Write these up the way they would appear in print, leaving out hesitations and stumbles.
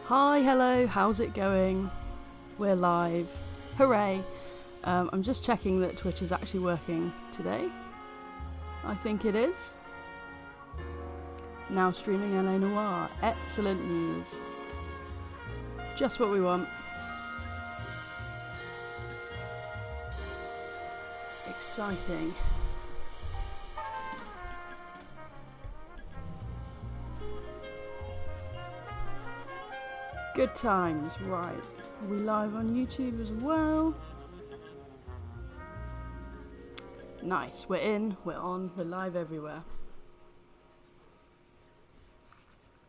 Hi, hello, how's it going? We're live. Hooray! I'm just checking that Twitch is actually working today. I think it is. Now streaming LA Noire. Excellent news. Just what we want. Exciting. Good times, right. Are we live on YouTube as well? Nice, we're in, we're on, we're live everywhere.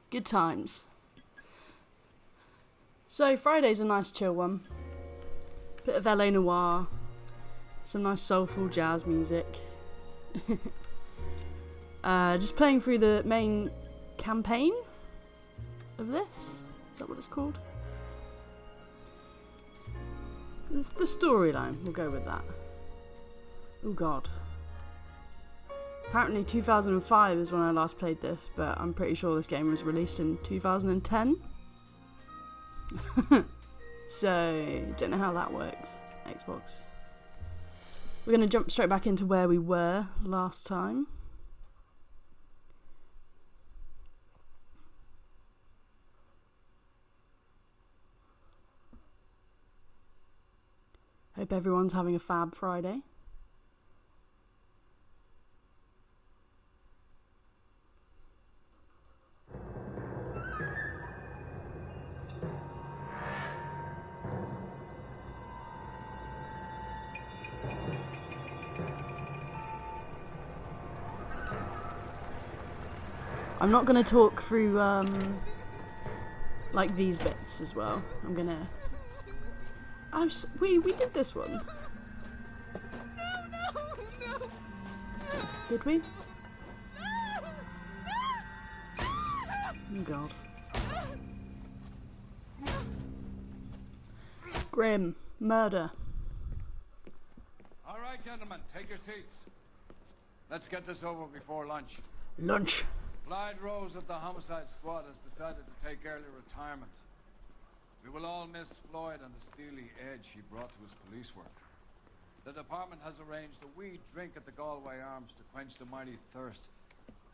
Good times. So Friday's a nice chill one. Bit of LA Noire, some nice soulful jazz music. Just playing through the main campaign of this. Is that what it's called? It's the storyline, we'll go with that. Oh god. Apparently 2005 is when I last played this, but I'm pretty sure this game was released in 2010. So, don't know how that works. Xbox. We're going to jump straight back into where we were last time. Hope everyone's having a fab Friday. I'm not going to talk through like these bits as well. I'm going to... we did this one. No. Did we? Oh god. Grim. Murder. All right, gentlemen, take your seats. Let's get this over before lunch. Lunch. Clyde Rose of the homicide squad has decided to take early retirement. We will all miss Floyd and the steely edge he brought to his police work. The department has arranged a wee drink at the Galway Arms to quench the mighty thirst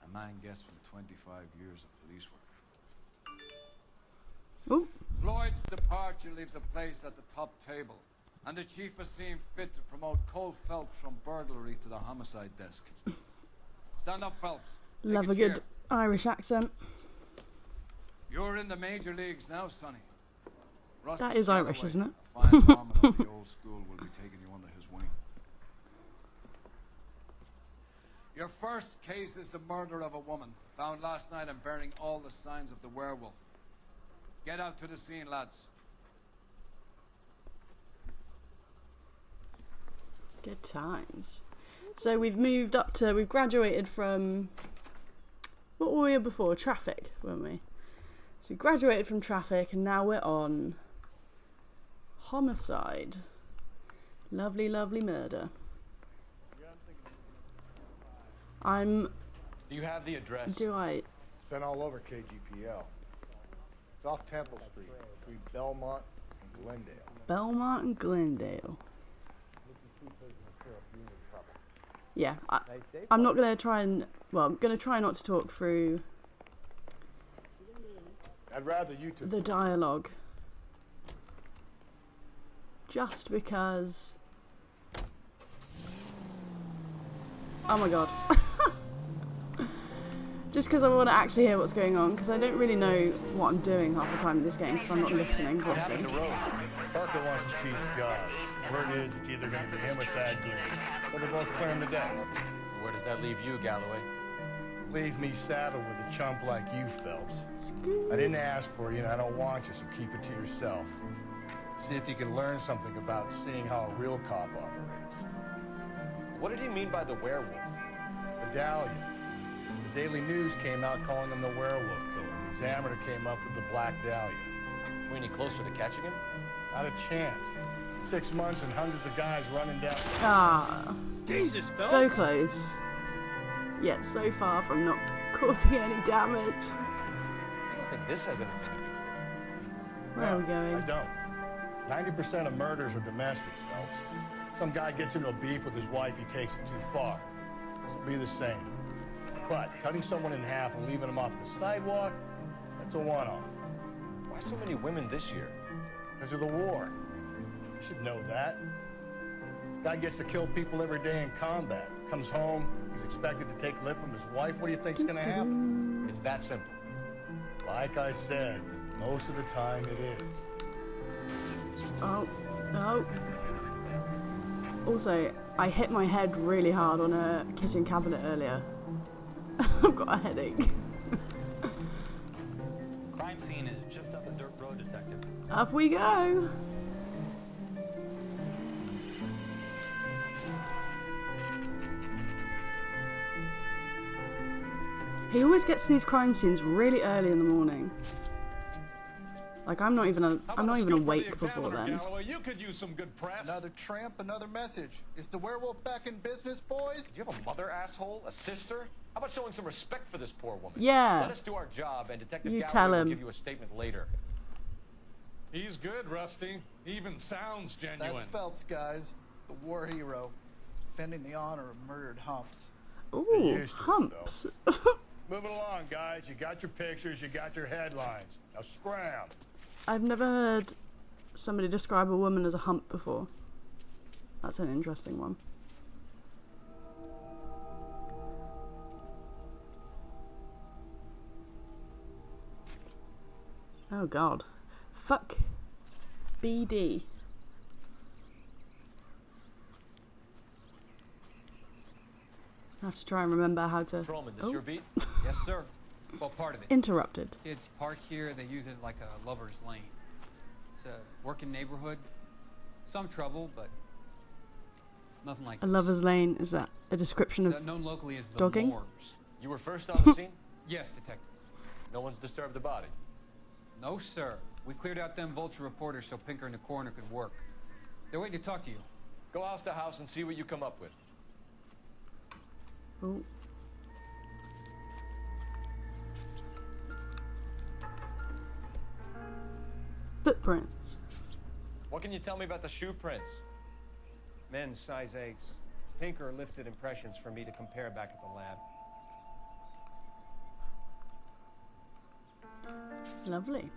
a man gets from 25 years of police work. Ooh. Floyd's departure leaves a place at the top table, and the chief has seen fit to promote Cole Phelps from burglary to the homicide desk. Stand up, Phelps. Take Love a chair. good Irish accent. You're in the major leagues now, Sonny. Rusty That is Irish, Galloway, isn't it? A fine foreman of the old school will be taking you under his wing. Your first case is the murder of a woman, found last night and bearing all the signs of the werewolf. Get out to the scene, lads. Good times. So we've moved up to, we've graduated from, what were we before? Traffic, weren't we? So we graduated from traffic and now we're on homicide. Lovely, lovely murder. Do you have the address? Do I? It's been all over KGPL. It's off Temple Street, between Belmont and Glendale. Belmont and Glendale. Yeah, I'm not going to try and, well, I'm going to try not to talk through I'd rather you two. the dialogue. Just because... Oh my god. Just because I want to actually hear what's going on, because I don't really know what I'm doing half the time in this game, because I'm not listening What happened properly. to Rose? Parker wants the chief's job. Word is it's either going to be him or Thad Green. So they're both clearing the decks. So where does that leave you, Galloway? Leaves me saddled with a chump like you, Phelps. I didn't ask for you, and I don't want you, so keep it to yourself. See if you can learn something about seeing how a real cop operates. What did he mean by the werewolf? Medallion. The Daily News came out calling him the werewolf killer. The Examiner came up with the Black Dahlia. Are we any closer to catching him? Not a chance. 6 months and hundreds of guys running down. Ah, Jesus, Phelps. so close. Yet so far from not causing any damage. I don't think this has anything to do with it. Where are we going? I don't. 90% of murders are domestic, Phelps. Some guy gets into a beef with his wife, he takes it too far. This will be the same. But cutting someone in half and leaving them off the sidewalk, that's a one-off. Why so many women this year? Because of the war. You should know that. Guy gets to kill people every day in combat. Comes home, he's expected to take lip from his wife. What do you think's gonna happen? It's that simple. Like I said, most of the time it is. Oh, oh. Also, I hit my head really hard on a kitchen cabinet earlier. I've got a headache. Crime scene is just up the dirt road, Detective. Up we go. He always gets to these crime scenes really early in the morning. Like I'm not even awake before then. Galloway, you could use some good press. Another tramp, another message. Is the werewolf back in business, boys? Do you have a mother, asshole? A sister? How about showing some respect for this poor woman? Yeah. Let us do our job, and Detective You Galloway tell will him. give you a statement later. He's good, Rusty. He even sounds genuine. That's Phelps, guys. The war hero. Defending the honor of murdered humps. Ooh, used to it, humps. Moving along, guys. You got your pictures, you got your headlines. Now scram. I've never heard somebody describe a woman as a hump before. That's an interesting one. Oh god. Fuck BD. I have to try and remember how to... Patrolman, this Oh. your beat? Yes, sir. Well, part of it. Interrupted. Kids park here, they use it like a lover's lane. It's a working neighborhood. Some trouble, but nothing like A this. lover's lane, is that a description It's of... known locally as the dogging? Moors. You were first on the scene? Yes, detective. No one's disturbed the body. No, sir. We cleared out them vulture reporters so Pinker and the coroner could work. They're waiting to talk to you. Go house to house and see what you come up with. Oh. Footprints. What can you tell me about the shoe prints? Men's size 8s. Pinker lifted impressions for me to compare back at the lab. Lovely.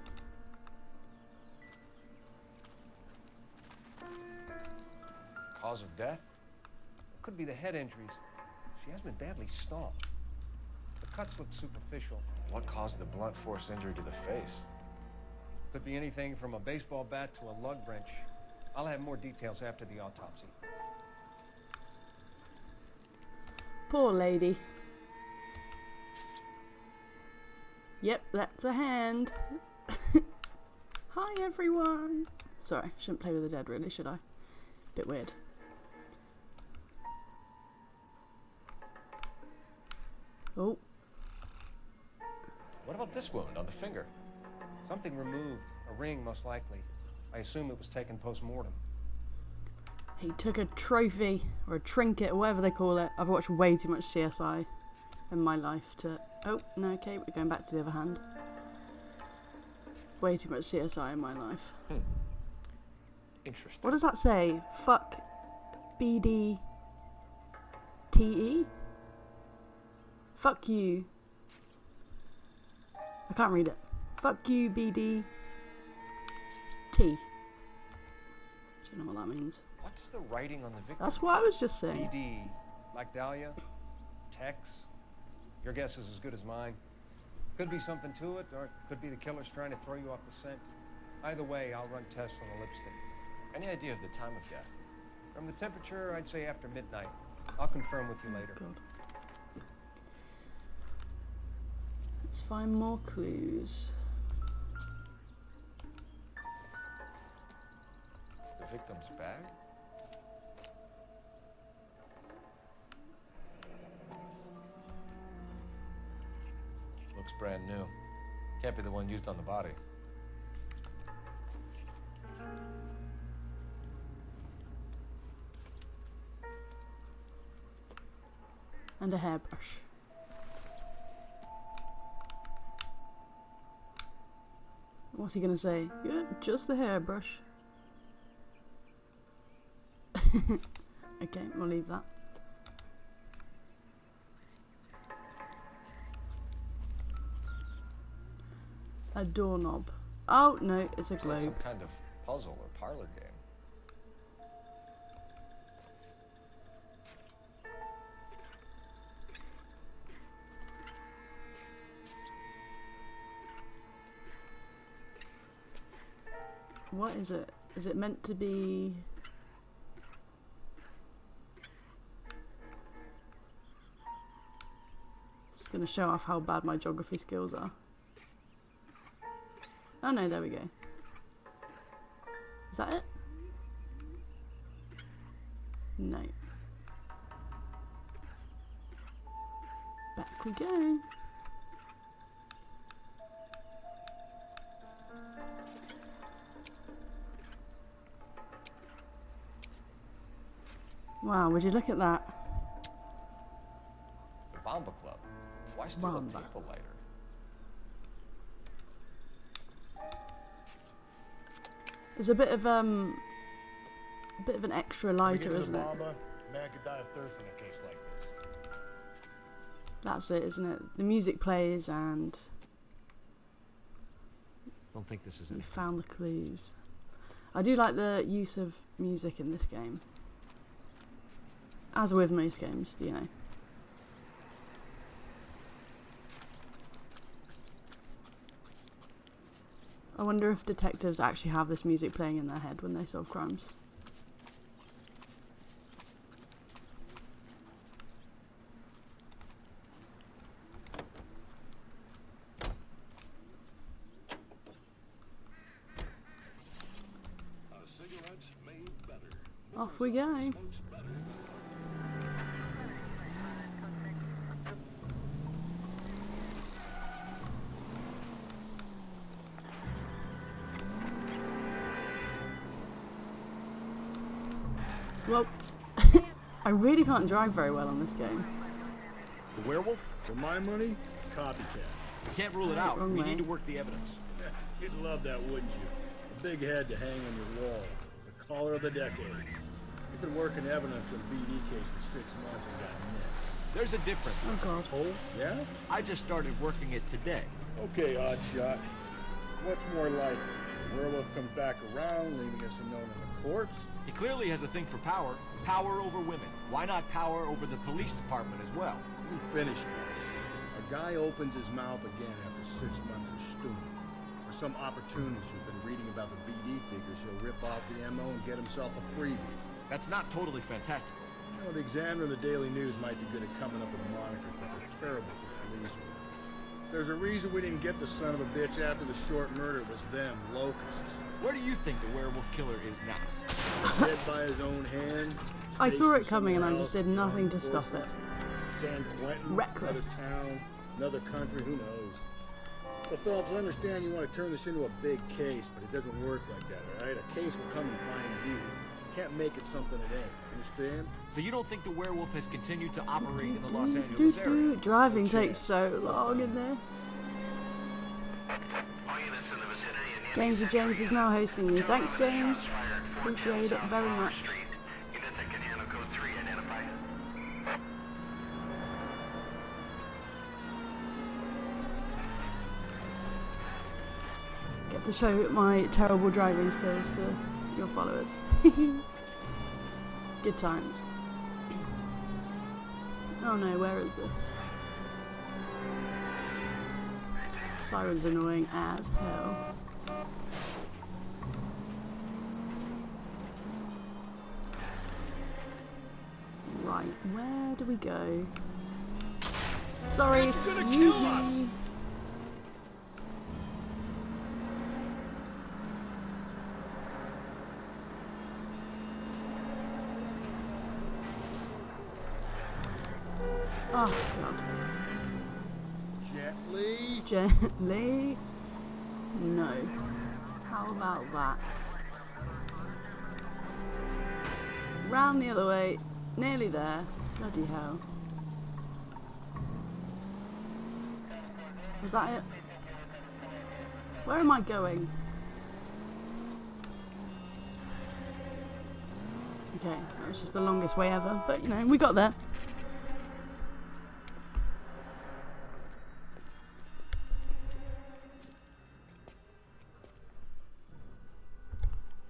Cause of death? Could be the head injuries. She has been badly stomped. The cuts look superficial. What caused the blunt force injury to the face? Could be anything from a baseball bat to a lug wrench. I'll have more details after the autopsy. Poor lady. Yep, that's a hand. Hi everyone. Sorry, shouldn't play with the dead really, should I? Bit weird. Oh. What about this wound on the finger? Something removed. A ring, most likely. I assume it was taken post-mortem. He took a trophy or a trinket or whatever they call it. I've watched way too much CSI in my life to... Oh, no, okay, we're going back to the other hand. Way too much CSI in my life. Interesting. What does that say? Fuck BDTE? Fuck you. I can't read it. Fuck you, BDT. Don't know what that means. What's the writing on the victim? That's what I was just saying. BD, like Dahlia, Tex. Your guess is as good as mine. Could be something to it, or it could be the killer's trying to throw you off the scent. Either way, I'll run tests on the lipstick. Any idea of the time of death? From the temperature, I'd say after midnight. I'll confirm with you later. God. Let's find more clues. The victim's bag? Looks brand new. Can't be the one used on the body. And a hairbrush. What's he gonna say? Yeah, just the hairbrush. Okay, we'll leave that. A doorknob. Oh no, it's a Looks like globe. some kind of puzzle or parlor game. What is it? Is it meant to be... It's gonna show off how bad my geography skills are. Oh no, there we go. Is that it? No. Back we go. Wow, would you look at that? The Bomba Club. Why steal a Bomba. table lighter? There's a bit of an extra lighter, isn't it? Man could die of thirst in a case like this. That's it, isn't it? The music plays and Don't think this is you it. found the clues. I do like the use of music in this game. As with most games, you know. I wonder if detectives actually have this music playing in their head when they solve crimes. Off we go. Well, I really can't drive very well on this game. The werewolf? For my money, copycat. We can't rule it out. Wrong We way. need to work the evidence. You'd love that, wouldn't you? A big head to hang on your wall. The caller of the decade. You've been working evidence on a BD case for 6 months and got nicked. There's a difference. Oh god. Oh, yeah? I just started working it today. Okay, oddshot. What's more likely? The werewolf comes back around, leaving us a note on the corpse? He clearly has a thing for power. Power over women. Why not power over the police department as well? We finished this. A guy opens his mouth again after 6 months of stewing. For some opportunist who's been reading about the BD figures, he'll rip off the MO and get himself a freebie. That's not totally fantastical. You know, the Examiner and the Daily News might be good at coming up with monikers, but they're terrible for police work. There's a reason we didn't get the son of a bitch after the short murder was them, locusts. Where do you think the werewolf killer is now? Dead by his own hand. I saw it stationed coming and I somewhere just did else, nothing to beyond stop it. San Quentin, Reckless. another town, another country, who knows? So, Phelps, I understand you want to turn this into a big case, but it doesn't work like that, all right? A case will come and find you. You can't make it something it ain't. Understand? So you don't think the werewolf has continued to operate in the Los Angeles area? Doo-doo. Driving takes so long in this. Games with James is now hosting you. Thanks, James. Appreciate it very much. Get to show my terrible driving skills to your followers. Good times. Oh no, where is this? Siren's annoying as hell. Right, where do we go? Sorry, excuse me. Oh god. Gently. Gently? No. How about that? Round the other way. Nearly there. Bloody hell. Was that it? Where am I going? Okay, that was just the longest way ever, but you know, we got there.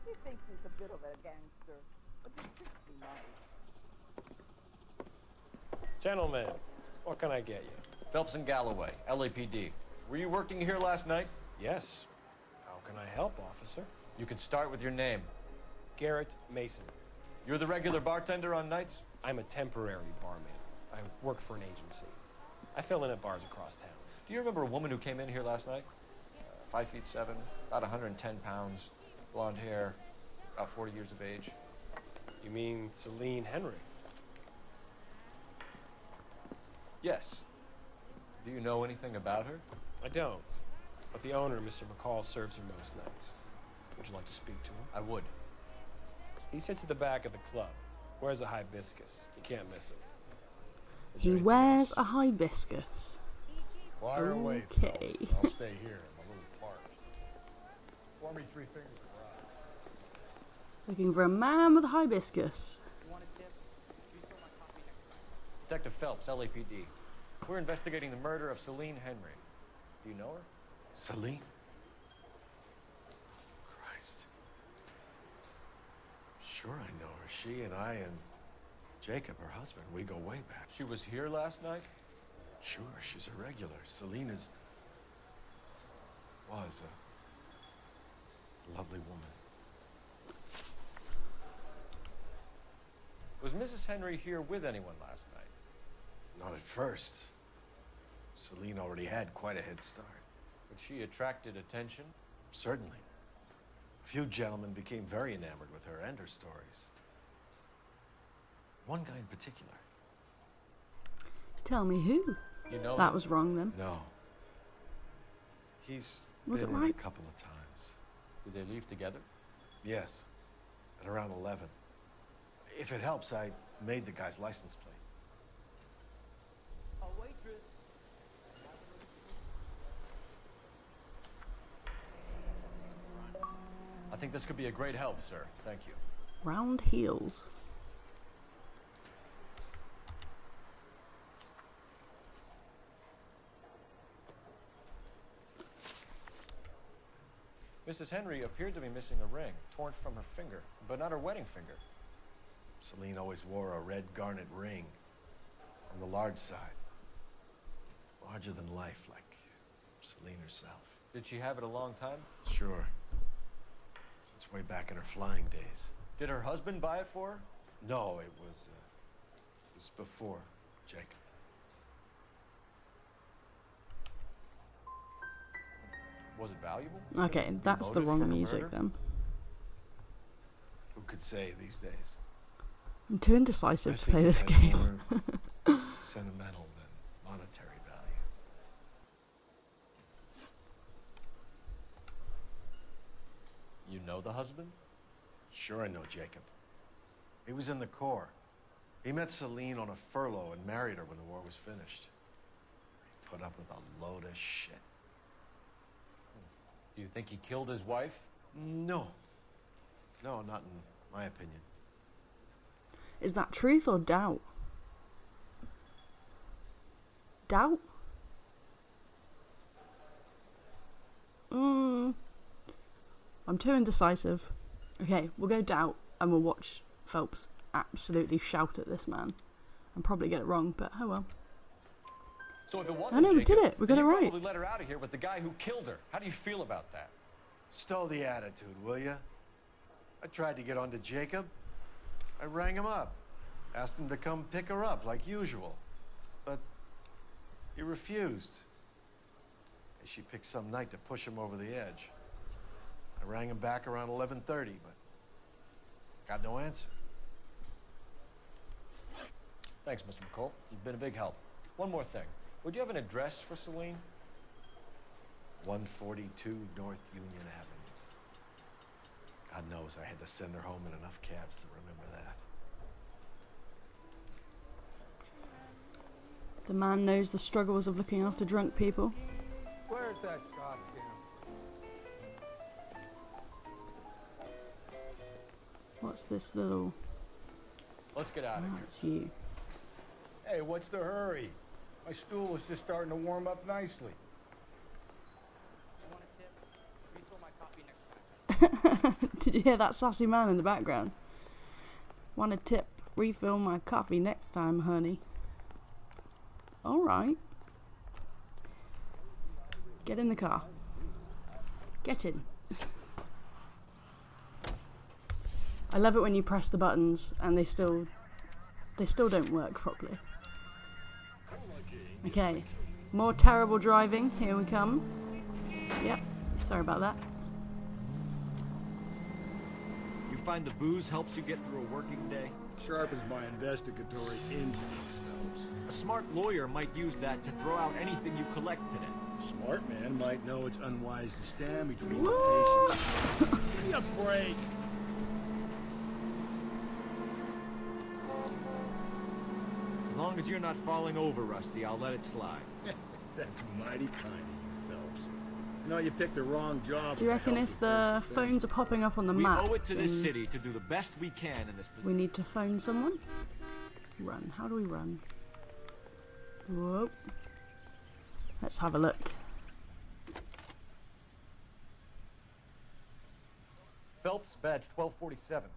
He thinks he's a bit of a gangster, but he's just nice. Gentlemen, what can I get you? Phelps and Galloway, LAPD. Were you working here last night? Yes. How can I help, officer? You can start with your name. Garrett Mason. You're the regular bartender on nights? I'm a temporary barman. I work for an agency. I fill in at bars across town. Do you remember a woman who came in here last night? 5'7", about 110 pounds, blonde hair, about 40 years of age. You mean Celine Henry? Yes. Do you know anything about her? I don't. But the owner, Mr. McCall, serves her most nights. Would you like to speak to him? I would. He sits at the back of the club. Wears a hibiscus. You can't miss him. He wears a hibiscus. Fire away, Okay. Phelps. I'll stay here. I'm a little parched. Pour me 3 fingers of rye. Looking for a man with a hibiscus. Detective Phelps, LAPD. We're investigating the murder of Celine Henry. Do you know her? Celine? Christ. Sure I know her. She and I and Jacob, her husband, we go way back. She was here last night? Sure, she's a regular. Celine was a lovely woman. Was Mrs. Henry here with anyone last night? Not at first. Celine already had quite a head start. But she attracted attention? Certainly. A few gentlemen became very enamored with her and her stories. One guy in particular. Tell me who. You know that him? was wrong then. No. He's Was been it in right? a couple of times. Did they leave together? Yes. At around 11. If it helps, I made the guy's license plate. A waitress. I think this could be a great help, sir. Thank you. Round heels. Mrs. Henry appeared to be missing a ring, torn from her finger, but not her wedding finger. Celine always wore a red garnet ring on the large side. Larger than life, like Celine herself. Did she have it a long time? Sure. Since way back in her flying days. Did her husband buy it for her? No, it was before Jacob. Was it valuable? Okay, that's the Motive wrong for music murder? then. Who could say these days? I'm too indecisive I to think play it this had game. more sentimental than monetary value. You know the husband? Sure I know Jacob. He was in the Corps. He met Celine on a furlough and married her when the war was finished. He put up with a load of shit. Do you think he killed his wife? No. No, not in my opinion. Is that truth or doubt? Doubt? I'm too indecisive. Okay, we'll go doubt and we'll watch Phelps absolutely shout at this man. And probably get it wrong, but oh well. So if it I wasn't know, we Jacob, did it. We got then it you right. probably let her out of here with the guy who killed her. How do you feel about that? Stow the attitude, will ya? I tried to get onto Jacob. I rang him up. Asked him to come pick her up, like usual. But he refused. And she picked some night to push him over the edge. I rang him back around 11:30, but got no answer. Thanks, Mr. McCall. You've been a big help. One more thing. Would you have an address for Celine? 142 North Union Avenue. God knows I had to send her home in enough cabs to remember that. The man knows the struggles of looking after drunk people. Where's that goddamn? What's this little Let's get out of Oh, here. it's you. Hey, what's the hurry? My stool was just starting to warm up nicely. Want a tip? Refill my coffee next time. Did you hear that sassy man in the background? Want a tip? Refill my coffee next time, honey. Alright. Get in the car. Get in. I love it when you press the buttons and they still don't work properly. Okay. More terrible driving. Here we come. Yep. Sorry about that. You find the booze helps you get through a working day? Sharpens my investigatory instincts, Phelps. A smart lawyer might use that to throw out anything you collect today. Smart man might know it's unwise to stand between the patients. Give me a break. As long as you're not falling over, Rusty, I'll let it slide. That's mighty kind of you, Phelps. You know, you picked the wrong job. Do you reckon if the phones are popping up on the We map, owe it to this then city to do the best we can in this position. we need to phone someone? Run. How do we run? Whoa. Let's have a look. Phelps, badge 1247.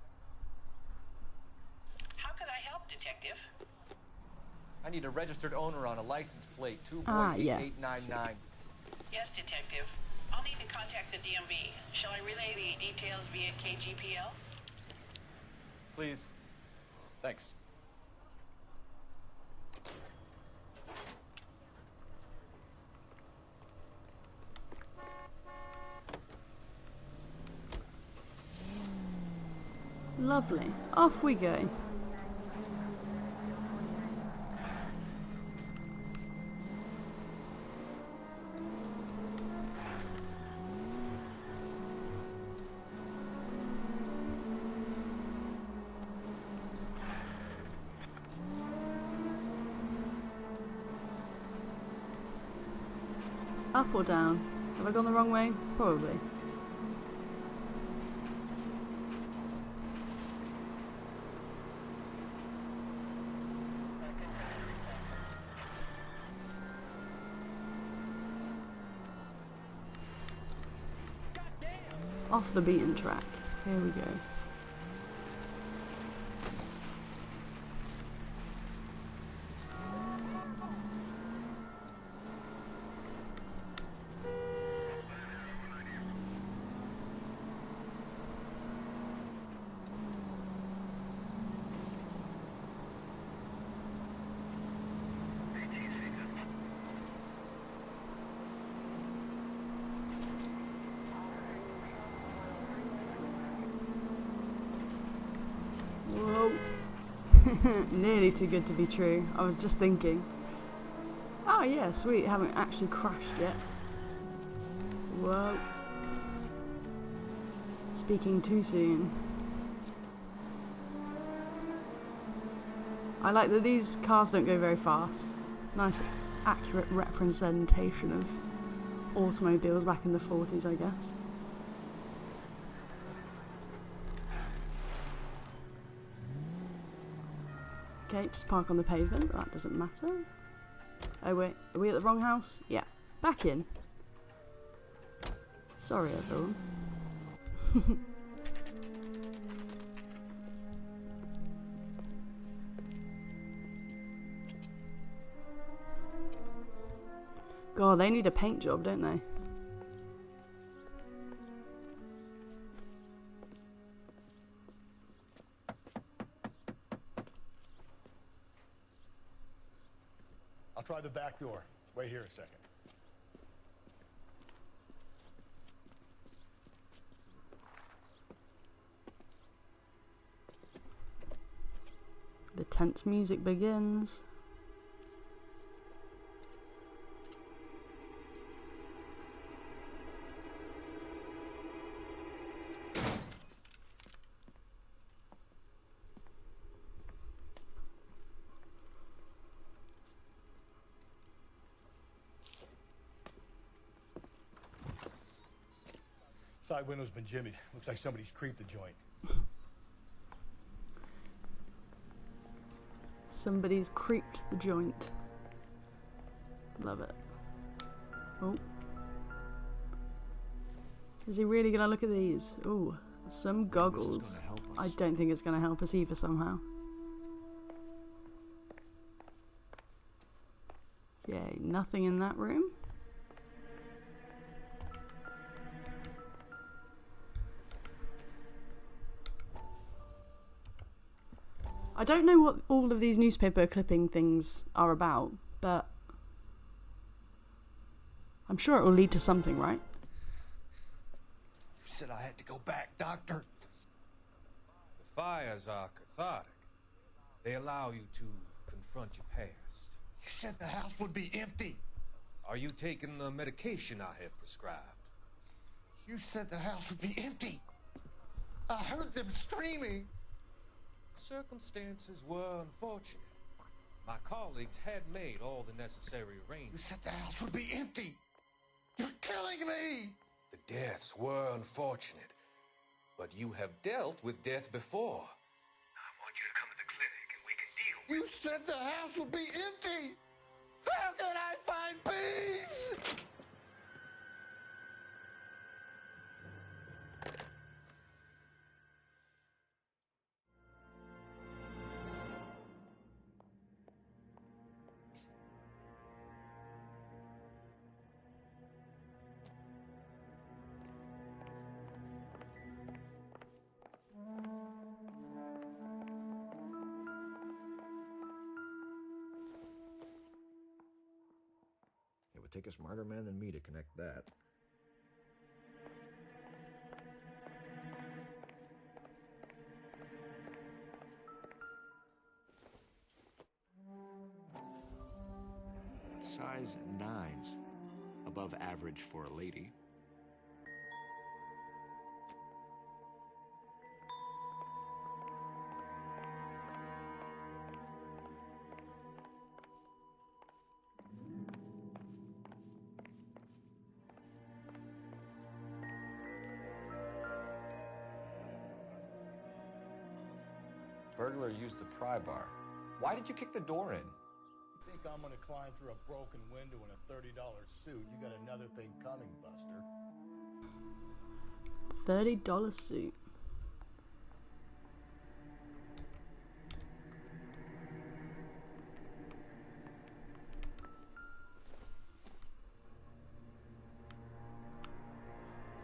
How can I help, Detective? I need a registered owner on a license plate, 2.8899. Yes, Detective. I'll need to contact the DMV. Shall I relay the details via KGPL? Please. Thanks. Lovely. Off we go. Up or down? Have I gone the wrong way? Probably. Off the beaten track. Here we go. Whoa. Nearly too good to be true. I was just thinking. Oh yeah, sweet. Haven't actually crashed yet. Whoa. Speaking too soon. I like that these cars don't go very fast. Nice, accurate representation of automobiles back in the 40s, I guess. Okay, just park on the pavement, but that doesn't matter. Oh wait, are we at the wrong house? Yeah, back in. Sorry everyone. God, they need a paint job, don't they? I'll try the back door. Wait here a second. The tense music begins. Side window's been jimmied. Looks like somebody's creeped the joint. Somebody's creeped the joint. Love it. Oh. Is he really gonna look at these? Ooh, some goggles. I don't think it's gonna help us either somehow. Yay, nothing in that room. I don't know what all of these newspaper clipping things are about, but I'm sure it will lead to something, right? You said I had to go back, Doctor. The fires are cathartic. They allow you to confront your past. You said the house would be empty. Are you taking the medication I have prescribed? You said the house would be empty. I heard them screaming. Circumstances were unfortunate. My colleagues had made all the necessary You arrangements. said the house would be empty. You're killing me. The deaths were unfortunate, but you have dealt with death before. I want you to come to the clinic and we can deal with You said the house would be empty. How can I find peace? It would take a smarter man than me to connect that. Size 9s. Above average for a lady. Burglar used the pry bar. Why did you kick the door in? You think I'm gonna climb through a broken window in a $30 suit? You got another thing coming, Buster. $30 suit.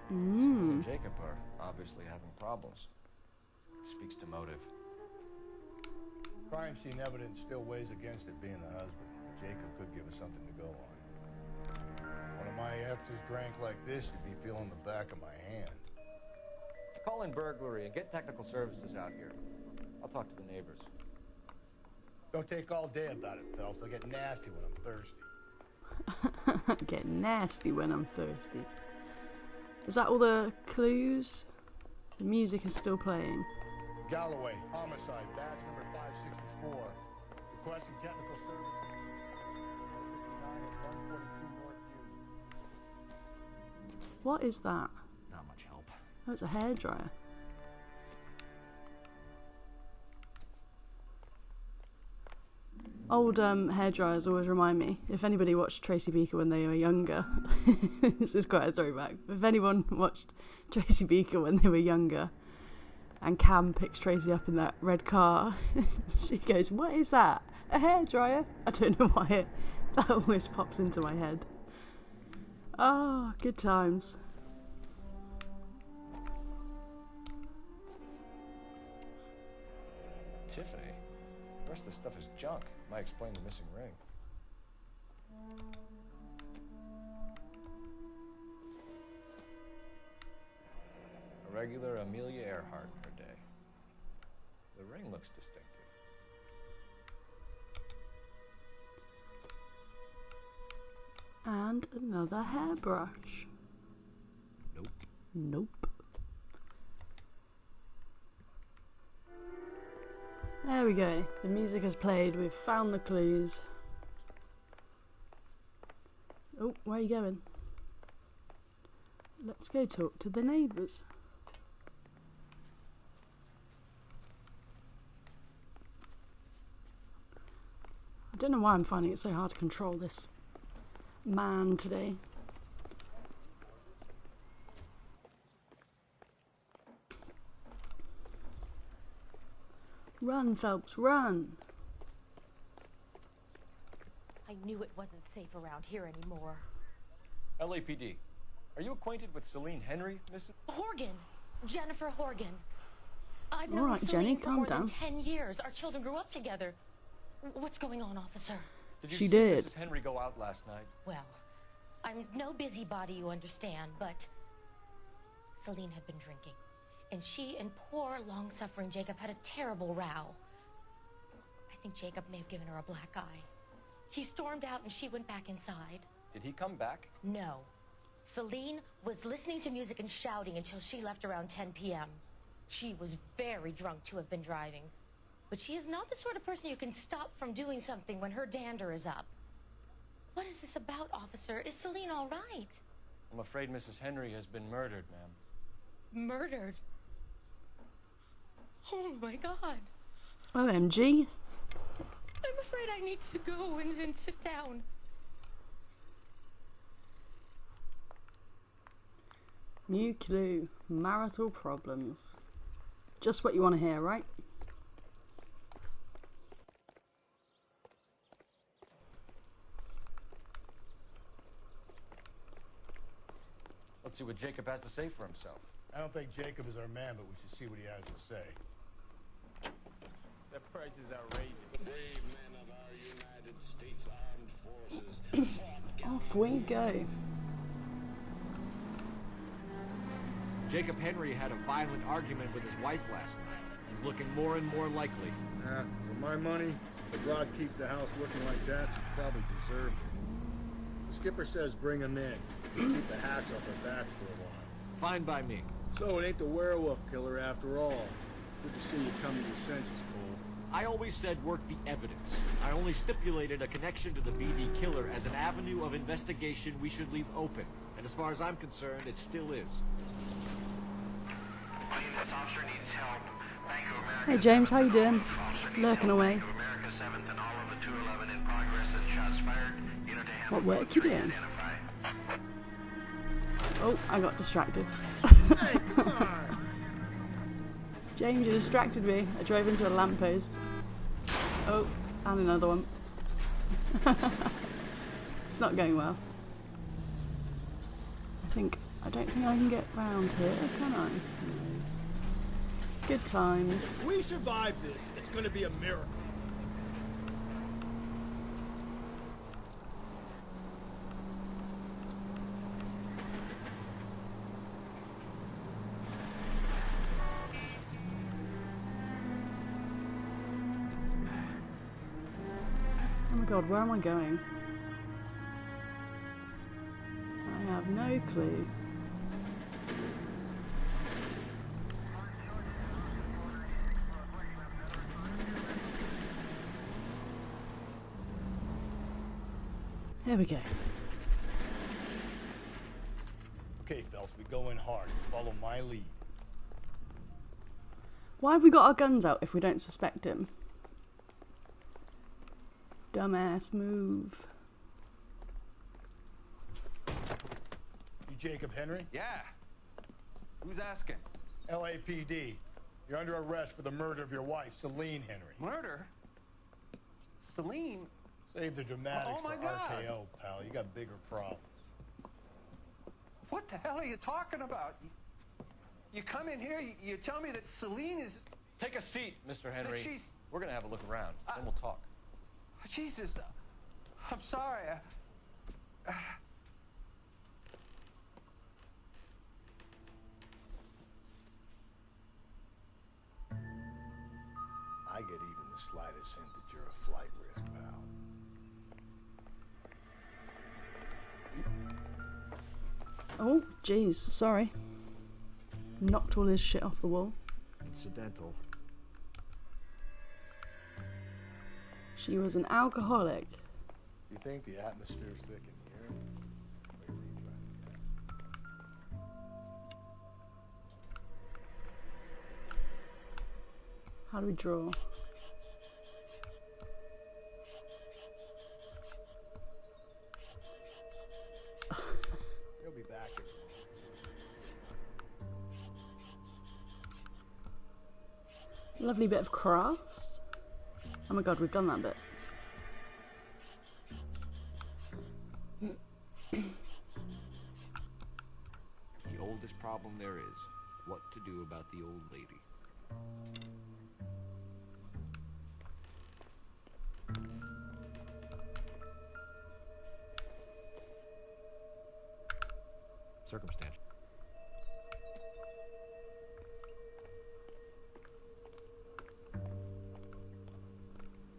Sylvia and Jacob are obviously having problems. It speaks to motive. Crime scene evidence still weighs against it being the husband. Jacob could give us something to go on. One of my exes drank like this, you'd be feeling the back of my hand. Call in burglary and get technical services out here. I'll talk to the neighbors. Don't take all day about it, Phelps. I get nasty when I'm thirsty. Get nasty when I'm thirsty. Is that all the clues? The music is still playing. Galloway, homicide, badge number 564. Requesting technical services. 59 at 142 North Union. What is that? Not much help. Oh, it's a hairdryer. Old hairdryers always remind me. If anybody watched Tracy Beaker when they were younger, this is quite a throwback. If anyone watched Tracy Beaker when they were younger, and Cam picks Tracy up in that red car, she goes, "What is that? A hairdryer?" I don't know why that always pops into my head. Oh, good times. Tiffany? The rest of the stuff is junk. Might explain the missing ring. A regular Amelia Earhart in her day. The ring looks distinctive. And another hairbrush. Nope. Nope. There we go. The music has played. We've found the clues. Oh, where are you going? Let's go talk to the neighbours. don't know why I'm finding it so hard to control this man today. Run, Phelps, run! I knew it wasn't safe around here anymore. LAPD. Are you acquainted with Celine Henry, Mrs. Horgan! Jennifer Horgan. I've All known right, Celine Jenny, for calm more down. than 10 years. Our children grew up together. What's going on, officer? Did you She see did. Mrs. Henry go out last night? Well, I'm no busybody, you understand, but Celine had been drinking. And she and poor, long-suffering Jacob had a terrible row. I think Jacob may have given her a black eye. He stormed out and she went back inside. Did he come back? No. Celine was listening to music and shouting until she left around 10 p.m. She was very drunk to have been driving. But she is not the sort of person you can stop from doing something when her dander is up. What is this about, officer? Is Celine all right? I'm afraid Mrs. Henry has been murdered, ma'am. Murdered? Oh my God. OMG. I'm afraid I need to go and sit down. New clue. Marital problems. Just what you want to hear, right? Let's see what Jacob has to say for himself. I don't think Jacob is our man, but we should see what he has to say. That price is outrageous. Brave men of our United States Armed Forces fought Off we go. Jacob Henry had a violent argument with his wife last night. He's looking more and more likely. For my money, if God keeps the house looking like that, she probably deserved it. The skipper says bring him in. Keep the hats off her back for a while. Fine by me. So it ain't the werewolf killer after all. Good to see you come to your senses, Cole. I always said work the evidence. I only stipulated a connection to the BD killer as an avenue of investigation we should leave open. And as far as I'm concerned, it still is. This officer needs help. Bank of America. Hey James, how you doing? Lurking away. Bank of America 7th and all of the 211 in progress and shots fired. Unit to handle What work you doing? identify. Oh, I got distracted. Hey, come on! James, you distracted me. I drove into a lamppost. Oh, and another one. It's not going well. I don't think I can get round here, can I? No. Good times. If we survive this, it's gonna be a miracle. Oh my god, where am I going? I have no clue. Here we go. Okay, Phelps, we go in hard. Follow my lead. Why have we got our guns out if we don't suspect him? Dumbass move. You Jacob Henry? Yeah. Who's asking? LAPD. You're under arrest for the murder of your wife, Celine Henry. Murder? Celine? Save the dramatics Oh, my for God. RKO, pal. You got bigger problems. What the hell are you talking about? You come in here, you tell me that Celine is... Take a seat, Mr. Henry. she's... We're gonna have a look around, then we'll talk. Jesus, I'm sorry. I get even the slightest hint that you're a flight risk, pal. Oh, jeez, sorry. Knocked all his shit off the wall. Incidental. She was an alcoholic. You think the atmosphere's thick in here? Wait till you try it. How do we draw? Lovely bit of crafts. Oh my god, we've done that bit. The oldest problem there is, what to do about the old lady. Circumstantial.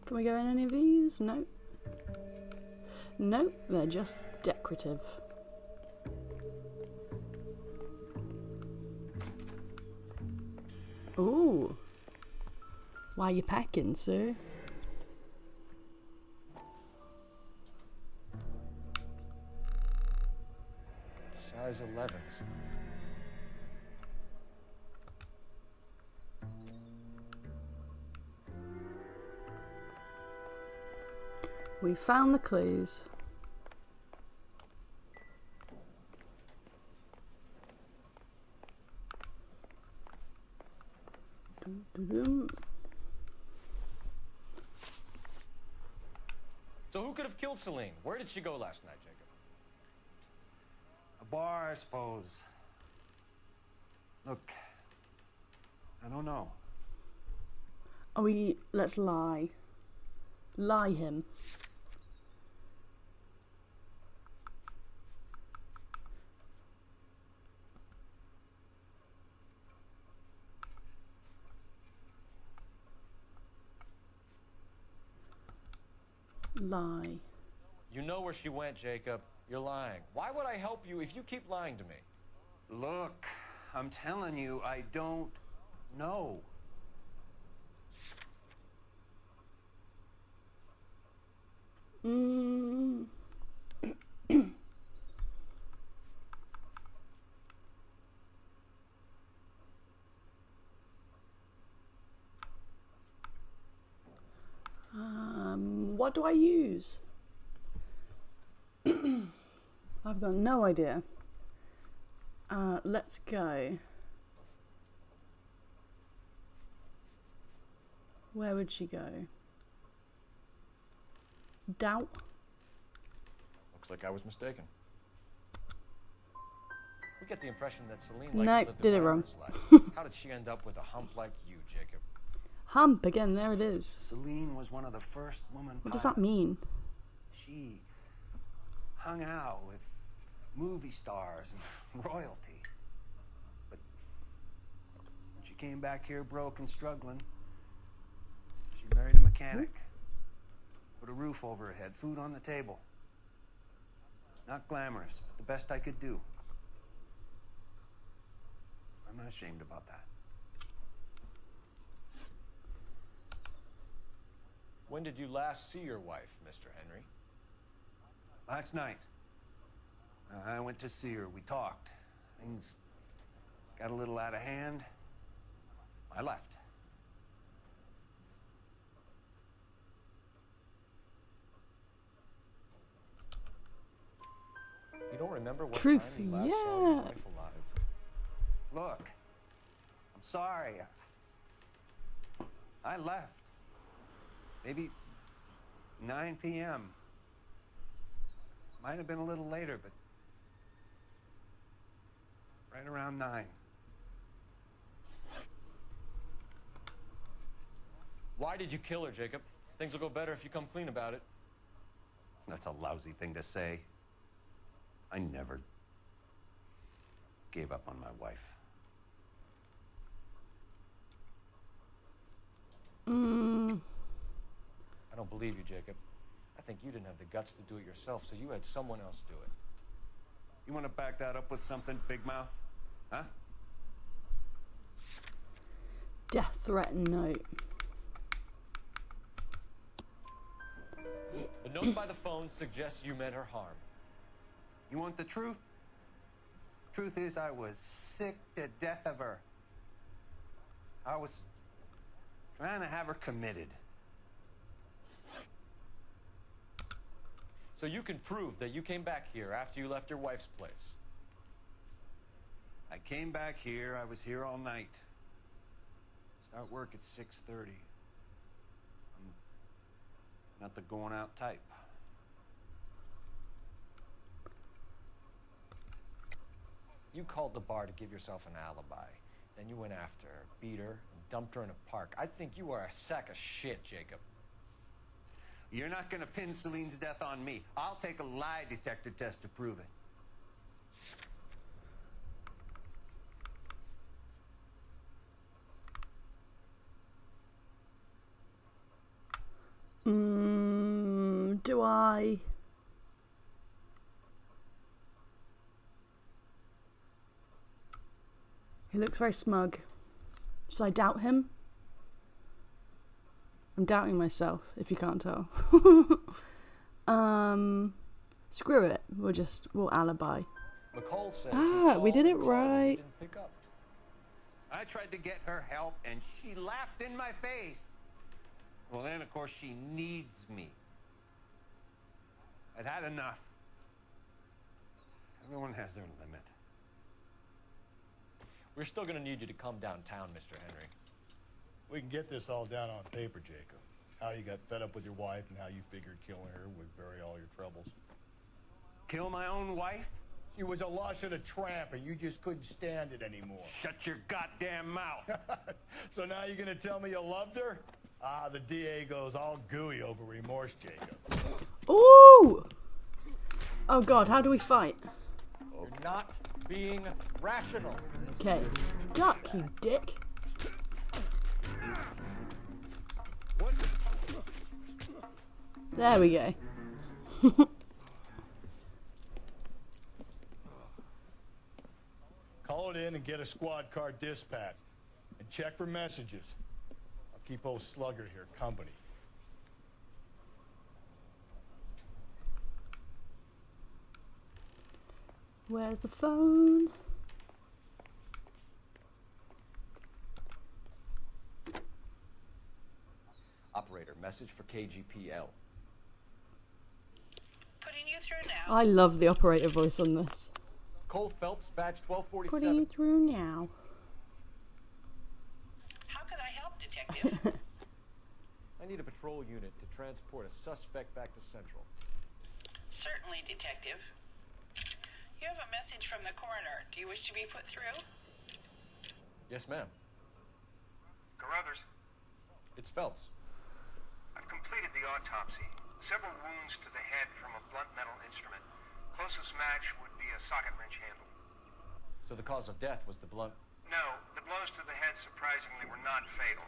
Can we go in any of these? No. Nope, they're just decorative. Ooh. Why are you packing, sir? Size 11s. We found the clues. Dum, dum, dum. So who could have killed Celine? Where did she go last night, Jacob? A bar, I suppose. Look, I don't know. Oh, let's lie. Lie him. Lie. You know where she went, Jacob. You're lying. Why would I help you if you keep lying to me? Look, I'm telling you, I don't know. What do I use? I've got no idea. Let's go. Where would she go? Doubt. Looks like I was mistaken. We get the impression that Celine Nope, liked to live did the it wrong. glamorous life. How did she end up with a hump like you, Jacob? Hump again, there it is. Celine was one of the first women What does that mean? She hung out with movie stars and royalty. But when she came back here broke and struggling, she married a mechanic. Put a roof over her head, food on the table. Not glamorous, but the best I could do. I'm not ashamed about that. When did you last see your wife, Mr. Henry? Last night. I went to see her. We talked. Things got a little out of hand. I left. You don't remember what Truth, time you last saw yeah. your wife alive? Look, I'm sorry. I left. Maybe 9 p.m. Might have been a little later, but right around 9. Why did you kill her, Jacob? Things will go better if you come clean about it. That's a lousy thing to say. I never gave up on my wife. I don't believe you, Jacob. I think you didn't have the guts to do it yourself, so you had someone else do it. You want to back that up with something, Big Mouth? Huh? Death threat note. The note by the phone suggests you meant her harm. You want the truth? Truth is, I was sick to death of her. I was trying to have her committed. So you can prove that you came back here after you left your wife's place. I came back here. I was here all night. Start work at 6:30. I'm not the going out type. You called the bar to give yourself an alibi. Then you went after her, beat her, and dumped her in a park. I think you are a sack of shit, Jacob. You're not gonna pin Celine's death on me. I'll take a lie detector test to prove it. Do I? He looks very smug. Should I doubt him? I'm doubting myself, if you can't tell. Screw it. We'll alibi. McCall says we did it right. Didn't pick up. I tried to get her help, and she laughed in my face. Well, then, of course, she needs me. I'd had enough. Everyone has their limit. We're still gonna need you to come downtown, Mr. Henry. We can get this all down on paper, Jacob. How you got fed up with your wife and how you figured killing her would bury all your troubles. Kill my own wife? She was a lush and a tramp, and you just couldn't stand it anymore. Shut your goddamn mouth. So now you're gonna tell me you loved her? Ah, the DA goes all gooey over remorse, Jacob. Ooh! Oh God, how do we fight? You're not being rational. Okay. Duck, you dick. There we go. Call it in and get a squad car dispatched. And check for messages. I'll keep old Slugger here company. Where's the phone? Operator, message for KGPL. Putting you through now. I love the operator voice on this. Cole Phelps, badge 1247. Putting you through now. How can I help, Detective? I need a patrol unit to transport a suspect back to Central. Certainly, Detective. You have a message from the coroner. Do you wish to be put through? Yes, ma'am. Carruthers, It's Phelps. I've completed the autopsy. Several wounds to the head from a blunt metal instrument. Closest match would be a socket wrench handle. So the cause of death was the blunt. No, the blows to the head surprisingly were not fatal.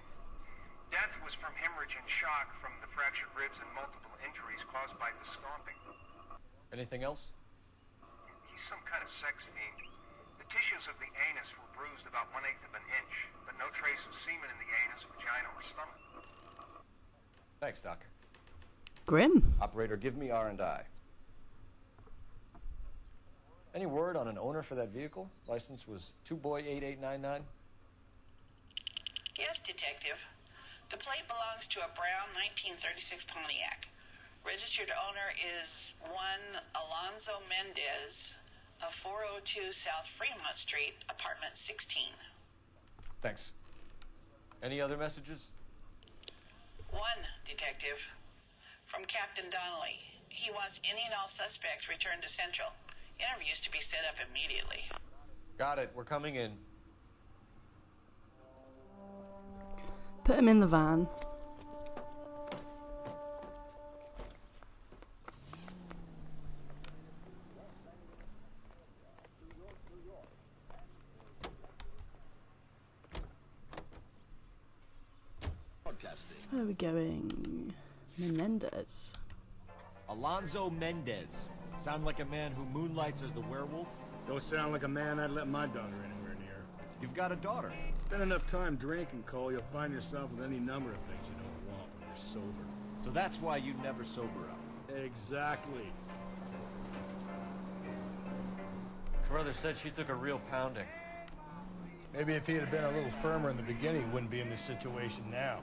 Death was from hemorrhage and shock from the fractured ribs and multiple injuries caused by the stomping. Anything else? He's some kind of sex fiend. The tissues of the anus were bruised about 1/8 of an inch, but no trace of semen in the anus, vagina, or stomach. Thanks, Doctor. Grim. Operator, give me R&I. Any word on an owner for that vehicle? License was 2boy8899. Yes, Detective. The plate belongs to a brown 1936 Pontiac. Registered owner is one Alonzo Mendez of 402 South Fremont Street, apartment 16. Thanks. Any other messages? One, Detective. From Captain Donnelly. He wants any and all suspects returned to Central. Interviews to be set up immediately. Got it. We're coming in. Put him in the van. Where are we going? Menendez. Alonzo Mendez. Sound like a man who moonlights as the werewolf? Don't sound like a man I'd let my daughter anywhere near. You've got a daughter. Spend enough time drinking, Cole, you'll find yourself with any number of things you don't want when you're sober. So that's why you never sober up. Exactly. Carruthers said she took a real pounding. Maybe if he had been a little firmer in the beginning, he wouldn't be in this situation now.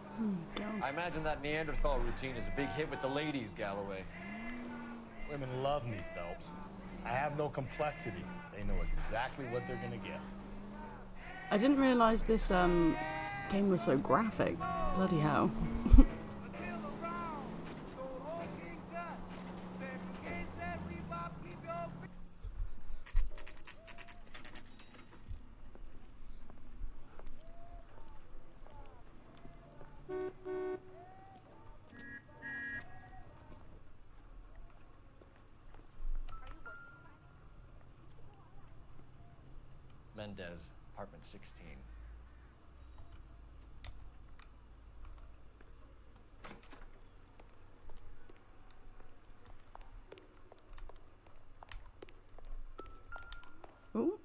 I imagine that Neanderthal routine is a big hit with the ladies, Galloway. Women love me, Phelps. I have no complexity. They know exactly what they're gonna get. I didn't realise this Game was so graphic. Bloody hell. Mendez, apartment 16. Ooh.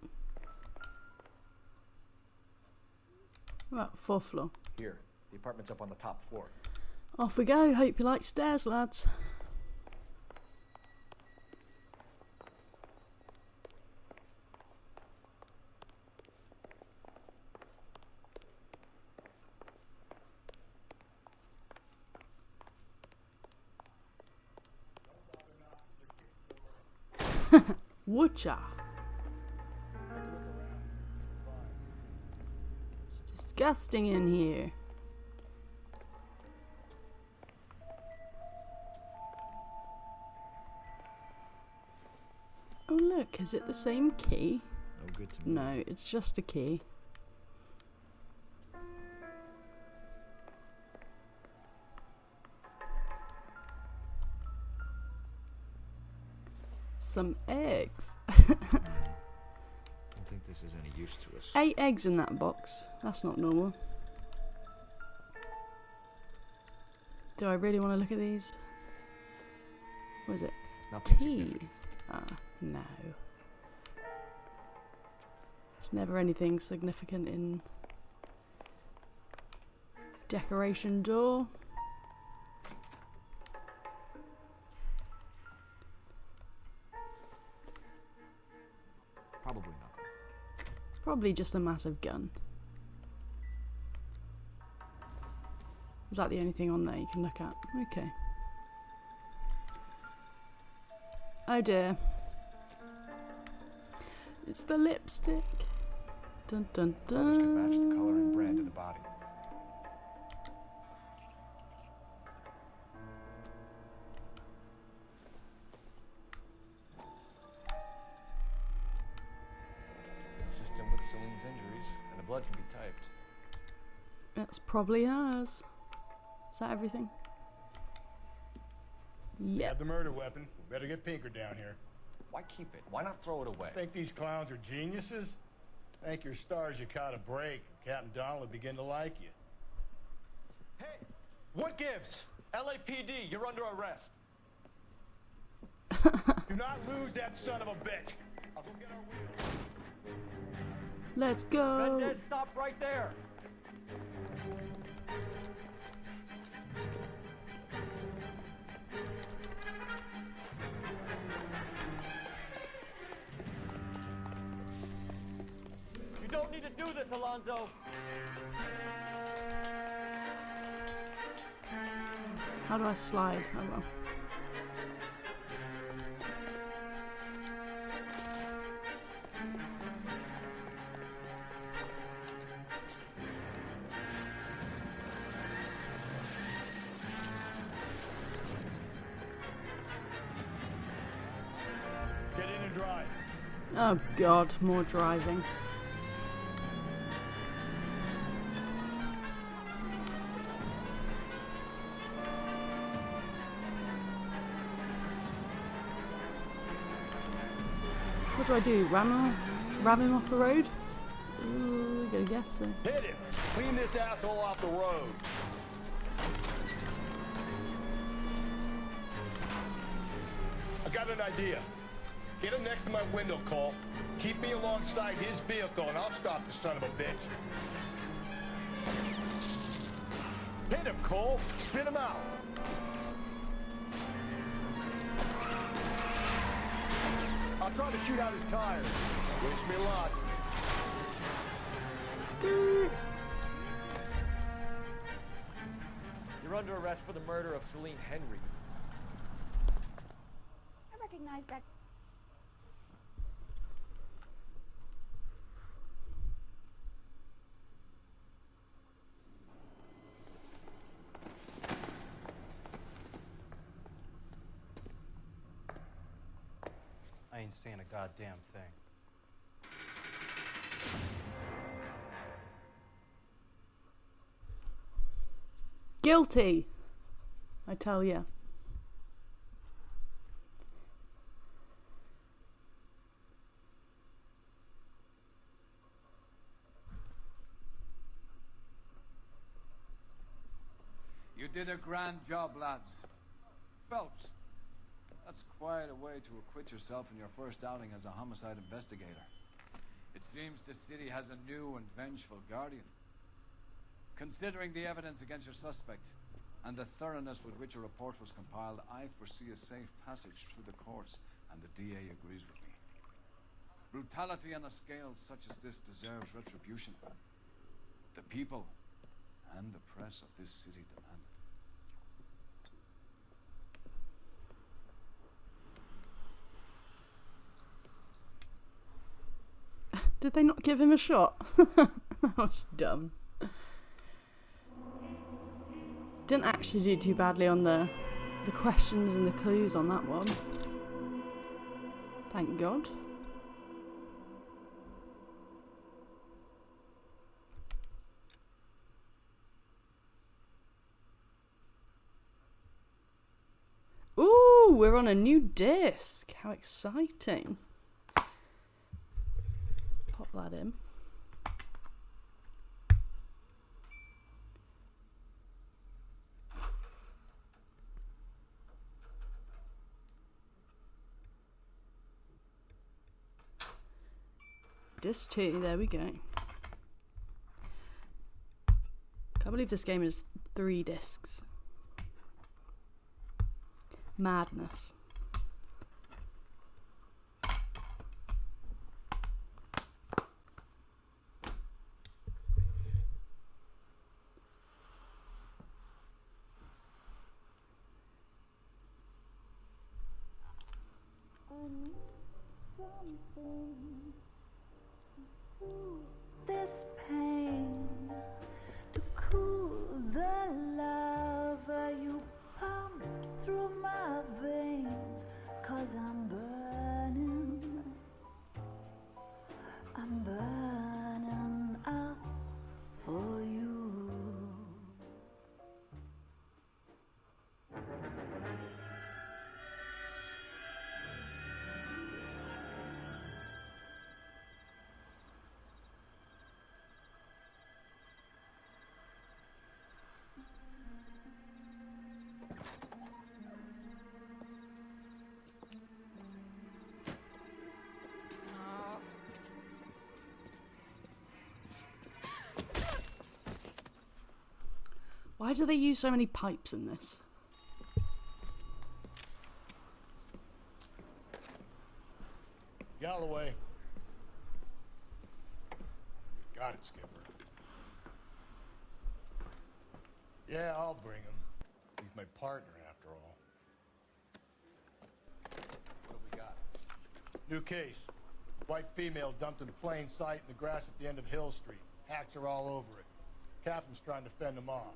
Right, 4th floor. Here, the apartment's up on the top floor. Off we go. Hope you like stairs, lads. Woocha. It's disgusting in here. Oh look, is it the same key? No good to me. No, it's just a key. Some eggs. I don't think this is any use to us. 8 eggs in that box. That's not normal. Do I really want to look at these? What is it? Nothing Tea. significant. Ah, no. There's never anything significant in decoration door. Probably nothing. It's probably just a massive gun. Is that the only thing on there you can look at? Okay. Oh dear. It's the lipstick. Dun dun dun. Others could match the color and brand of the body. Consistent with Celine's injuries, and the blood can be typed. That's probably hers. Is that everything? Yeah. Have the murder weapon. We better get Pinker down here. Why keep it? Why not throw it away? Think these clowns are geniuses? Thank your stars you caught a break. Captain Donald will begin to like you. Hey, what gives? LAPD, you're under arrest. Do not lose that son of a bitch. I'll go get our wheels. Let's go. Mendez, stop right there. You don't need to do this, Alonzo. How do I slide? Oh well. Get in and drive. Oh god, more driving. What do I do? Ram him off the road? Ooh, I guess so. Hit him. Clean this asshole off the road. I got an idea. Get him next to my window, Cole. Keep me alongside his vehicle, and I'll stop the son of a bitch. Hit him, Cole. Spin him out. I'll try to shoot out his tires. Wish me luck. You're under arrest for the murder of Celine Henry. I recognize that. saying a goddamn thing. Guilty, I tell you. You did a grand job, lads. Phelps, that's quite a way to acquit yourself in your first outing as a homicide investigator. It seems the city has a new and vengeful guardian. Considering the evidence against your suspect and the thoroughness with which a report was compiled, I foresee a safe passage through the courts, and the DA agrees with me. Brutality on a scale such as this deserves retribution. The people and the press of this city demand it. Did they not give him a shot? That was dumb. Didn't actually do too badly on the questions and the clues on that one. Thank God. Ooh, we're on a new disc. How exciting. Pop that in. Disc 2, there we go. Can't believe this game is 3 discs. Madness. This pain to cool the lava you pump through my veins, 'cause I'm burning up for you. Why do they use so many pipes in this? Galloway. Got it, Skipper. Yeah, I'll bring him. He's my partner, after all. What have we got? New case. White female dumped in plain sight in the grass at the end of Hill Street. Hacks are all over it. Captain's trying to fend them off.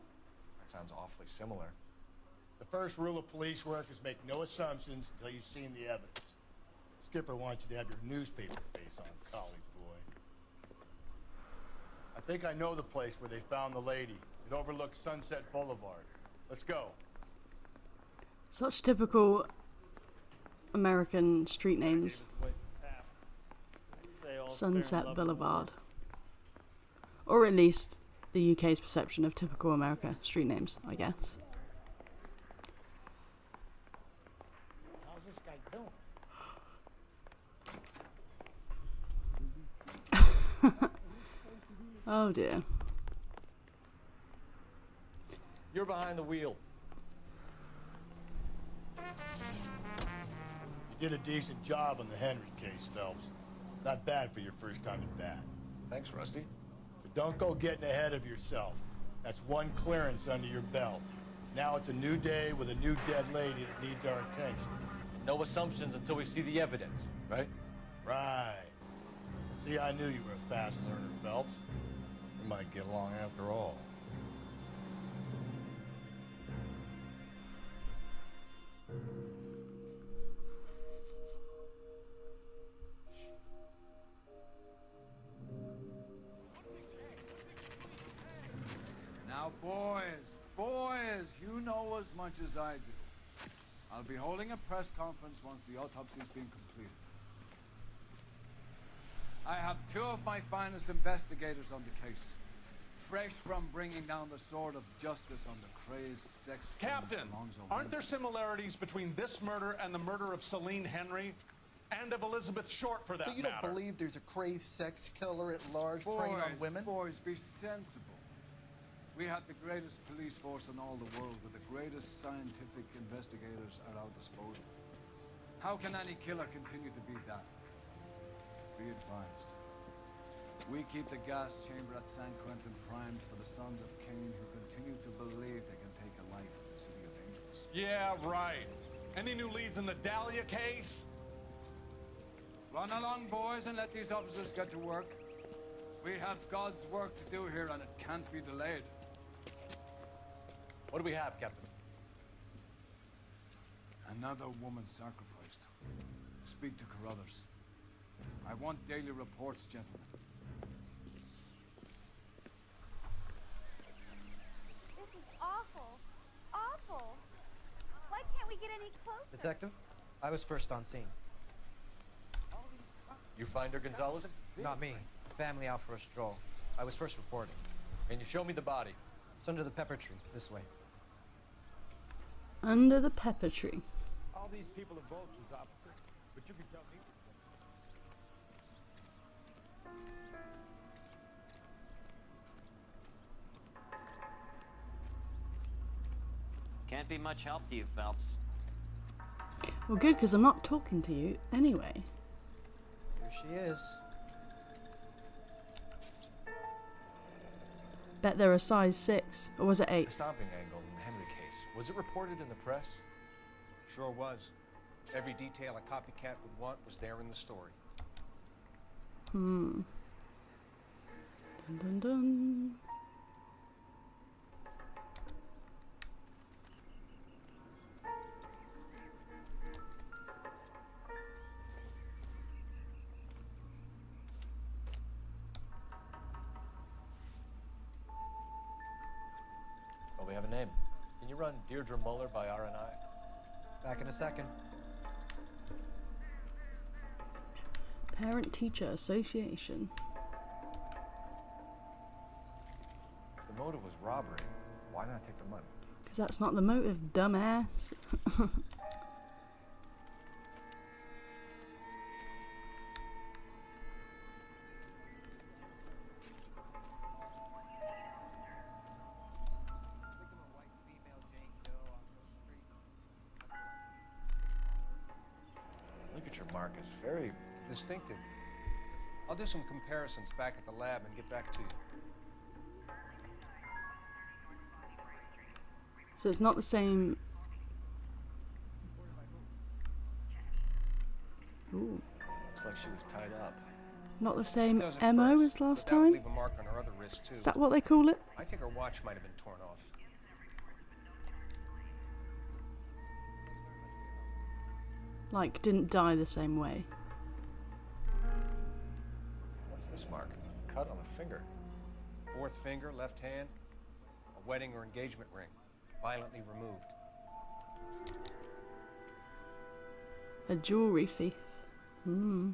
That sounds awfully similar. The first rule of police work is make no assumptions until you've seen the evidence. Skipper wants you to have your newspaper face on, college boy. I think I know the place where they found the lady. It overlooks Sunset Boulevard. Let's go. Such typical American street names. Sunset Boulevard. Or at least the UK's perception of typical America street names, I guess. How's this guy doing? Oh dear. You're behind the wheel. You did a decent job on the Henry case, Phelps. Not bad for your first time at bat. Thanks, Rusty. But don't go getting ahead of yourself. That's one clearance under your belt. Now it's a new day with a new dead lady that needs our attention. No assumptions until we see the evidence, right? Right. See, I knew you were a fast learner, Phelps. We might get along after all. Boys, you know as much as I do. I'll be holding a press conference once the autopsy's been completed. I have two of my finest investigators on the case. Fresh from bringing down the sword of justice on the crazed sex Captain, Alonzo aren't there Mendes. similarities between this murder and the murder of Celine Henry? And of Elizabeth Short, for that So you matter? don't believe there's a crazed sex killer at large preying on women? Boys, be sensible. We have the greatest police force in all the world, with the greatest scientific investigators at our disposal. How can any killer continue to be that? Be advised. We keep the gas chamber at San Quentin primed for the sons of Cain who continue to believe they can take a life in the City of Angels. Yeah, right. Any new leads in the Dahlia case? Run along, boys, and let these officers get to work. We have God's work to do here, and it can't be delayed. What do we have, Captain? Another woman sacrificed. Speak to Carruthers. I want daily reports, gentlemen. This is awful. Awful. Why can't we get any closer? Detective, I was first on scene. You find her, Gonzalez? Not me. Family out for a stroll. I was first reported. Can you show me the body? It's under the pepper tree, this way. Under the pepper tree. All these people are vultures, officer. But you can tell me. Can't be much help to you, Phelps. Well, good, because I'm not talking to you anyway. Here she is. Bet they're a size 6, or was it 8? The stomping angle in the Henry case. Was it reported in the press? Sure was. Every detail a copycat would want was there in the story. Dun dun dun. Well, we have a name. Can you run Deirdre Muller by R&I? Back in a second. Parent-Teacher Association. If the motive was robbery, why not take the money? Because that's not the motive, dumbass. Look at your markers. Very distinctive. I'll do some comparisons back at the lab and get back to you. So it's not the same. Ooh. Looks like she was tied up. Not the same Does it MO first, as last but that would time? leave a mark on her other wrist too. Is that what they call it? I think her watch might have been torn off. Like, didn't die the same way. What's this mark? Cut on a finger. Fourth finger, left hand, a wedding or engagement ring, violently removed. A jewelry thief. Hmm.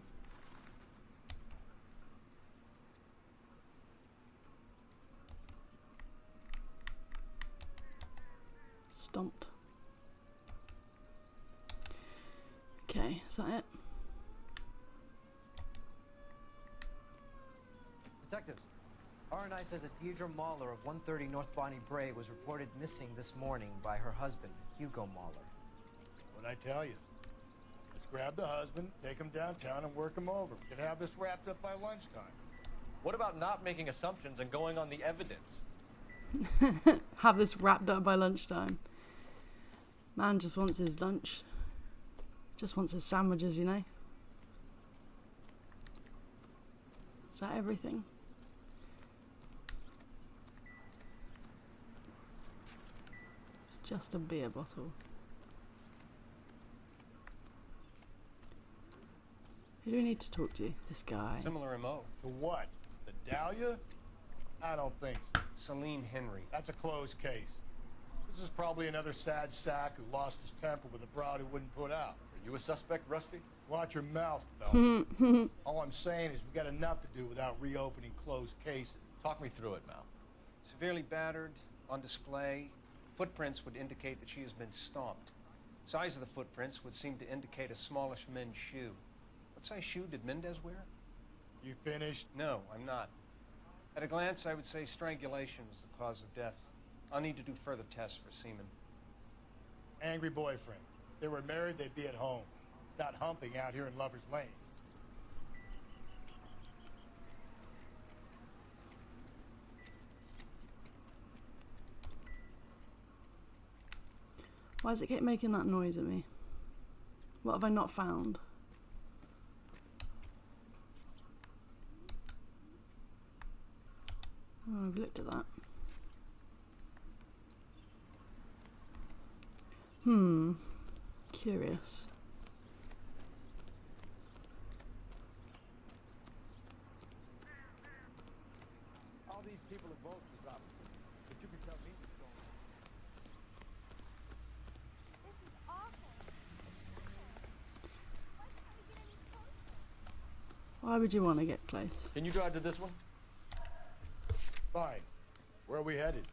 Stomped. Okay, is that it? Detectives, R&I says that Deirdre Mahler of 130 North Bonnie Bray was reported missing this morning by her husband, Hugo Mahler. What'd I tell you? Let's grab the husband, take him downtown, and work him over. We can have this wrapped up by lunchtime. What about not making assumptions and going on the evidence? Have this wrapped up by lunchtime. Man just wants his lunch. Just wants his sandwiches, you know. Is that everything? It's just a beer bottle. Who do we need to talk to? This guy. Similar MO. To what? The Dahlia? I don't think so. Celine Henry. That's a closed case. This is probably another sad sack who lost his temper with a broad who wouldn't put out. Are you a suspect, Rusty? Watch your mouth, Phil. All I'm saying is we got enough to do without reopening closed cases. Talk me through it, Mal. Severely battered, on display. Footprints would indicate that she has been stomped. Size of the footprints would seem to indicate a smallish men's shoe. What size shoe did Mendez wear? You finished? No, I'm not. At a glance, I would say strangulation was the cause of death. I'll need to do further tests for semen. Angry boyfriend. If they were married, they'd be at home. Not humping out here in Lover's Lane. Why does it keep making that noise at me? What have I not found? Oh, I've looked at that. Curious. All these people are vultures, officer. But you can tell me what's going on. This is awful. Why can't we get any closer? Why would you want to get close? Can you drive to this one? Fine. Where are we headed?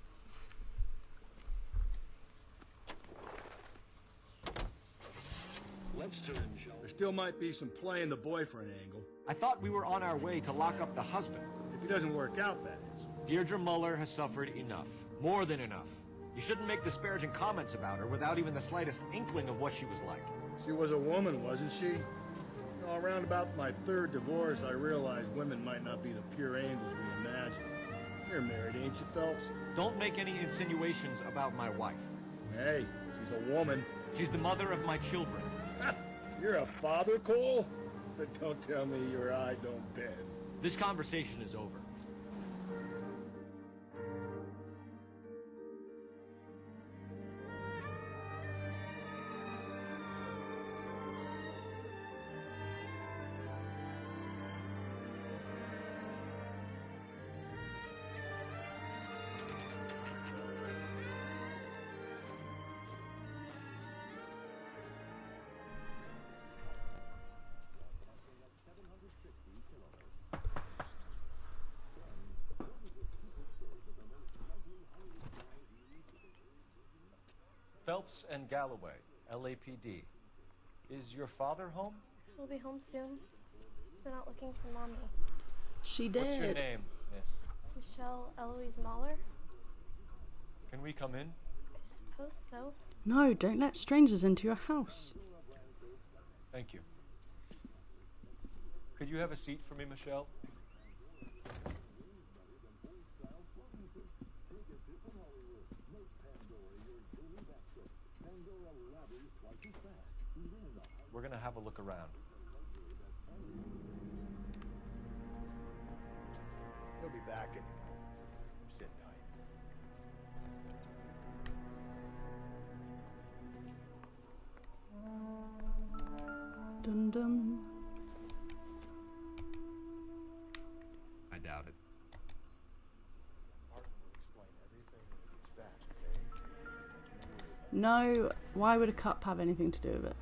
Let's turn, shall There still might be some play in the boyfriend angle. I thought we were on our way to lock up the husband. If it doesn't work out, that is. Deirdre Muller has suffered enough. More than enough. You shouldn't make disparaging comments about her without even the slightest inkling of what she was like. She was a woman, wasn't she? You know, around about my third divorce, I realized women might not be the pure angels we imagine. You're married, ain't you, Phelps? Don't make any insinuations about my wife. Hey, she's a woman. She's the mother of my children. You're a father, Cole? Don't tell me your eye don't bend. This conversation is over. Phelps and Galloway, LAPD. Is your father home? He'll be home soon. He's been out looking for Mommy. She did. What's your name, miss? Michelle Eloise Mahler? Can we come in? I suppose so. No, don't let strangers into your house. Thank you. Could you have a seat for me, Michelle? We're gonna have a look around. He'll be back in a moment. Just sit tight. Dun dun. I doubt it. Martin will explain everything when he gets back, okay? No, why would a cup have anything to do with it?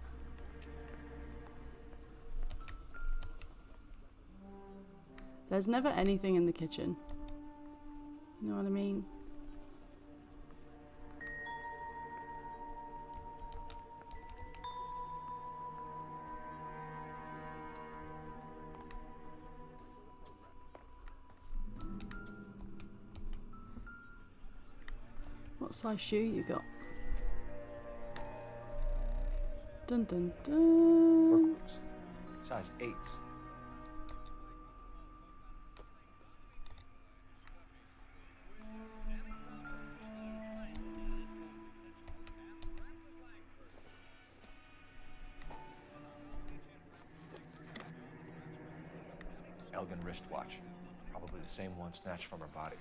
There's never anything in the kitchen. You know what I mean? What size shoe you got? Dun dun dun. Size 8. Elgin wristwatch. Probably the same one snatched from her body.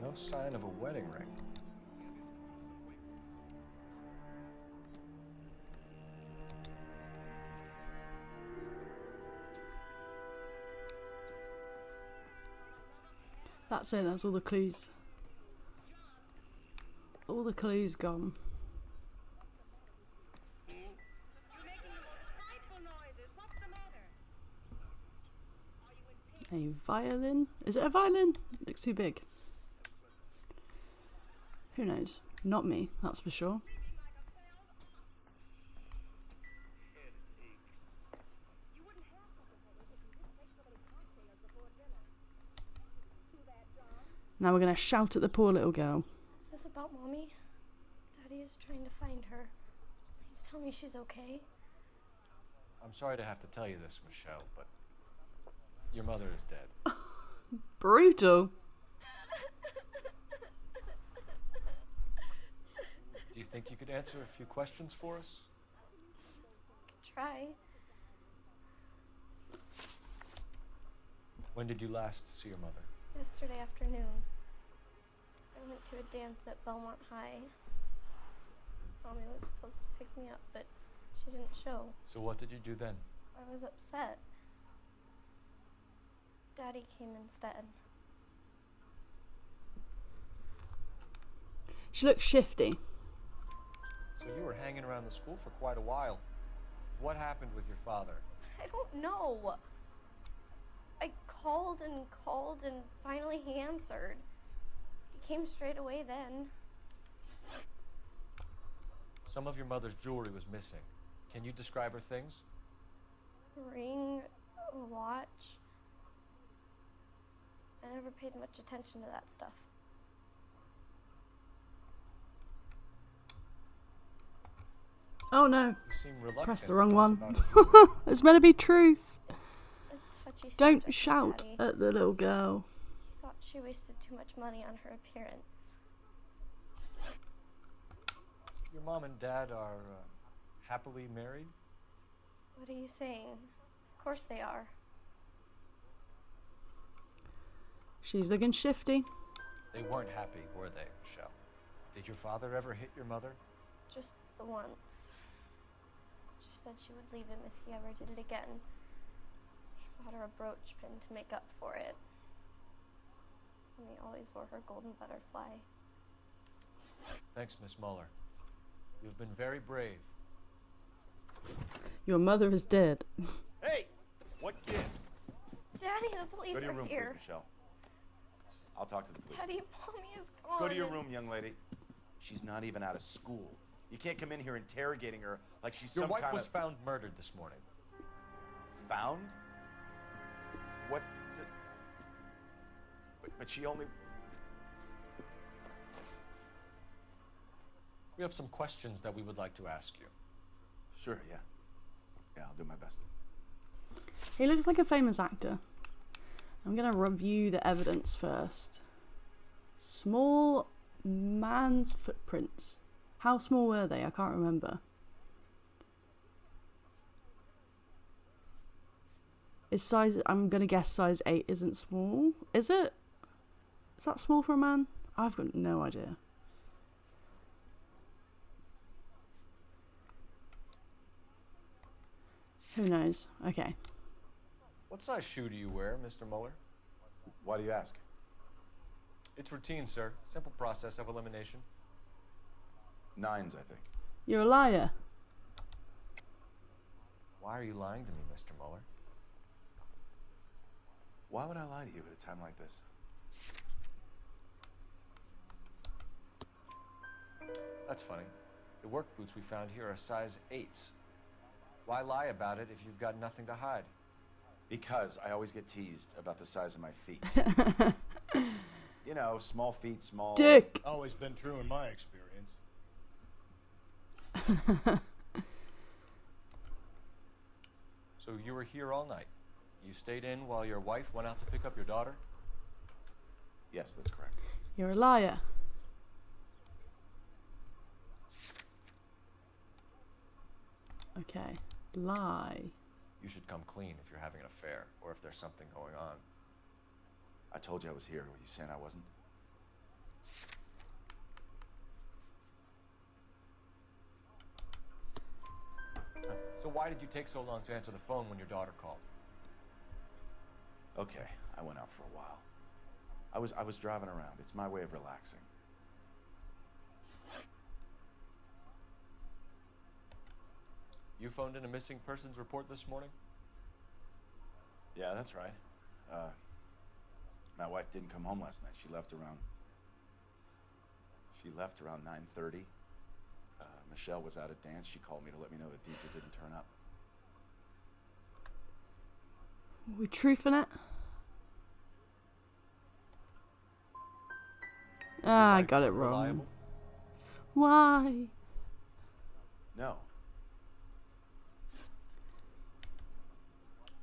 No sign of a wedding ring. That's it, that's all the clues. All the clues gone. A violin? Is it a violin? Looks too big. Who knows? Not me, that's for sure. Now we're going to shout at the poor little girl. Is this about Mommy? Daddy is trying to find her. Please tell me she's okay. I'm sorry to have to tell you this, Michelle, but your mother is dead. Brutal. Do you think you could answer a few questions for us? Try. When did you last see your mother? Yesterday afternoon. I went to a dance at Belmont High. Mommy was supposed to pick me up, but she didn't show. So what did you do then? I was upset. Daddy came instead. She looks shifty. So you were hanging around the school for quite a while. What happened with your father? I don't know. I called and finally he answered. He came straight away then. Some of your mother's jewelry was missing. Can you describe her things? Ring, a watch. I never paid much attention to that stuff. Oh no. You seem reluctant. Press the wrong one. about it. It's meant to be truth. It's a touchy Don't subject, shout Daddy. at the little girl. He thought she wasted too much money on her appearance. Your mom and dad are happily married? What are you saying? Of course they are. She's looking shifty. They weren't happy, were they, Michelle? Did your father ever hit your mother? Just the once. She said she would leave him if he ever did it again. He bought her a brooch pin to make up for it. And he always wore her golden butterfly. Thanks, Miss Muller. You've been very brave. Your mother is dead. Hey! What gives? Daddy, the police Go to your are room, here. please, Michelle. I'll talk to the police. Daddy, Mommy is gone. Go to your room, young lady. She's not even out of school. You can't come in here interrogating her like she's Your some wife kind was of... found murdered this morning. Found? What? But she only... We have some questions that we would like to ask you. Sure, yeah. Yeah, I'll do my best. He looks like a famous actor. I'm going to review the evidence first. Small man's footprints. How small were they? I can't remember. Is size... I'm going to guess size 8 isn't small. Is it? Is that small for a man? I've got no idea. Who knows? Okay. What size shoe do you wear, Mr. Muller? Why do you ask? It's routine, sir. Simple process of elimination. 9s, I think. You're a liar. Why are you lying to me, Mr. Muller? Why would I lie to you at a time like this? That's funny. The work boots we found here are size 8s. Why lie about it if you've got nothing to hide? Because I always get teased about the size of my feet. You know, small feet, small... Dick! Always been true in my experience. So you were here all night. You stayed in while your wife went out to pick up your daughter? Yes, that's correct. You're a liar. Okay. Lie. You should come clean if you're having an affair, or if there's something going on. I told you I was here. Were you saying I wasn't? So why did you take so long to answer the phone when your daughter called? Okay, I went out for a while. I was driving around. It's my way of relaxing. You phoned in a missing persons report this morning? Yeah, that's right. My wife didn't come home last night. She left around 9:30. Michelle was out at dance. She called me to let me know that Dtwo didn't turn up. We truthing it? Ah, I got it wrong. Reliable? Why? No.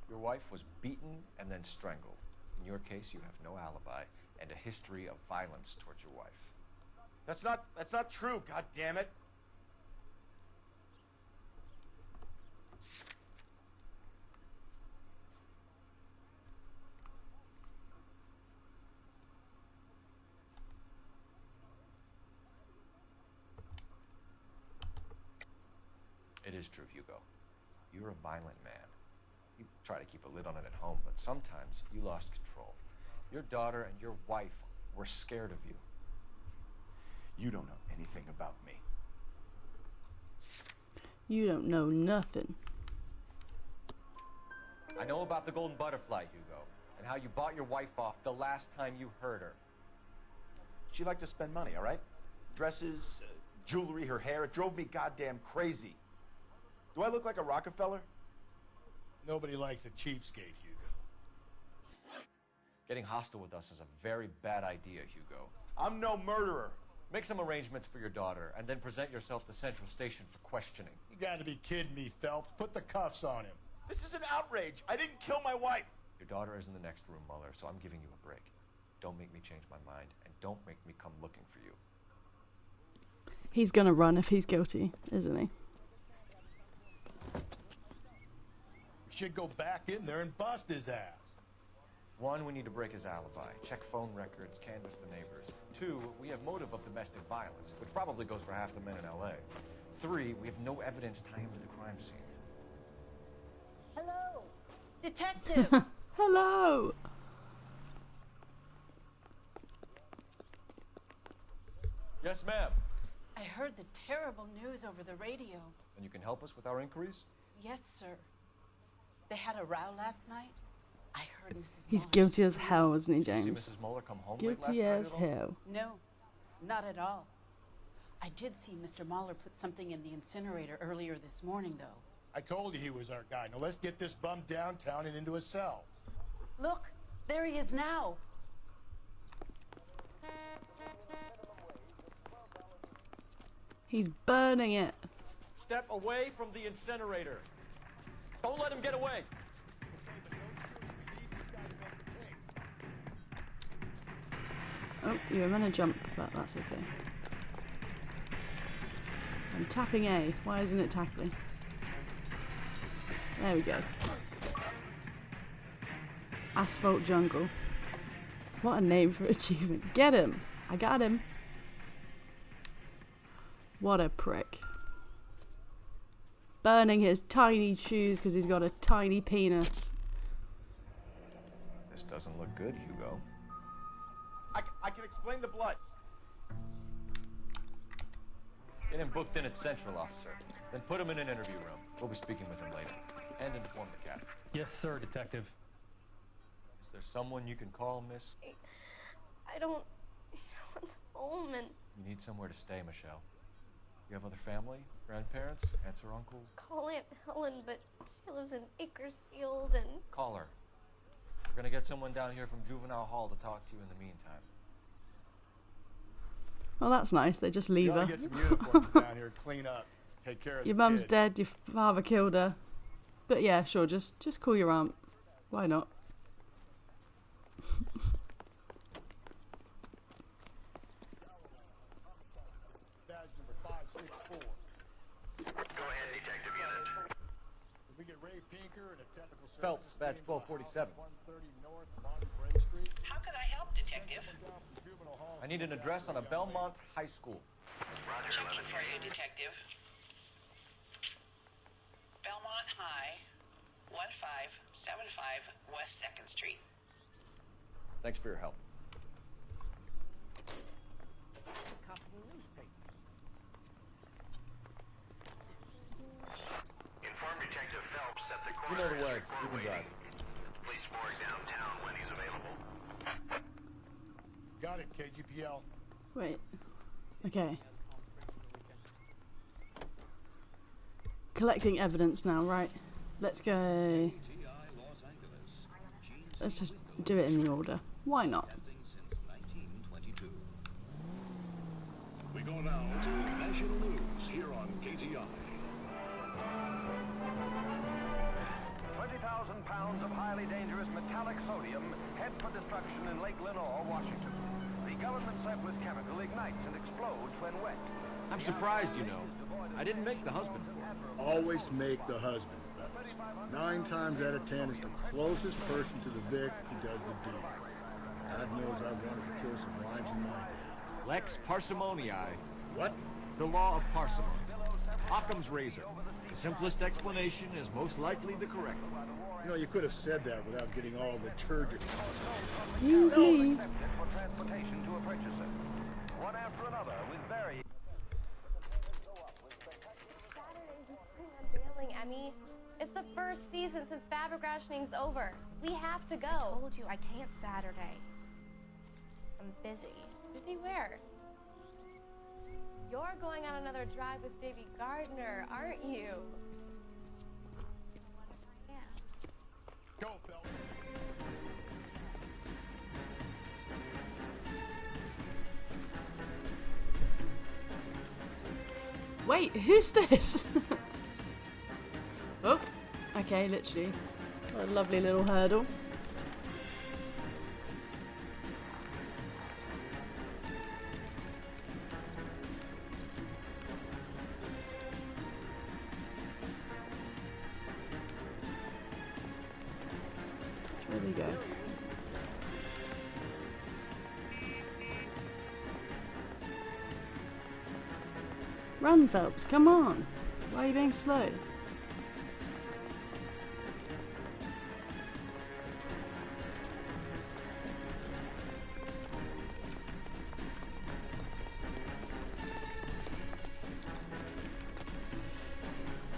Your wife was beaten and then strangled. In your case, you have no alibi and a history of violence towards your wife. That's not true, god damn it. It is true, Hugo. You're a violent man. You try to keep a lid on it at home, but sometimes you lost control. Your daughter and your wife were scared of you. You don't know anything about me. You don't know nothing. I know about the golden butterfly, Hugo, and how you bought your wife off the last time you heard her. She liked to spend money, all right? Dresses, jewelry, her hair. It drove me goddamn crazy. Do I look like a Rockefeller? Nobody likes a cheapskate, Hugo. Getting hostile with us is a very bad idea, Hugo. I'm no murderer. Make some arrangements for your daughter, and then present yourself to Central Station for questioning. You gotta be kidding me, Phelps. Put the cuffs on him. This is an outrage. I didn't kill my wife. Your daughter is in the next room, Mueller, so I'm giving you a break. Don't make me change my mind, and don't make me come looking for you. He's gonna run if he's guilty, isn't he? We should go back in there and bust his ass. One, we need to break his alibi. Check phone records, canvass the neighbors. Two, we have motive of domestic violence, which probably goes for half the men in L.A. Three, we have no evidence tying him to the crime scene. Hello, detective. Hello. Yes, ma'am. I heard the terrible news over the radio. And you can help us with our inquiries? Yes, sir. They had a row last night. I heard Mrs. He's Mueller guilty as scream. hell, isn't he, Did you James? see Mrs. Mueller come home late Guilty last as night at all? hell. No, not at all. I did see Mr. Mueller put something in the incinerator earlier this morning, though. I told you he was our guy. Now let's get this bum downtown and into a cell. Look, there he is now. He's burning it. Step away from the incinerator. Don't let him get away. Oh, you were gonna jump, but that's okay. I'm tapping A. Why isn't it tackling? There we go. Asphalt Jungle. What a name for achievement. Get him! I got him. What a prick. Burning his tiny shoes because he's got a tiny penis. This doesn't look good, Hugo. I can explain the blood. Get him booked in at Central, officer. Then put him in an interview room. We'll be speaking with him later. And inform the captain. Yes, sir, detective. Is there someone you can call, miss? I don't want home and You need somewhere to stay, Michelle. You have other family? Grandparents? Aunts or uncles? call Aunt Helen, but she lives in Bakersfield and Call her. We're gonna get someone down here from Juvenile Hall to talk to you in the meantime. Well, that's nice. They just leave You her. gotta get some uniforms down here, clean up, take care of Your the mum's kid. dead. Your father killed her. But yeah, sure. Just call your aunt. Why not? Badge number 564. Go ahead, detective unit. Did we get Ray Pinker and a technical service? Phelps, badge 1247. 130 North Bonnie Bray Street. How could I help, detective? I need an address on a Belmont High School. Checking for you, detective. Belmont High, 1575 West 2nd Street. Thanks for your help. newspapers. Inform Detective Phelps that the You know coroner the way. is report You can waiting drive. at the police morgue downtown when he's available. Got it, KGPL. Wait. Okay. Collecting evidence now, right? Let's go. Let's just do it in the order. Why not? We go now to national news here on KTI. 20,000 pounds of highly dangerous metallic sodium head for destruction in Lake Lenore, Washington. The government surplus chemical ignites and explodes when wet. I'm surprised, you know. I didn't make the husband for it. Always make the husband, fellas. 9 times out of 10, it's the closest person to the Vic who does the deed. God knows I wanted to kill some wives in my day. Lex parsimoniae. What? The law of parsimony. Occam's razor. The simplest explanation is most likely the correct one. You know, you could have said that without getting all liturgical. Excuse me. For transportation to a purchaser. One after another with very... Saturday's the spring unveiling, Emmy. It's the first season since fabric rationing's over. We have to go. I told you I can't Saturday. I'm busy. Busy where? You're going on another drive with Davy Gardner, aren't you? Yeah. Go, fellas. Wait, who's this? Oh, okay, literally. What a lovely little hurdle. There we go. Run, Phelps, come on. Why are you being slow?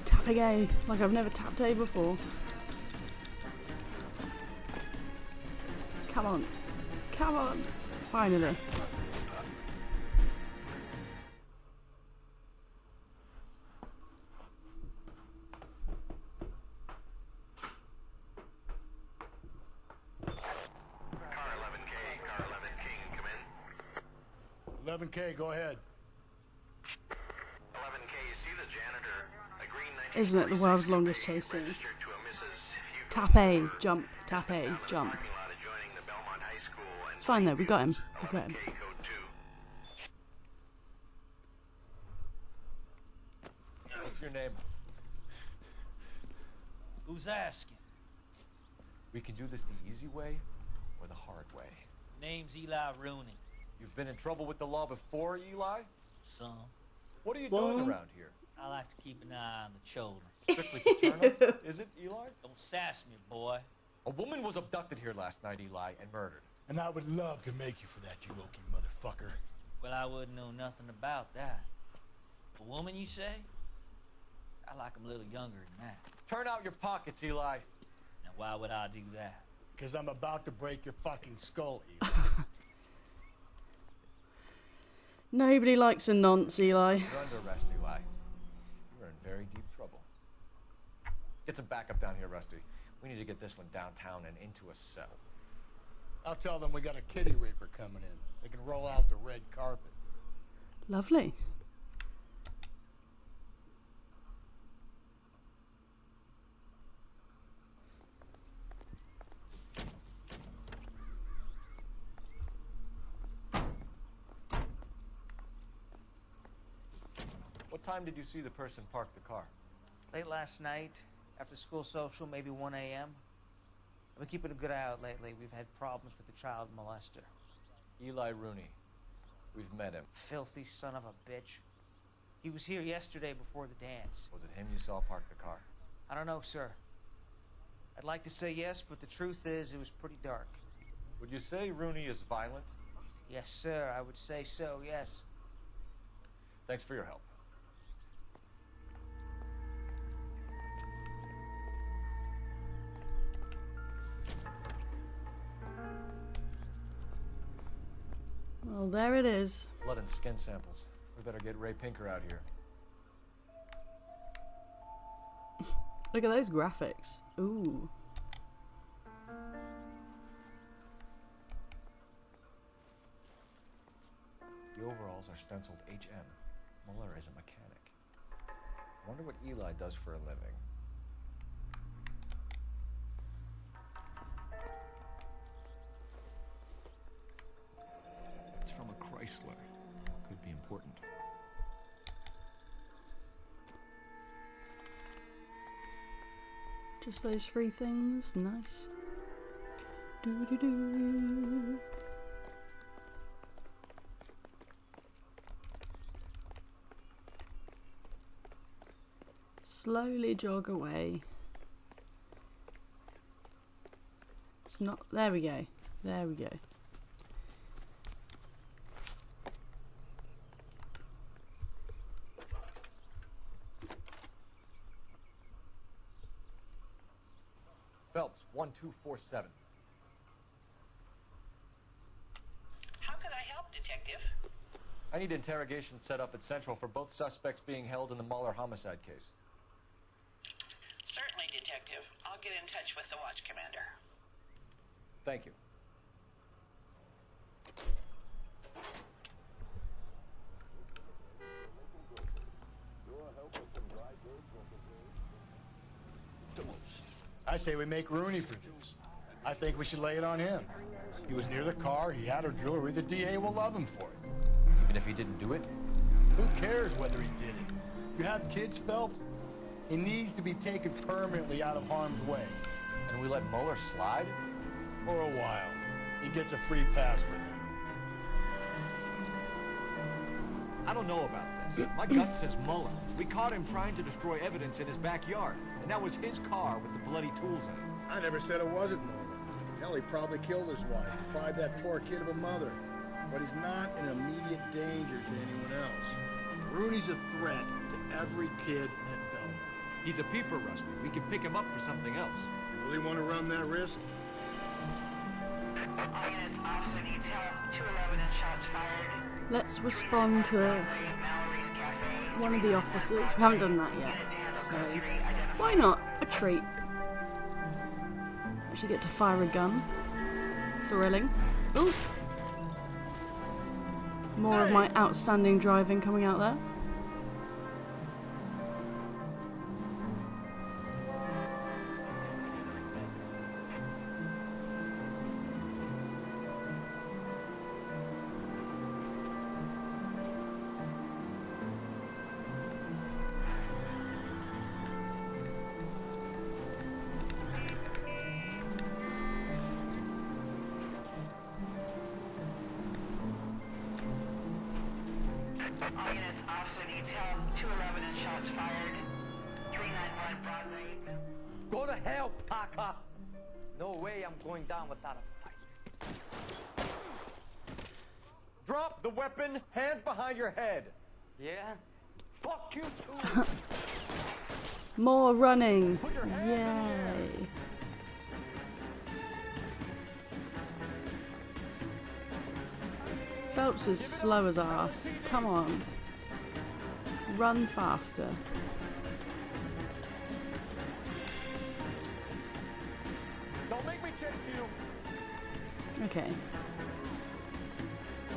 Tapping A, like I've never tapped A before. Come on. Come on. Finally. Car 11K, car 11 King, come in. 11K, go ahead. 11K, see the janitor, a green Isn't it the world's longest chase scene? registered to a Mrs. Tap A, jump, tap A, jump. parking lot adjoining the Belmont High School and It's fine though, we got him. We got him. 11K code 2. What's your name? Who's asking? We can do this the easy way or the hard way. Name's Eli Rooney. You've been in trouble with the law before, Eli? Some. What are you doing around here? I like to keep an eye on the children. Strictly paternal, is it, Eli? Don't sass me, boy. A woman was abducted here last night, Eli, and murdered. And I would love to make you for that, you Loki motherfucker. Well, I wouldn't know nothing about that. A woman, you say? I like 'em a little younger than that. Turn out your pockets, Eli. Now, why would I do that? Because I'm about to break your fucking skull, Eli. Nobody likes a nonce, Eli. You're under arrest, Eli. You're in very deep trouble. Get some backup down here, Rusty. We need to get this one downtown and into a cell. I'll tell them we got a kitty raper coming in. They can roll out the red carpet. Lovely. What time did you see the person park the car? Late last night, after school social, maybe 1 a.m. I've been keeping a good eye out lately. We've had problems with the child molester. Eli Rooney. We've met him. Filthy son of a bitch. He was here yesterday before the dance. Was it him you saw park the car? I don't know, sir. I'd like to say yes, but the truth is it was pretty dark. Would you say Rooney is violent? Yes, sir, I would say so, yes. Thanks for your help. Well, there it is. Blood and skin samples. We better get Ray Pinker out here. Look at those graphics. Ooh. The overalls are stenciled HM. Muller is a mechanic. I wonder what Eli does for a living. It's from a Chrysler. Could be important. Just those three things. Nice. Doo-doo-doo. Slowly jog away. It's not. There we go. There we go. Phelps, 1247. How could I help, Detective? I need interrogation set up at Central for both suspects being held in the Muller homicide case. Certainly, Detective. I'll get in touch with the watch commander. Thank you. I say we make Rooney for this. I think we should lay it on him. He was near the car, he had her jewelry, the DA will love him for it. Even if he didn't do it? Who cares whether he did it? You have kids, Phelps? He needs to be taken permanently out of harm's way. And we let Muller slide? For a while. He gets a free pass for now. I don't know about this. My gut says Muller. We caught him trying to destroy evidence in his backyard, and that was his car with the bloody tools in it. I never said it wasn't Muller. Hell, he probably killed his wife, deprived that poor kid of a mother. But he's not in immediate danger to anyone else. Rooney's a threat to every kid at Belleville. He's a peeper, Rusty. We can pick him up for something else. Really want to run that risk? All units, officer detail, 211 and shots fired. Let's respond to one of the officers. We haven't done that yet, so why not? A treat. Actually get to fire a gun. Thrilling. Ooh. More of my outstanding driving coming out there. All units, officer detail, 211 and shots fired. 391 Broadway. Go to hell, Parker! No way I'm going down without a fight. Drop the weapon, hands behind your head. Yeah? Fuck you too! More running. Yay. Phelps is slow as ass. Come on. Run faster. Don't make me chase you. Okay.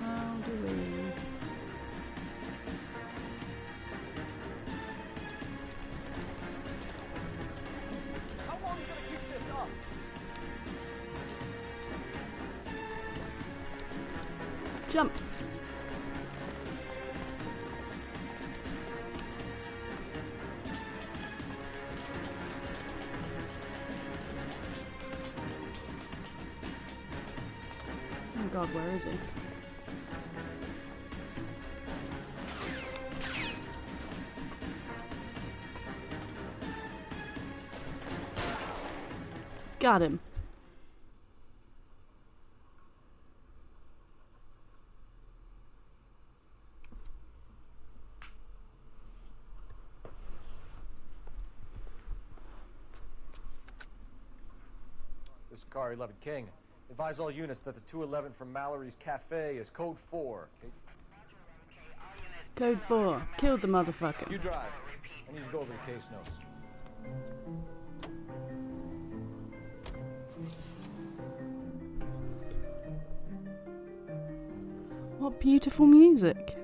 How do we... How long are you gonna keep this up? Jump. Oh God, where is he? Got him. Car 11 King. Advise all units that the 211 from Mallory's Cafe is code 4. Code 4. Killed the motherfucker. You drive. I need to go over the case notes. What beautiful music.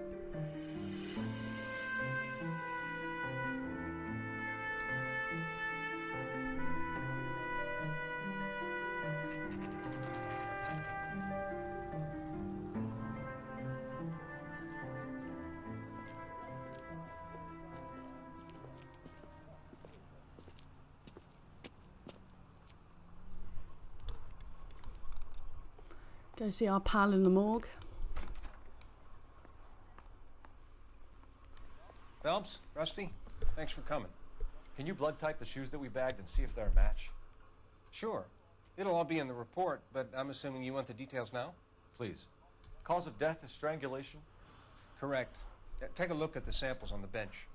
Go see our pal in the morgue. Phelps, Rusty, thanks for coming. Can you blood type the shoes that we bagged and see if they're a match? Sure. It'll all be in the report, but I'm assuming you want the details now? Please. Cause of death is strangulation? Correct. Take a look at the samples on the bench.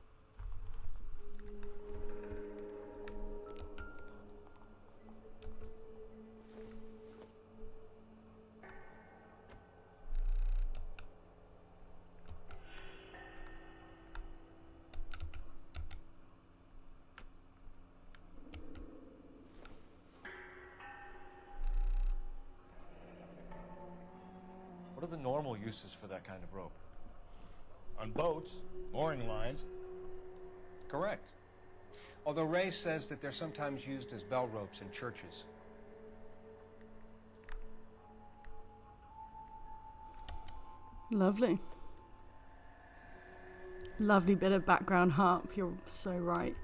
What are the normal uses for that kind of rope? On boats, mooring lines. Correct. Although Ray says that they're sometimes used as bell ropes in churches. Lovely. Lovely bit of background harp. You're so right.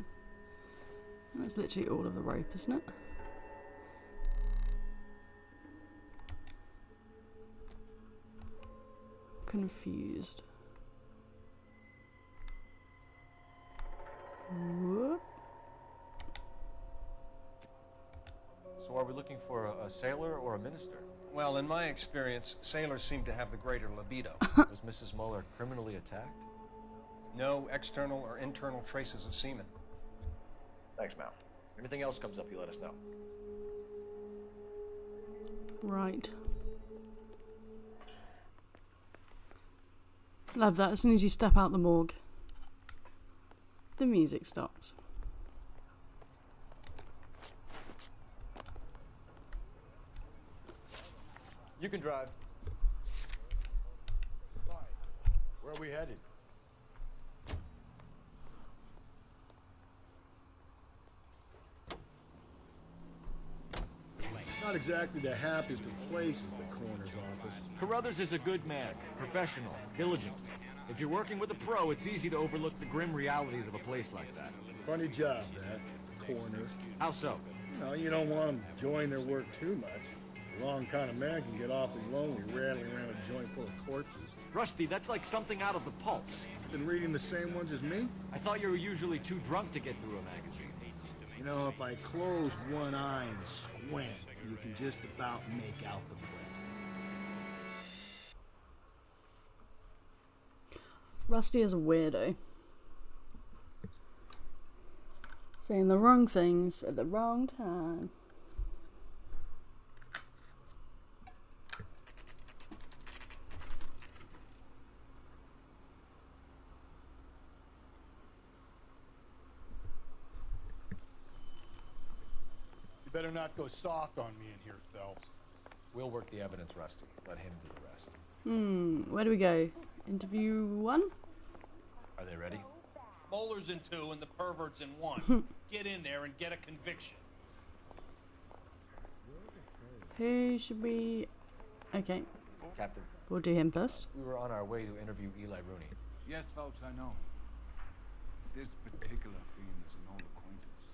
That's literally all of the rope, isn't it? Confused. Whoop. So are we looking for a sailor or a minister? Well, in my experience, sailors seem to have the greater libido. Was Mrs. Muller criminally attacked? No external or internal traces of semen. Thanks, Mal. If anything else comes up, you let us know. Right. Love that. As soon as you step out the morgue, the music stops. You can drive. Fine. Where are we headed? Not exactly the happiest of places, the coroner's office. Carruthers is a good man, professional, diligent. If you're working with a pro, it's easy to overlook the grim realities of a place like that. Funny job, that. The coroner's. How so? No, you don't want them enjoying their work too much. The wrong kind of man can get awfully lonely rattling around a joint full of corpses. Rusty, that's like something out of the pulps. Been reading the same ones as me? I thought you were usually too drunk to get through a magazine. You know, if I close one eye and squint, you can just about make out the print. Rusty is a weirdo. Saying the wrong things at the wrong time. You better not go soft on me in here, Phelps. We'll work the evidence, Rusty. Let him do the rest. Where do we go? Interview 1? Are they ready? Bowlers in 2 and the perverts in 1. Get in there and get a conviction. Who should we... Okay. Captain. We'll do him first. We were on our way to interview Eli Rooney. Yes, Phelps, I know. This particular fiend is an old acquaintance.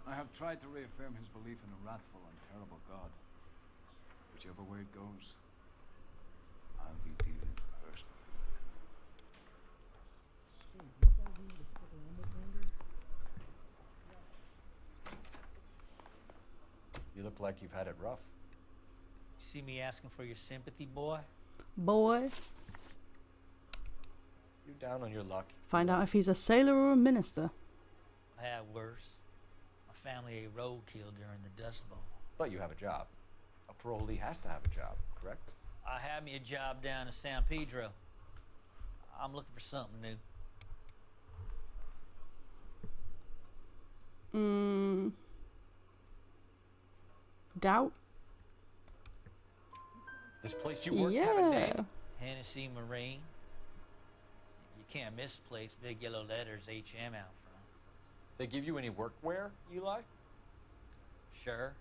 I have tried to reaffirm his belief in a wrathful and terrible God. Whichever way it goes, I'll be dealing personally with it. You look like you've had it rough. You see me asking for your sympathy, boy? Boy. You down on your luck? Find out if he's a sailor or a minister. I had worse. My family ate roadkill during the Dust Bowl. But you have a job. A parolee has to have a job, correct? I had me a job down in San Pedro. I'm looking for something new. Doubt? This place you work have a name? Hennessy Marine. You can't misplace big yellow letters HM out front. They give you any workwear, Eli? Sure.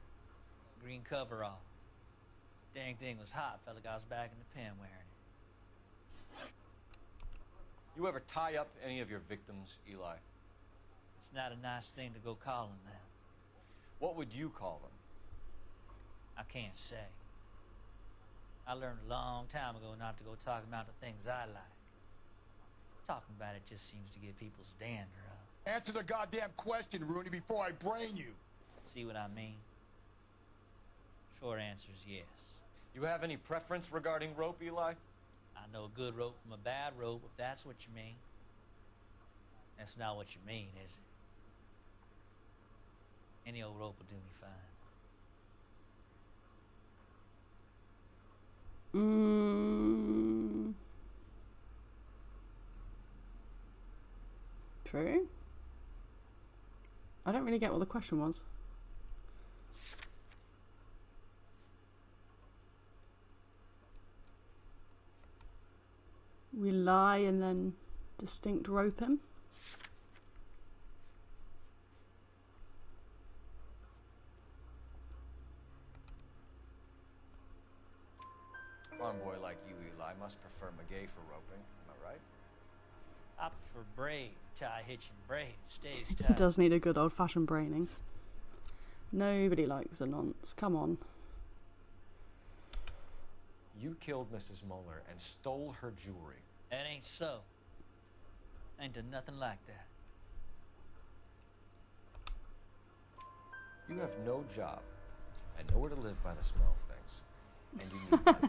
Green coverall. Dang thing was hot. Felt like I was back in the pen wearing it. You ever tie up any of your victims, Eli? It's not a nice thing to go calling them. What would you call them? I can't say. I learned a long time ago not to go talking about the things I like. Talking about it just seems to get people's dander up. Answer the goddamn question, Rooney, before I brain you. See what I mean? Short answer is yes. You have any preference regarding rope, Eli? I know a good rope from a bad rope, if that's what you mean. That's not what you mean, is it? Any old rope will do me fine. True. I don't really get what the question was. We lie and then distinct rope him. Farm boy like you, Eli, must prefer McGay for roping. Am I right? I prefer braid. Tie, hitch, and braid. Stays He tight. does need a good old-fashioned braining. Nobody likes a nonce. Come on. You killed Mrs. Muller and stole her jewelry. That ain't so. Ain't done nothing like that. You have no job and nowhere to live by the smell of things. And you need money.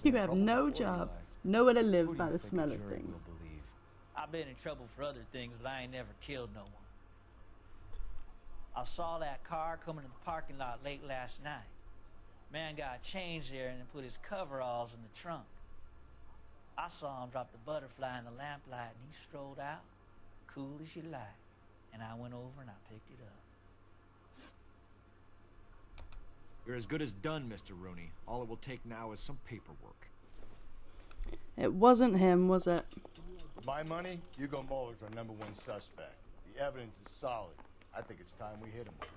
You have no job, nowhere to live by the smell of things. I've been in trouble for other things, but I ain't never killed no one. I saw that car coming to the parking lot late last night. Man got changed there and then put his coveralls in the trunk. I saw him drop the butterfly in the lamplight and he strolled out, cool as you like. And I went over and I picked it up. You're as good as done, Mr. Rooney. All it will take now is some paperwork. It wasn't him, was it? For my money, Hugo Muller's our #1 suspect. The evidence is solid. I think it's time we hit him with it.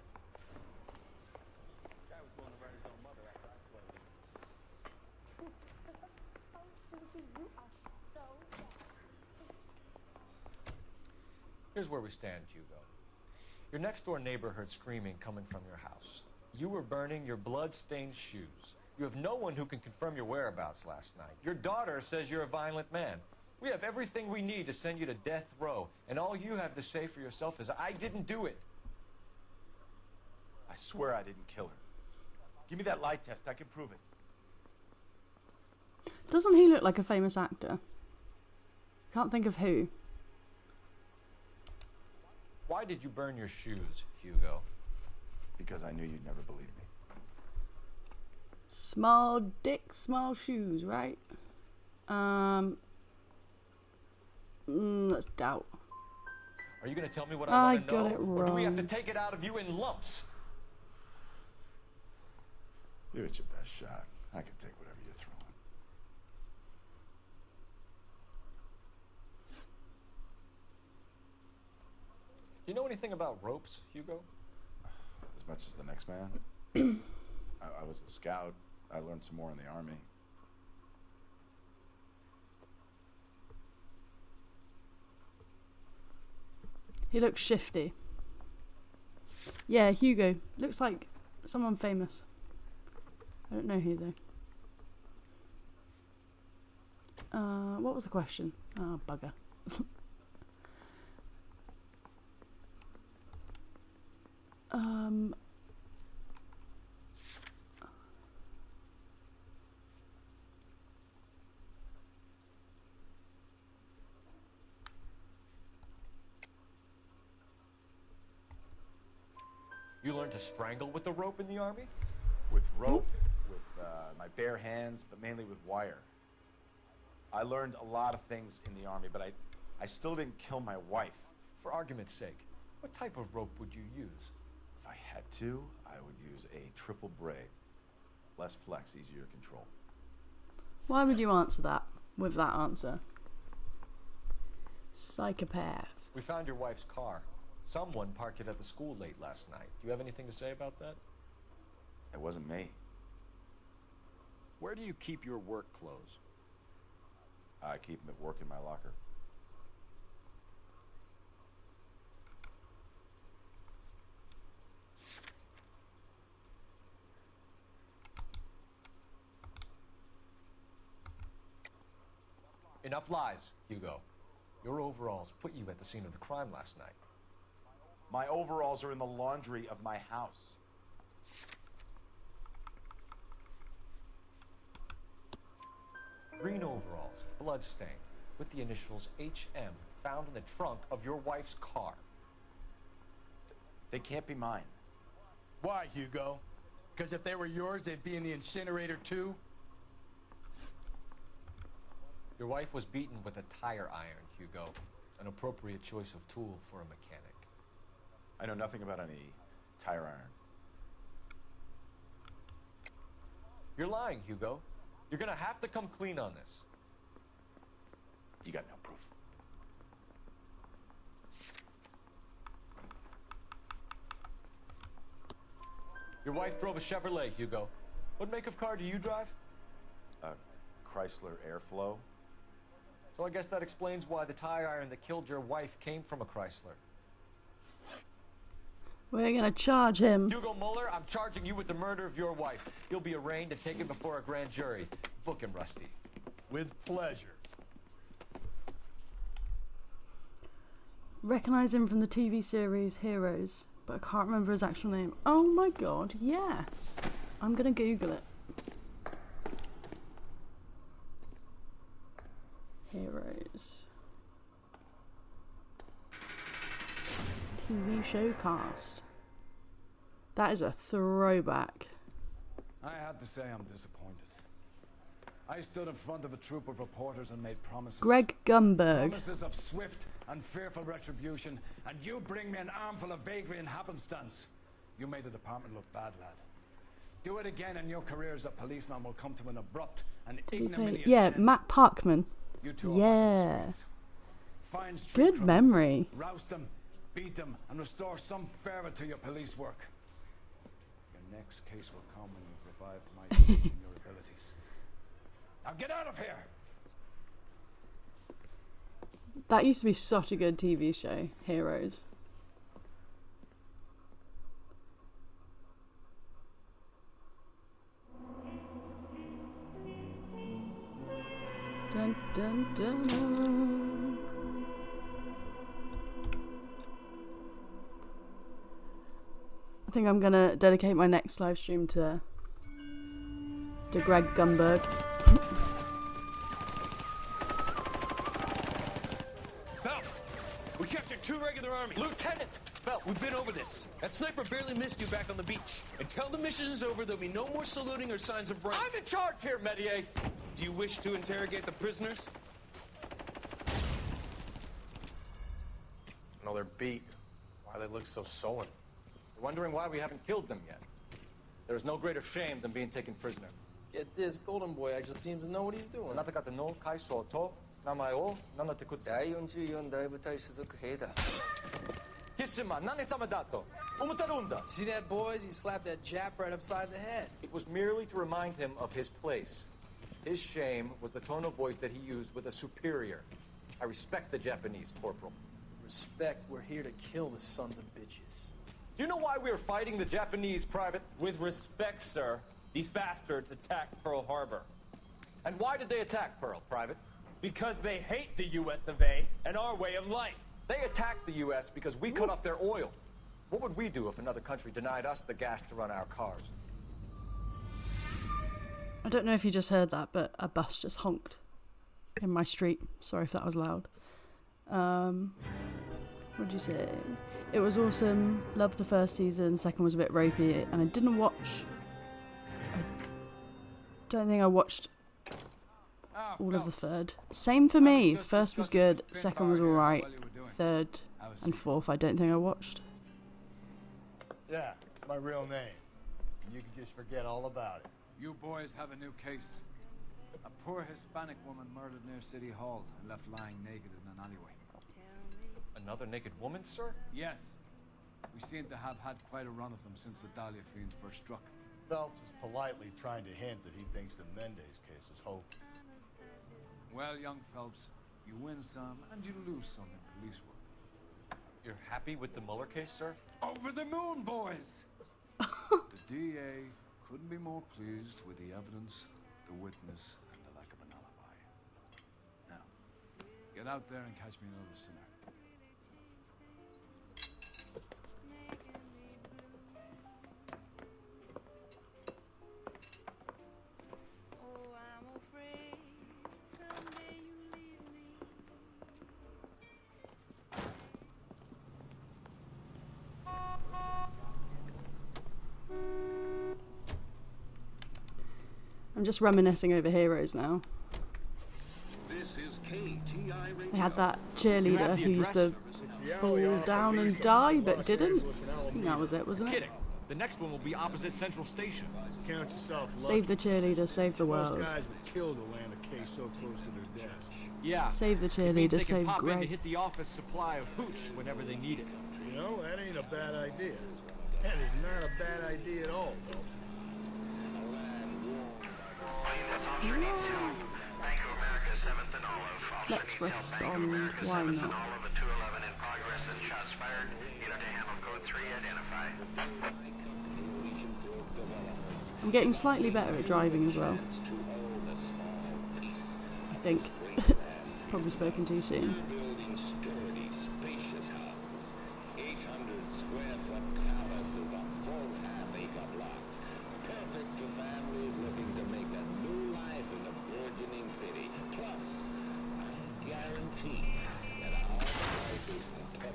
Here's where we stand, Hugo. Your next-door neighbor heard screaming coming from your house. You were burning your blood-stained shoes. You have no one who can confirm your whereabouts last night. Your daughter says you're a violent man. We have everything we need to send you to death row, and all you have to say for yourself is, I didn't do it. I swear I didn't kill her. Give me that lie test. I can prove it. Doesn't he look like a famous actor? Can't think of who. Why did you burn your shoes, Hugo? Because I knew you'd never believe me. Small dick, small shoes, right? Let's doubt. Are you going to tell me what I want to know? got it Or do we have to wrong. take it out of you in lumps? Give it your best shot. I can take whatever you're throwing. You know anything about ropes, Hugo? As much as the next man. I was a scout. I learned some more in the Army. He looks shifty. Yeah, Hugo. Looks like someone famous. I don't know who though. What was the question? Oh, bugger. You learned to strangle with the rope in the army? With rope, with my bare hands, but mainly with wire. I learned a lot of things in the army, but I still didn't kill my wife. For argument's sake, what type of rope would you use? If I had to, I would use a triple braid. Less flex, easier to control. Why would you answer that with that answer? Psychopath. We found your wife's car. Someone parked it at the school late last night. Do you have anything to say about that? It wasn't me. Where do you keep your work clothes? I keep them at work in my locker. Enough lies, Hugo. Your overalls put you at the scene of the crime last night. My overalls are in the laundry of my house. Green overalls, bloodstained, with the initials HM found in the trunk of your wife's car. They can't be mine. Why, Hugo? Because if they were yours, they'd be in the incinerator too? Your wife was beaten with a tire iron, Hugo. An appropriate choice of tool for a mechanic. I know nothing about any tire iron. You're lying, Hugo. You're gonna have to come clean on this. You got no proof. Your wife drove a Chevrolet, Hugo. What make of car do you drive? A Chrysler Airflow. So I guess that explains why the tire iron that killed your wife came from a Chrysler. We're gonna charge him. Hugo Muller, I'm charging you with the murder of your wife. You'll be arraigned and taken before a grand jury. Book him, Rusty. With pleasure. Recognize him from the TV series Heroes, but I can't remember his actual name. Oh my god, yes. I'm gonna Google it. Heroes. TV show cast. That is a throwback. I have to say I'm disappointed. I stood in front of a troop of reporters and made promises. Greg Grunberg. Promises of swift and fearful retribution, and you bring me an armful of vagary and happenstance. You made the department look bad, lad. Do it again and your career as a policeman will come to an abrupt and ignominious Yeah, end. Matt Parkman. You two Yeah. Find street Good criminals, memory. roust them, beat them, and restore some fervor to your police work. Your next case will come when you've revived my faith in your abilities. Now get out of here! That used to be such a good TV show, Heroes. Dun, dun, dun. I think I'm gonna dedicate my next live stream to Greg Grunberg. Belt, we captured 2 regular army. Lieutenant! Belt, we've been over this. That sniper barely missed you back on the beach. Until the mission is over, there'll be no more saluting or signs of rank. I'm in charge here, Medier! Do you wish to interrogate the prisoners? No, they're beat. Why they look so sullen? You're wondering why we haven't killed them yet. There's no greater shame than being taken prisoner. Get this, Golden Boy actually seems to know what he's doing. あなた方の階層と名前を名乗ってください。第44大部隊所属兵だ。キスマ、何様だと思ってるんだ。 See that, boys? He slapped that Jap right upside the head. It was merely to remind him of his place. His shame was the tone of voice that he used with a superior. I respect the Japanese, Corporal. Respect, we're here to kill the sons of bitches. Do you know why we are fighting the Japanese, Private? With respect, sir, these bastards attacked Pearl Harbor. And why did they attack Pearl, Private? Because they hate the US of A and our way of life. They attacked the US because we cut off their oil. What would we do if another country denied us the gas to run our cars? I don't know if you just heard that, but a bus just honked in my street. Sorry if that was loud. What'd you say? It was awesome. Loved the first season. Second was a bit ropey, and I didn't watch. I don't think I watched all of the third. Same for me. First was good. Second was alright. Third and fourth, I don't think I watched. Yeah, my real name. You can just forget all about it. You boys have a new case. A poor Hispanic woman murdered near City Hall and left lying naked in an alleyway. Another naked woman, sir? Yes. We seem to have had quite a run of them since the Dahlia fiend first struck. Phelps is politely trying to hint that he thinks the Mendez case is hopeless. Well, young Phelps, you win some and you lose some in police work. You're happy with the Mueller case, sir? Over the moon, boys! The DA couldn't be more pleased with the evidence, the witness, and the lack of an alibi. Now, get out there and catch me another sinner. I'm just reminiscing over Heroes now. This is KTI Radio. They had that cheerleader who used to fall down and die, but didn't. I think that was it, wasn't it? Kidding. The next one will be opposite Central Station. Count yourself lucky. Save the cheerleader, save the world. Most guys would kill to land a case so close to their desk. Yeah. Save the It means cheerleader, they can save pop in to Greg. hit the office supply of hooch whenever they need it. You know, that ain't a bad idea. That is not a bad idea at all, though. Let's respond. Why not? I'm getting slightly better at driving as well. I think. Probably spoken too soon.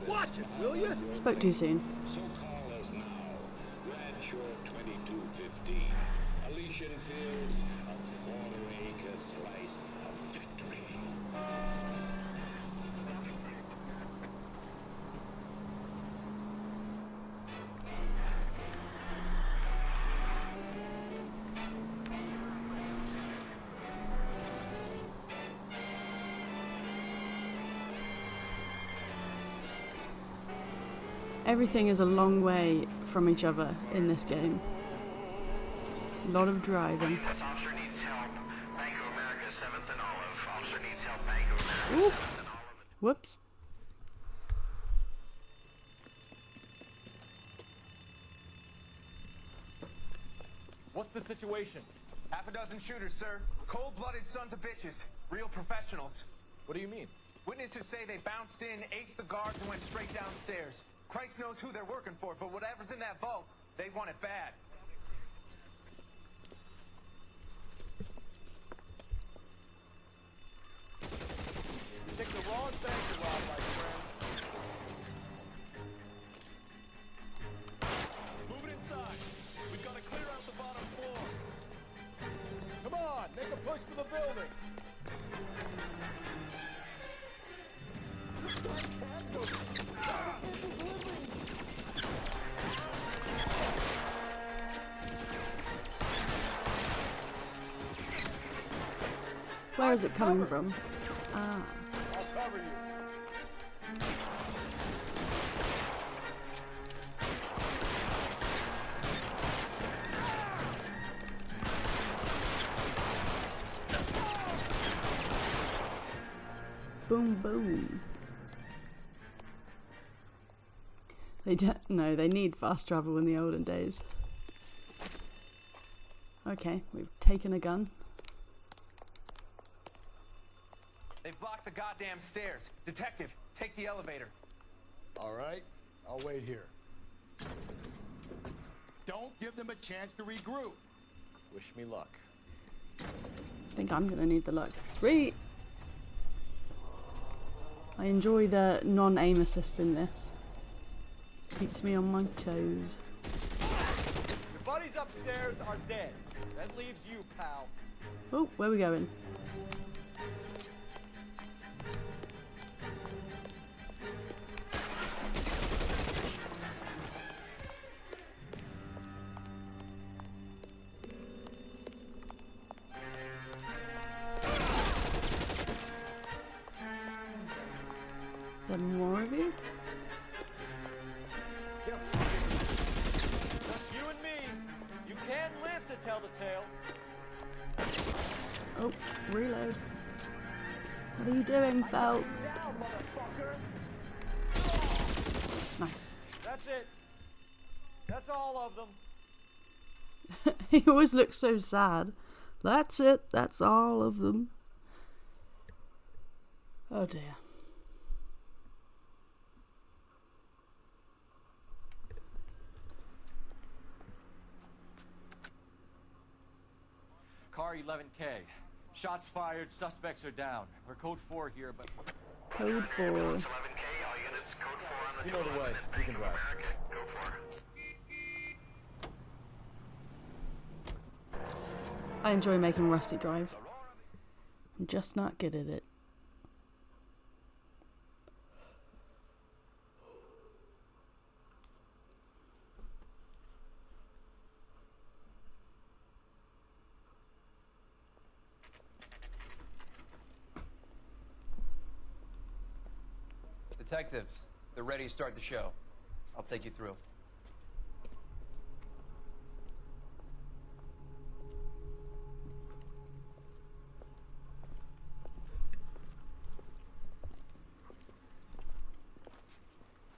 Watch it, will you? Spoke too soon. So call us now. Bradshaw 2215. Elysian Fields, a quarter-acre slice of victory. Everything is a long way from each other in this game. A lot of driving. This officer needs help. Bank of America, 7th and Olive. Officer needs help. Bank of America, 7th and Olive. Whoops. What's the situation? Half a dozen shooters, sir. Cold-blooded sons of bitches. Real professionals. What do you mean? Witnesses say they bounced in, aced the guards, and went straight downstairs. Christ knows who they're working for, but whatever's in that vault, they want it bad. You picked the wrong bank to rob, my friend. Move it inside. We've got to clear out the bottom floor. Come on, make a push for the building. Where is it coming from? Ah. I'll cover you. Boom, boom. No, they need fast travel in the olden days. Okay, we've taken a gun. They've blocked the goddamn stairs. Detective, take the elevator. All right, I'll wait here. Don't give them a chance to regroup. Wish me luck. I think I'm gonna need the luck. 3. I enjoy the non-aim assist in this. Keeps me on my toes. Your buddies upstairs are dead. That leaves you, pal. Oh, where are we going? There more of you? Just you and me. You can live to tell the tale. Oh, reload. What are you doing, Phelps? Nice. That's it. That's all of them. He always looks so sad. That's it. That's all of them. Oh dear. Car 11K. Shots fired, suspects are down. We're code 4 here, but... Code 4. Ambulance 11K, all units, code 4 on the You know the way. Bank You can of drive. America, go for. I enjoy making Rusty drive. I'm just not good at it. Detectives, they're ready to start the show. I'll take you through.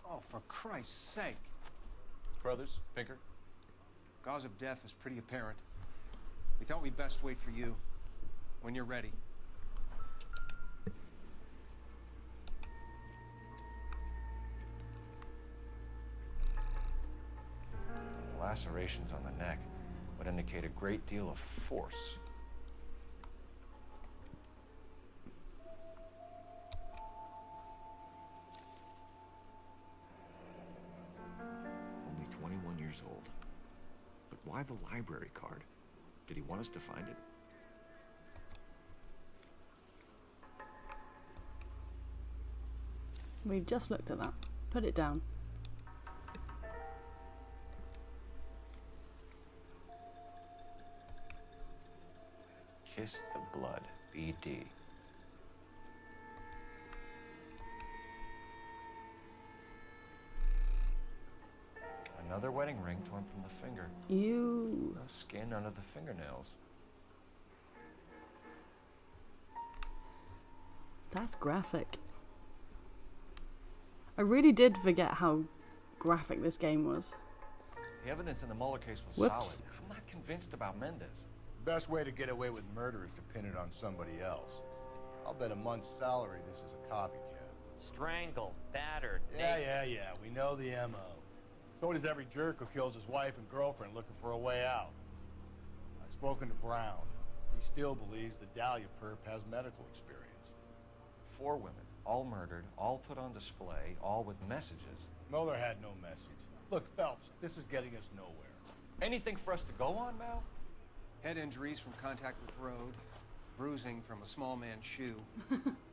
Oh, for Christ's sake. Brothers, Pinker? Cause of death is pretty apparent. We thought we'd best wait for you. When you're ready. Lacerations on the neck would indicate a great deal of force. Only 21 years old. But why the library card? Did he want us to find it? We just looked at that. Put it down. Kiss the blood, BD. Another wedding ring torn from the finger. Ew. No skin under the fingernails. That's graphic. I really did forget how graphic this game was. The evidence in the Mueller case was Whoops. solid. I'm not convinced about Mendez. Best way to get away with murder is to pin it on somebody else. I'll bet a month's salary this is a copycat. Strangled, battered, Yeah. We know the MO. So does every jerk who kills his wife and girlfriend looking for a way out. I've spoken to Brown. He still believes the Dahlia perp has medical experience. 4 women, all murdered, all put on display, all with messages. Mueller had no message. Look, Phelps, this is getting us nowhere. Anything for us to go on, Mal? Head injuries from contact with road, bruising from a small man's shoe,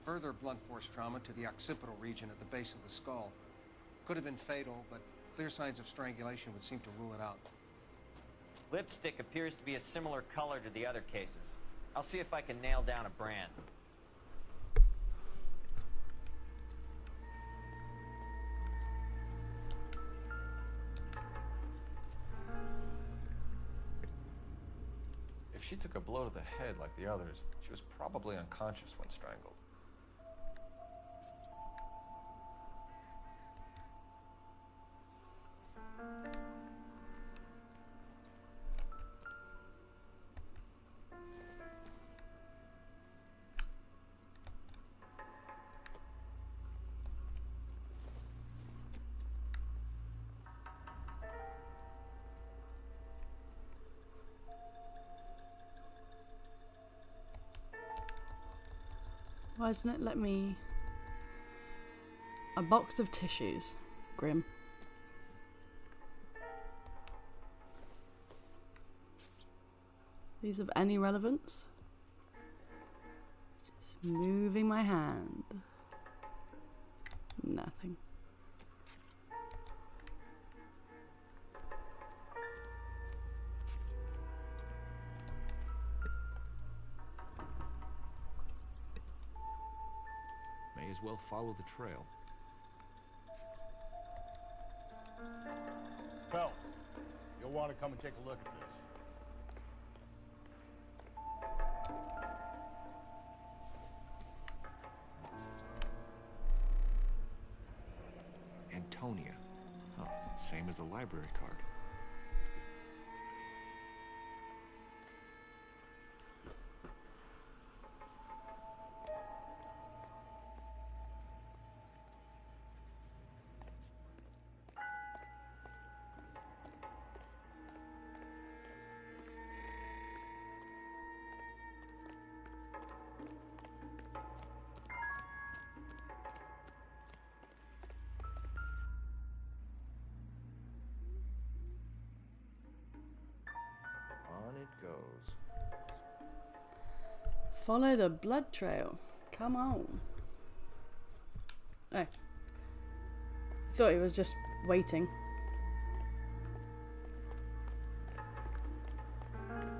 further blunt force trauma to the occipital region at the base of the skull. Could have been fatal, but clear signs of strangulation would seem to rule it out. Lipstick appears to be a similar color to the other cases. I'll see if I can nail down a brand. If she took a blow to the head like the others, she was probably unconscious when strangled. Why doesn't it let me... A box of tissues. Grim. These of any relevance? Just moving my hand. Nothing. May as well follow the trail. Phelps, you'll want to come and take a look at this. Antonia. Oh, same as the library card. On it goes. Follow the blood trail. Come on. Oh. I thought he was just waiting.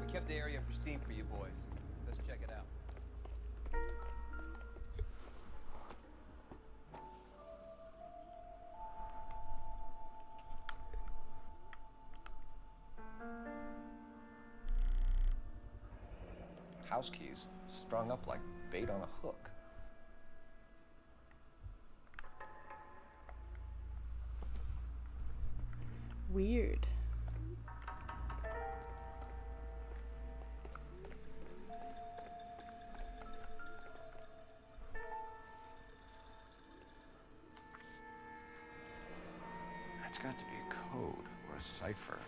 We kept the area pristine for you boys. Let's check it out. House keys strung up like bait on a hook. Weird. That's got to be a code or a cipher.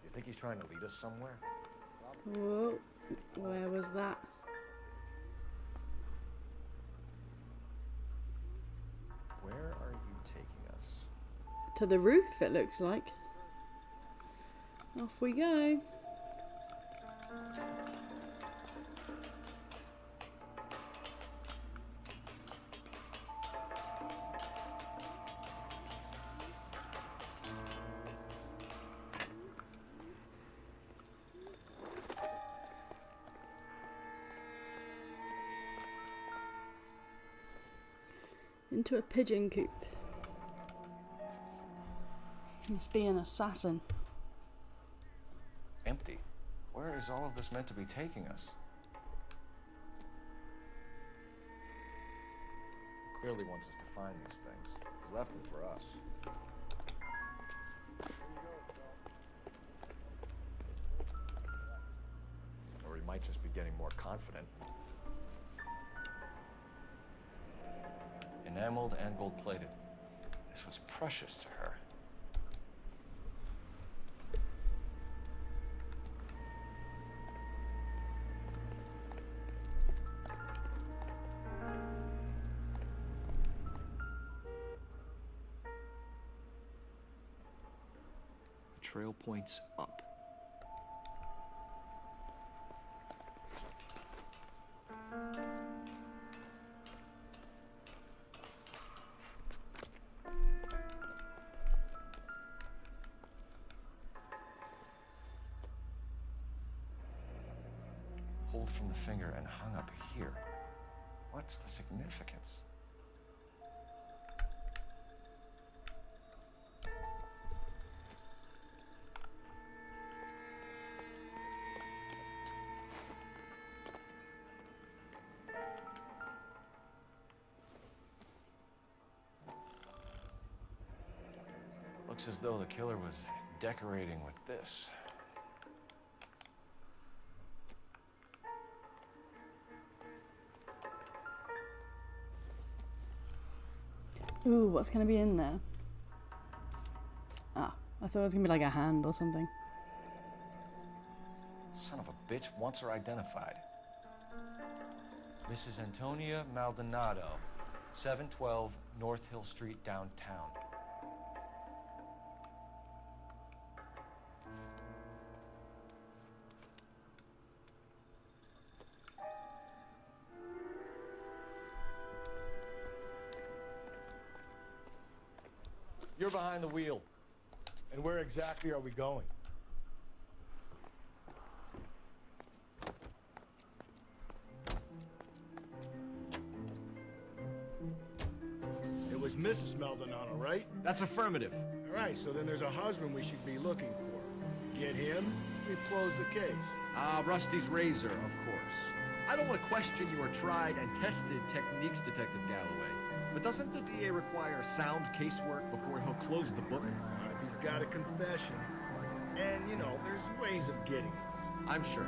You think he's trying to lead us somewhere? Whoa. Where was that? Where are you taking us? To the roof, it looks like. Off we go. Into a pigeon coop. Must be an assassin. Empty. Where is all of this meant to be taking us? He clearly wants us to find these things. He's left them for us. Or he might just be getting more confident. Enameled and gold-plated. This was precious to her. The trail points up. Pulled from the finger and hung up here. What's the significance? Looks as though the killer was decorating with this. Ooh, what's gonna be in there? Ah, I thought it was gonna be like a hand or something. Son of a bitch wants her identified. Mrs. Antonia Maldonado, 712 North Hill Street, downtown. You're behind the wheel. And where exactly are we going? It was Mrs. Maldonado, right? That's affirmative. All right, so then there's a husband we should be looking for. Get him, we've closed the case. Rusty's razor, of course. I don't want to question your tried and tested techniques, Detective Galloway. But doesn't the DA require sound casework before he'll close the book? If he's got a confession. And, you know, there's ways of getting it. I'm sure.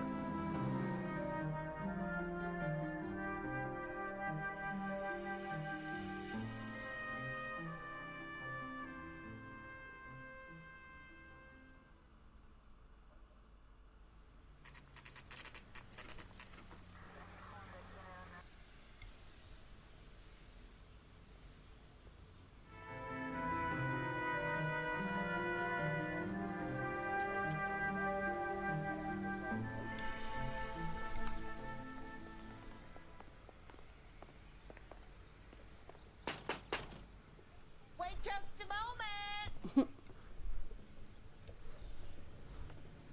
Just a moment.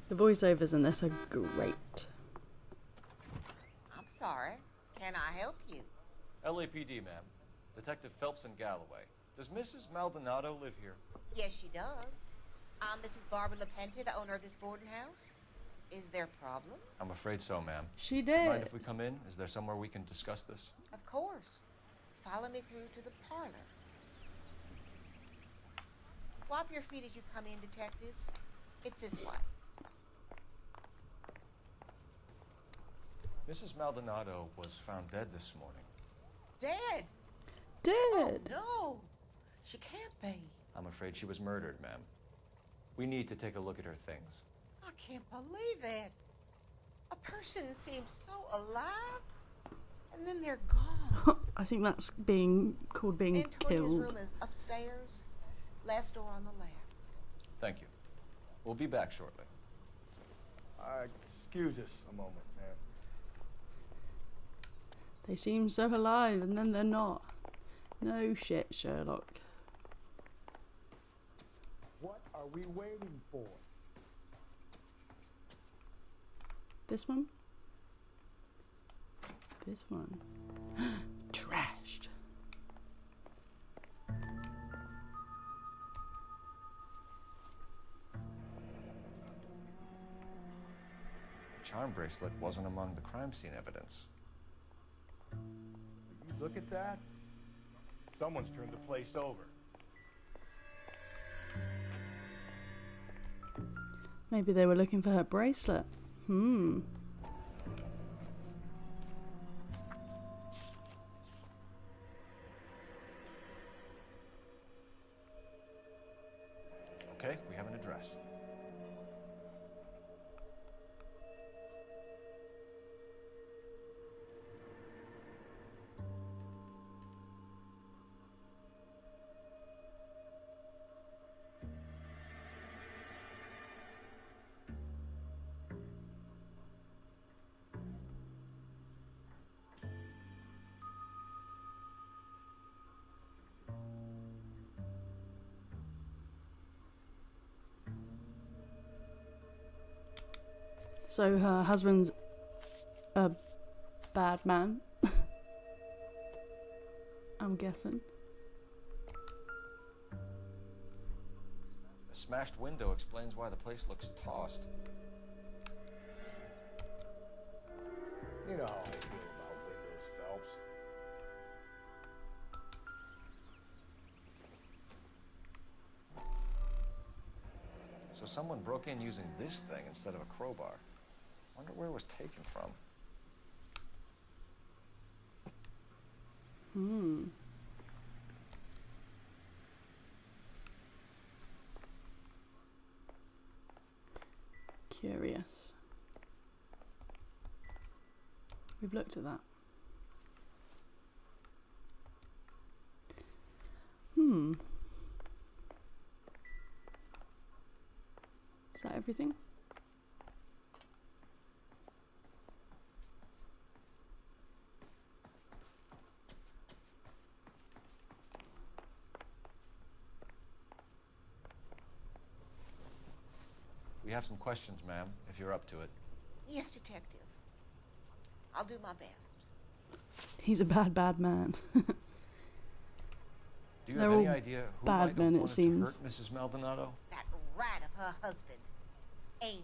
The voiceovers in this are great. I'm sorry. Can I help you? LAPD, ma'am. Detective Phelps and Galloway. Does Mrs. Maldonado live here? Yes, she does. I'm Mrs. Barbara LaPente, the owner of this boarding house. Is there a problem? I'm afraid so, ma'am. She did. Mind if we come in? Is there somewhere we can discuss this? Of course. Follow me through to the parlor. Wipe your feet as you come in, detectives. It's this way. Mrs. Maldonado was found dead this morning. Dead? Dead? Oh, no. She can't be. I'm afraid she was murdered, ma'am. We need to take a look at her things. I can't believe it. A person seems so alive, and then they're gone. I think that's called being Antonia's killed. room is upstairs. Last door on the left. Thank you. We'll be back shortly. Excuse us a moment, ma'am. They seem so alive and then they're not. No shit, Sherlock. What are we waiting for? This one? This one. Trashed. Charm bracelet wasn't among the crime scene evidence. You look at that? Someone's turned the place over. Maybe they were looking for her bracelet. Okay, we have an address. So her husband's a bad man. I'm guessing. A smashed window explains why the place looks tossed. You know how I feel about windows, Phelps. So someone broke in using this thing instead of a crowbar. Wonder where it was taken from. Curious. We've looked at that. that everything? We have some questions, ma'am, if you're up to it. Yes, Detective. I'll do my best. He's a bad man. Do you They're have any all idea who bad might have men, it wanted seems. to hurt Mrs. Maldonado? That rat of her husband, Angel.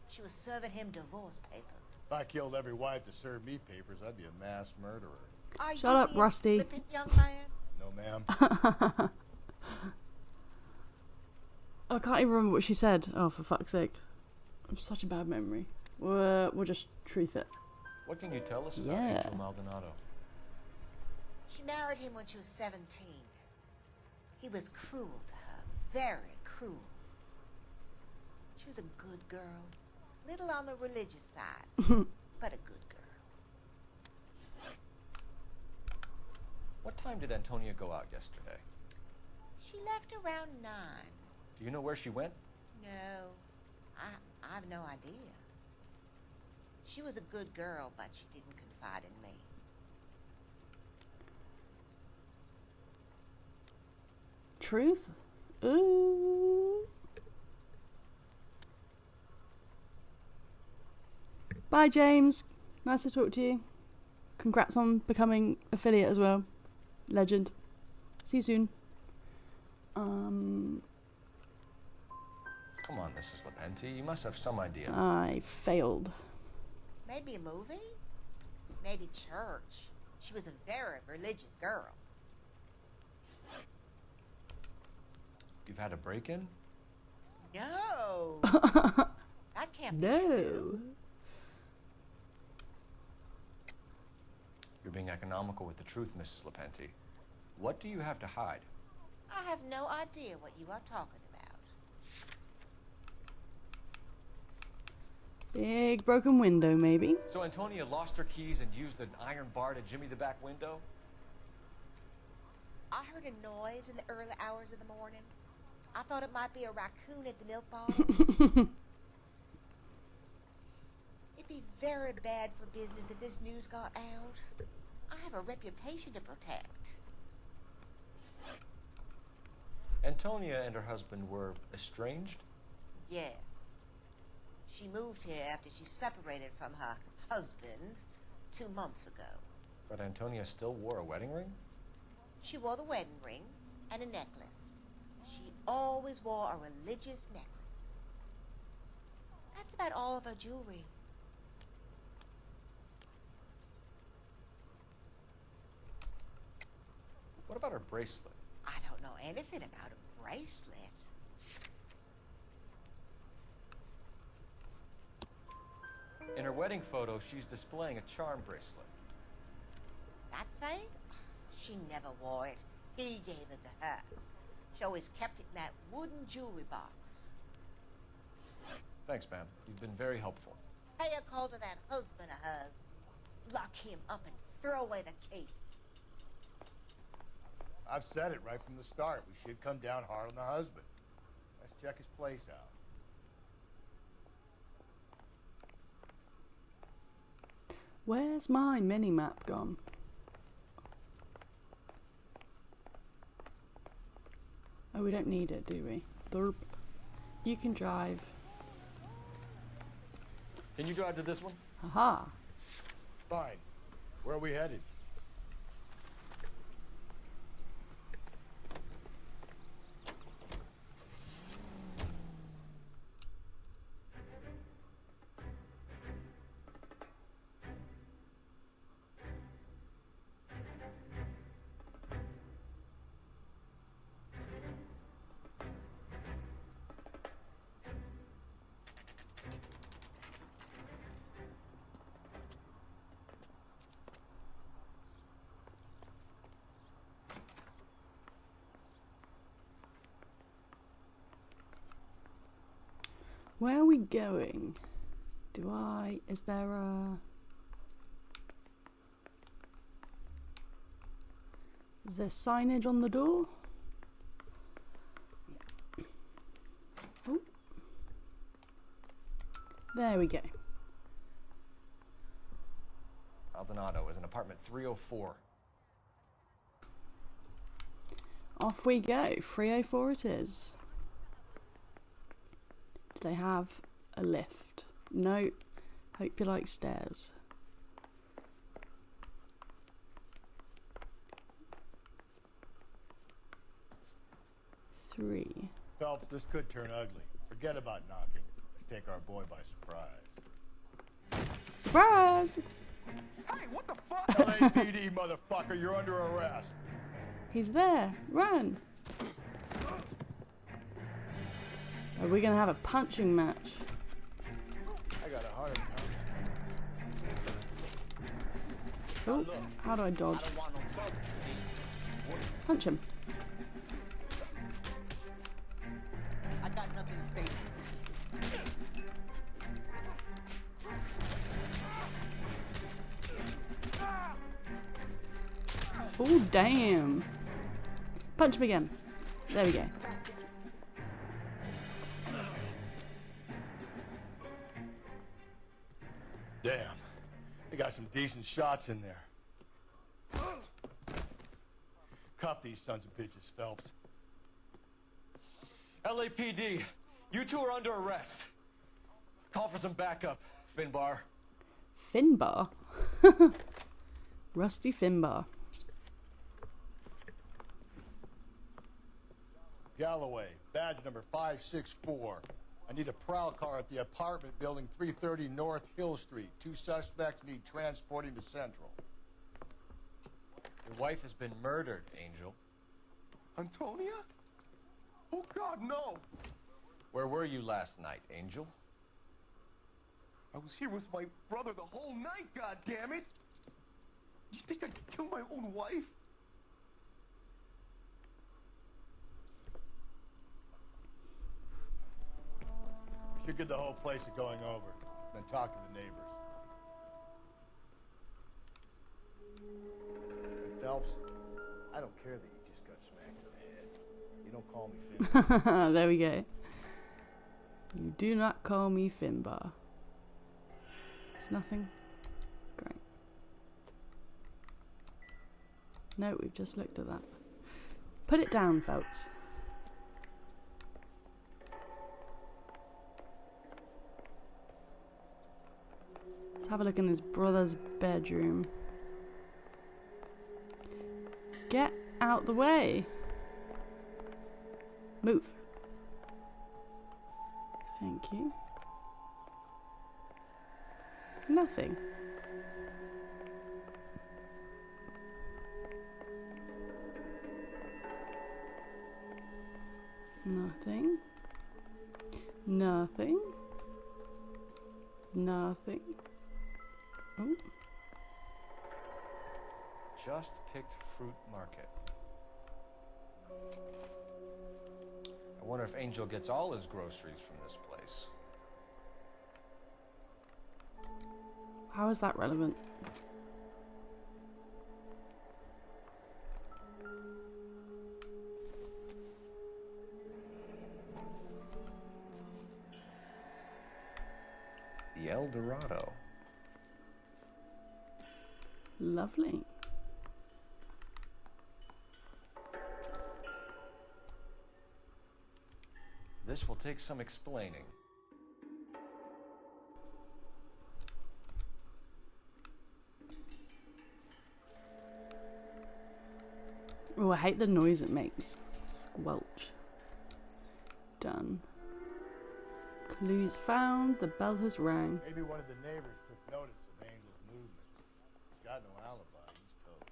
She was serving him divorce papers. If I killed every wife to serve me papers, I'd be a mass murderer. Are Shut you up, being Rusty. flippant, young man? No, ma'am. I can't even remember what she said. Oh, for fuck's sake. I have such a bad memory. We'll just truth it. What can you tell us about Yeah. Angel Maldonado? She married him when she was 17. He was cruel to her, very cruel. She was a good girl, little on the religious side, but a good girl. What time did Antonia go out yesterday? She left around 9. Do you know where she went? No, I have no idea. She was a good girl, but she didn't confide in me. Truth? Ooh. Bye, James. Nice to talk to you. Congrats on becoming affiliate as well. Legend. See you soon. Come on, Mrs. Lepenti. You must have some idea. I failed. Maybe a movie? Maybe church. She was a very religious girl. You've had a break-in? No. That can't be true. You're being economical with the truth, Mrs. Lepenti. What do you have to hide? I have no idea what you are talking about. Big broken window, maybe. So Antonia lost her keys and used an iron bar to jimmy the back window? I heard a noise in the early hours of the morning. I thought it might be a raccoon at the milk bottles. It'd be very bad for business if this news got out. I have a reputation to protect. Antonia and her husband were estranged? Yes. She moved here after she separated from her husband 2 months ago. But Antonia still wore a wedding ring? She wore the wedding ring and a necklace. She always wore a religious necklace. That's about all of her jewelry. What about her bracelet? I don't know anything about a bracelet. In her wedding photo, she's displaying a charm bracelet. That thing? She never wore it. He gave it to her. She always kept it in that wooden jewelry box. Thanks, ma'am. You've been very helpful. Pay a call to that husband of hers. Lock him up and throw away the key. I've said it right from the start. We should come down hard on the husband. Let's check his place out. Where's my mini-map gone? Oh, we don't need it, do we? Derp. You can drive. Can you drive to this one? Haha. Fine. Where are we headed? Where are we going? Is there a... Is there signage on the door? Oh. There we go. Maldonado is in apartment 304. Off we go. 304 it is. Do they have a lift? No. Hope you like stairs. Three. Phelps, this could turn ugly. Forget about knocking. Let's take our boy by surprise. Surprise! Hey, what the fuck? LAPD, motherfucker, you're under arrest. He's there. Run. Are we gonna have a punching match? I got a heart attack. Oh, how do I dodge? Punch him. I got nothing to say. Oh, damn. Punch him again. There we go. Damn. They got some decent shots in there. Cuff these sons of bitches, Phelps. LAPD, you two are under arrest. Call for some backup, Finbar. Finbar? Rusty Finbar. Galloway, badge number 564. I need a prowl car at the apartment building 330 North Hill Street. 2 suspects need transporting to Central. Your wife has been murdered, Angel. Antonia? Oh, God, no. Where were you last night, Angel? I was here with my brother the whole night, God damn it! You think I'd kill my own wife? We should get the whole place going over, then talk to the neighbors. And Phelps, I don't care that you just got smacked in the head. You don't call me Finbar. There we go. You do not call me Finbar. It's nothing. Great. No, we've just looked at that. Put it down, folks. Let's have a look in his brother's bedroom. Get out the way. Move. Thank you. Nothing. Nothing. Nothing. Nothing. Oh. Just picked fruit market. I wonder if Angel gets all his groceries from this place. How is that relevant? The El Dorado. Lovely. This will take some explaining. Oh, I hate the noise it makes. Squelch. Done. Clues found. The bell has rang. Maybe one of the neighbors took notice of Angel's movements. He's got no alibi. He's toast.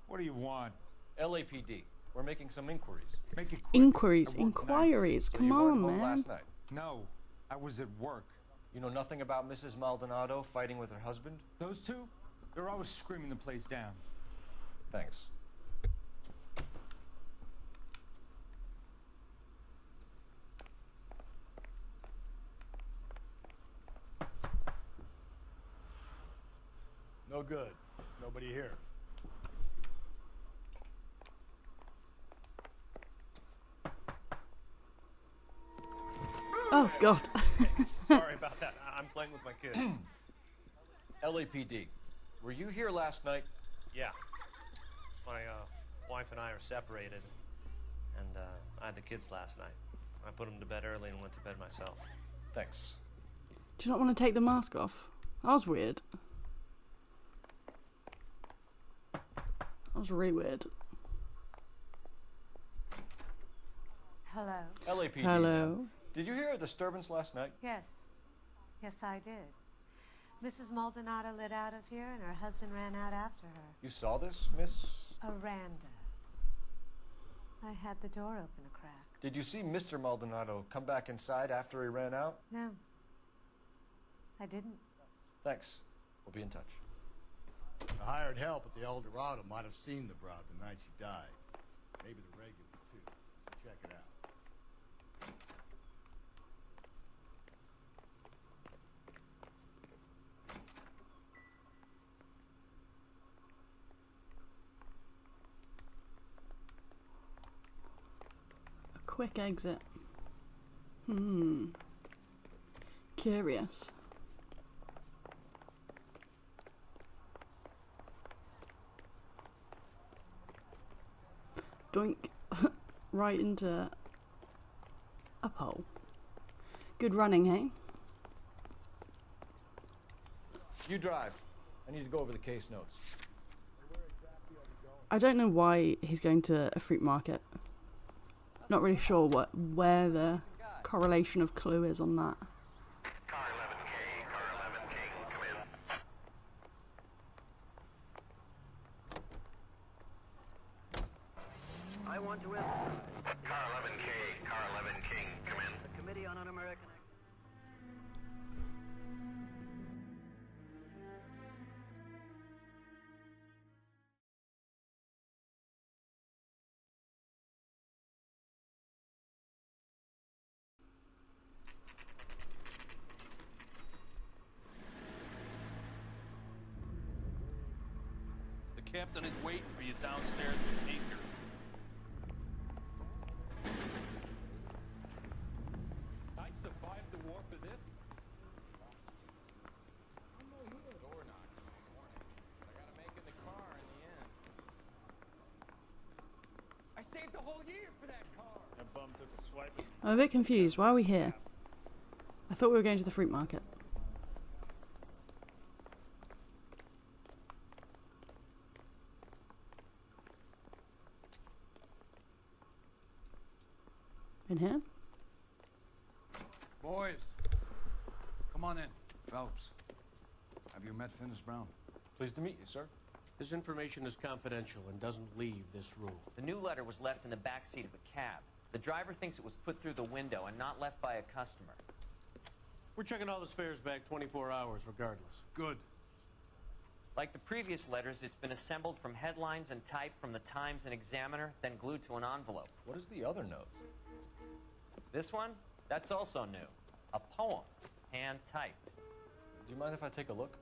What do you want? LAPD. We're making some inquiries. Make it quick. Inquiries, I work inquiries. nights. Come you weren't on, home man. last night. No, I was at work. You know nothing about Mrs. Maldonado fighting with her husband? Those two? They're always screaming the place down. Thanks. No good. Nobody here. Oh, God. Sorry about that. I'm playing with my kids. LAPD. Were you here last night? Yeah. My wife and I are separated, and I had the kids last night. I put them to bed early and went to bed myself. Thanks. Do you not want to take the mask off? That was weird. That was really weird. Hello. LAPD. Hello. Did you hear a disturbance last night? Yes. Yes, I did. Mrs. Maldonado lit out of here, and her husband ran out after her. You saw this, Miss? Aranda. I had the door open a crack. Did you see Mr. Maldonado come back inside after he ran out? No. I didn't. Thanks. We'll be in touch. The hired help at the El Dorado might have seen the broad the night she died. Maybe the regulars, too. So check it out. A quick exit. Curious. Doink. Right into a pole. Good running, hey? You drive. I need to go over the case notes. I don't know why he's going to a fruit market. Not really sure where the correlation of clue is on that. Car 11K, car 11K, come in. I want to emphasize. Car 11K, car 11 King, come in. The Committee on Un-American The captain is waiting for you downstairs with Anchor. I survived the war for this? I'm no hero. Door knocking in the morning. I gotta make it in the car in the end. I saved the whole year for that car. That bum took a swipe at I'm a bit confused. Why are we here? I thought we were going to the fruit market. In here? Boys, come on in. Phelps, have you met Finis Brown? Pleased to meet you, sir. This information is confidential and doesn't leave this room. The new letter was left in the back seat of a cab. The driver thinks it was put through the window and not left by a customer. We're checking all the spares back 24 hours regardless. Good. Like the previous letters, it's been assembled from headlines and typed from the Times and Examiner, then glued to an envelope. What is the other note? This one? That's also new. A poem, hand-typed. Do you mind if I take a look?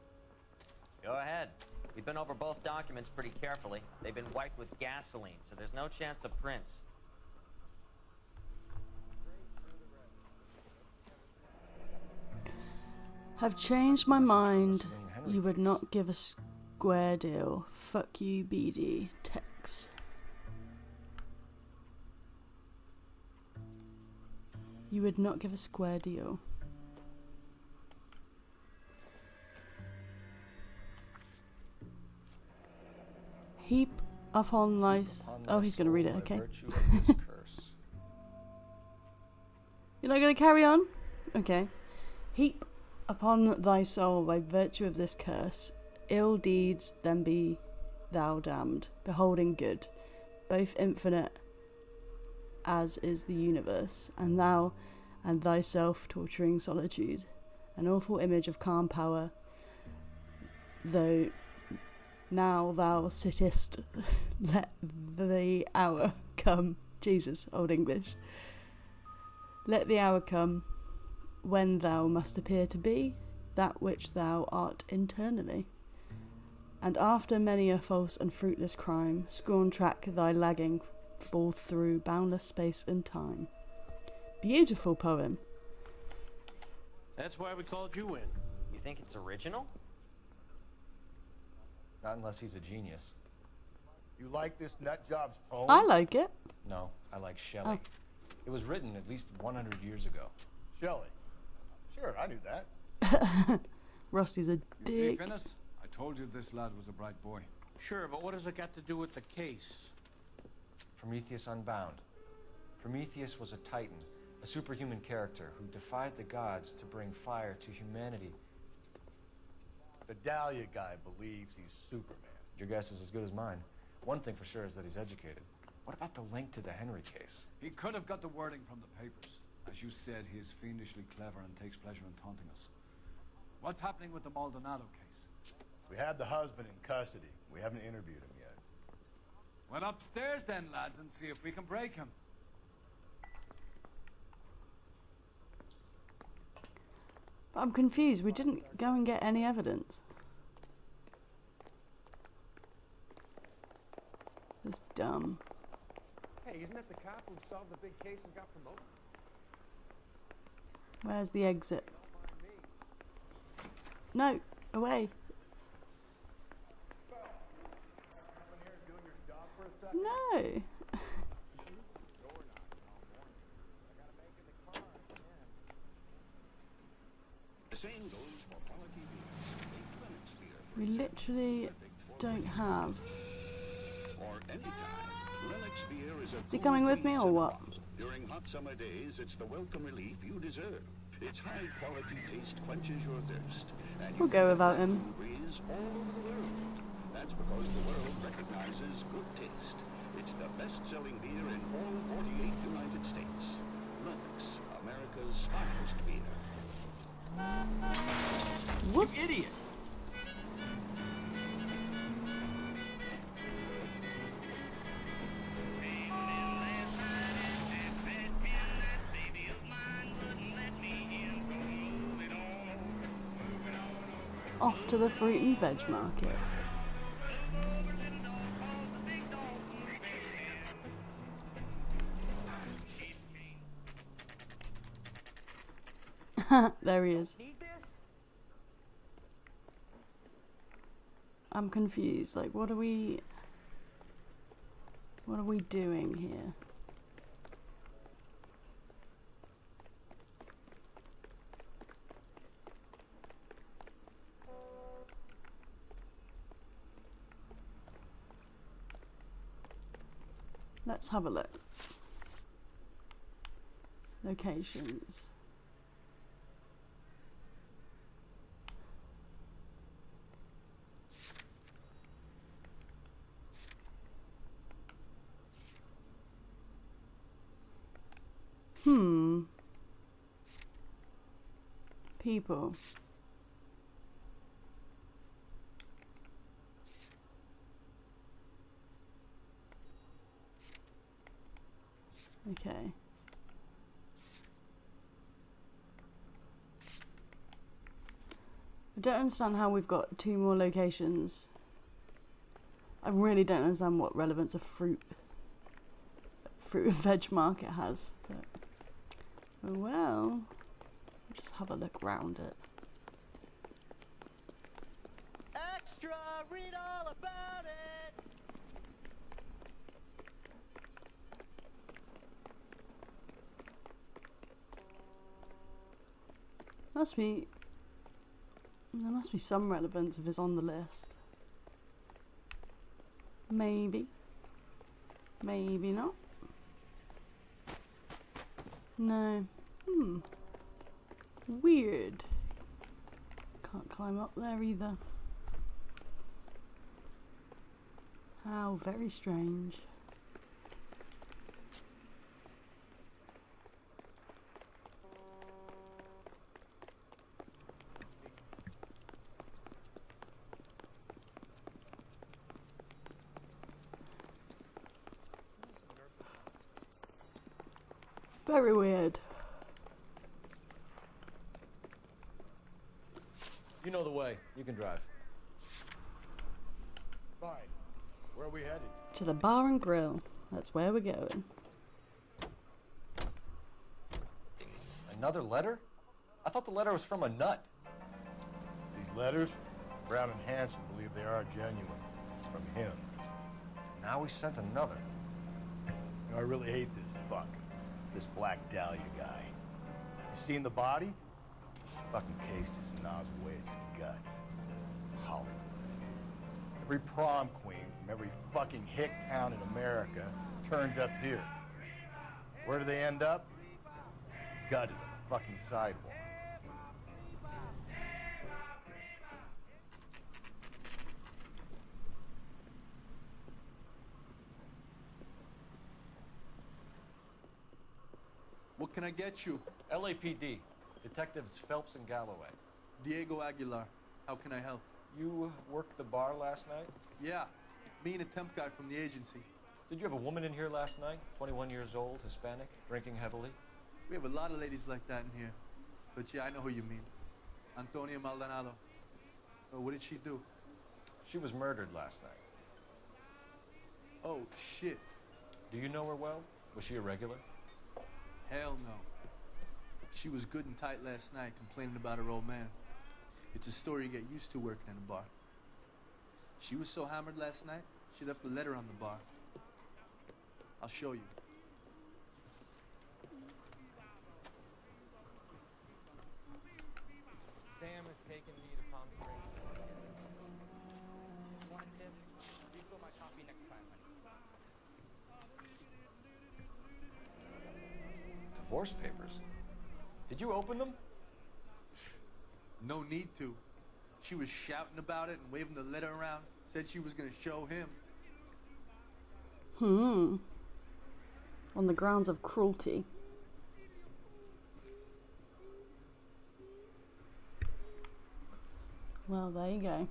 Go ahead. We've been over both documents pretty carefully. They've been wiped with gasoline, so there's no chance of prints. Have changed my mind. You would not give a square deal. Fuck you, BD. Tex. You would not give a square deal. Heap upon thy... Oh, he's going to read it, okay. You're not going to carry on? Okay. Heap upon thy soul by virtue of this curse, ill deeds, then be thou damned, beholding good, both infinite as is the universe, and thou and thyself torturing solitude, an awful image of calm power, though now thou sittest, let the hour come. Jesus, Old English. Let the hour come when thou must appear to be that which thou art internally. And after many a false and fruitless crime, scorn track thy lagging fall through boundless space and time. Beautiful poem. That's why we called you in. You think it's original? Not unless he's a genius. You like this nut job's poem? I like it. No, I like Shelley. It was written at least 100 years ago. Shelley. Sure, I knew that. Rusty's a You see, dick. Finnis? I told you this lad was a bright boy. Sure, but what does it got to do with the case? Prometheus Unbound. Prometheus was a titan, a superhuman character who defied the gods to bring fire to humanity. The Dahlia guy believes he's Superman. Your guess is as good as mine. One thing for sure is that he's educated. What about the link to the Henry case? He could have got the wording from the papers. As you said, he is fiendishly clever and takes pleasure in taunting us. What's happening with the Maldonado case? We have the husband in custody. We haven't interviewed him yet. Well, upstairs then, lads, and see if we can break him. I'm confused. We didn't go and get any evidence. That's dumb. Hey, isn't that the cop who solved the big case and got promoted? Where's the exit? No, away. No. The same goes for quality beer. We literally don't have. Or anytime. Lennox beer is Is he coming with me or what? During hot summer days, it's the welcome relief you deserve. Its high quality taste quenches your thirst. And We'll go without him. breeze all over the world. That's because the world recognizes good taste. It's the best-selling beer in all 48 United States. Lennox, America's finest beer. What? You idiot! Off to the fruit and veg market. There he is. I'm confused. Like, what are we doing here? Let's have a look. Locations. People. Okay. I don't understand how we've got 2 more locations. I really don't understand what relevance a fruit and veg market has. But oh well, we'll just have a look round it. Extra! Read all about it! There must be some relevance if it's on the list. Maybe. Maybe not. No. Weird. Can't climb up there either. How very strange. Very weird. You know the way. You can drive. Fine. Where are we headed? To the bar and grill. That's where we're going. Another letter? I thought the letter was from a nut. These letters, Brown and Hanson believe they are genuine. From him. Now he sent another. You know, I really hate this fuck. This Black Dahlia guy. You seen the body? This fucking case just gnaws away at your guts. Hollywood. Every prom queen from every fucking hick town in America turns up here. Where do they end up? Gutted on the fucking sidewalk. What can I get you? LAPD. Detectives Phelps and Galloway. Diego Aguilar. How can I help? You worked the bar last night? Yeah. Me and a temp guy from the agency. Did you have a woman in here last night? 21 years old, Hispanic, drinking heavily? We have a lot of ladies like that in here. But yeah, I know who you mean. Antonia Maldonado. Oh, what did she do? She was murdered last night. Oh, shit. Do you know her well? Was she a regular? Hell no. She was good and tight last night, complaining about her old man. It's a story you get used to working in a bar. She was so hammered last night, she left a letter on the bar. I'll show you. Sam has taken me to Palm Springs. Want a tip? Refill my coffee next time, honey. Divorce papers. Did you open them? No need to. She was shouting about it and waving the letter around. Said she was gonna show him. On the grounds of cruelty. Well, there you go.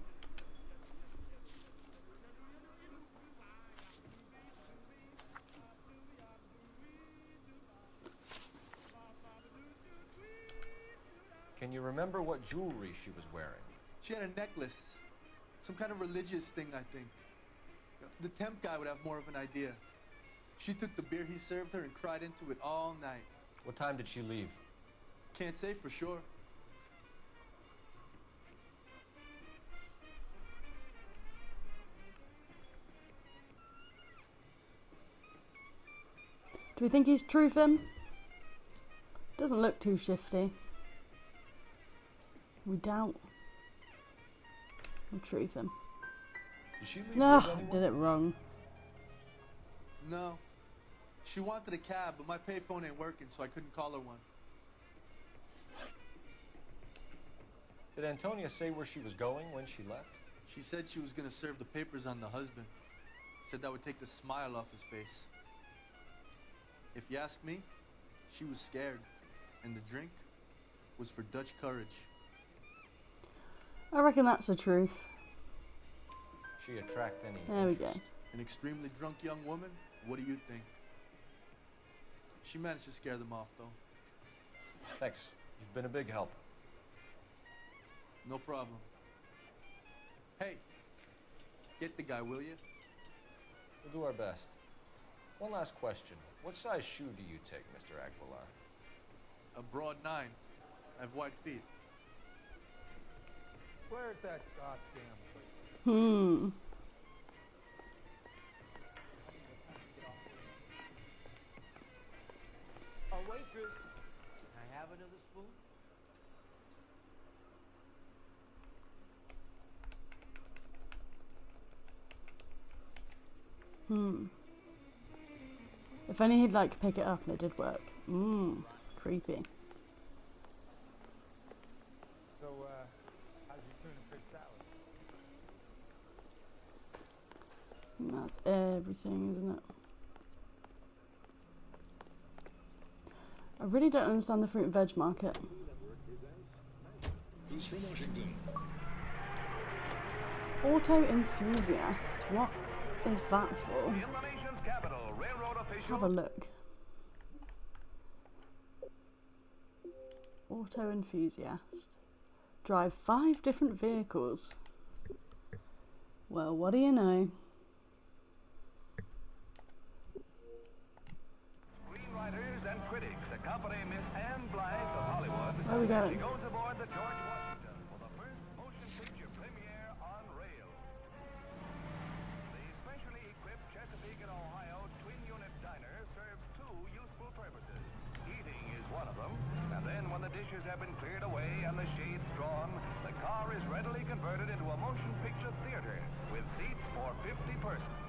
Can you remember what jewelry she was wearing? She had a necklace. Some kind of religious thing, I think. The temp guy would have more of an idea. She took the beer he served her and cried into it all night. What time did she leave? Can't say for sure. Do we think he's truth him? Doesn't look too shifty. We doubt. We'll truth him. Did she leave No, with anyone? did it wrong. No. She wanted a cab, but my payphone ain't working, so I couldn't call her one. Did Antonia say where she was going when she left? She said she was gonna serve the papers on the husband. Said that would take the smile off his face. If you ask me, she was scared, and the drink was for Dutch courage. I reckon that's the truth. She attract any There we go. interest? An extremely drunk young woman? What do you think? She managed to scare them off, though. Thanks. You've been a big help. No problem. Hey, get the guy, will you? We'll do our best. One last question. What size shoe do you take, Mr. Aguilar? A broad 9. I have white feet. Where's that goddamn place? A waitress. Can I have another spoon? If only he'd like pick it up and it did work. Creepy. So, how's your tuna fish salad? And that's everything, isn't it? I really don't understand the fruit and veg market. Auto enthusiast. What is that for? Let's have a look. Auto enthusiast. Drive 5 different vehicles. Well, what do you know? Screenwriters and critics accompany Miss Anne Blythe of Hollywood Where are we going? Goes aboard the George Washington for the first motion picture premiere on rails. The specially equipped Chesapeake and Ohio twin-unit diner serves two useful purposes. Eating is one of them, and then when the dishes have been cleared away and the shades drawn, the car is readily converted into a motion picture theater with seats for 50 persons.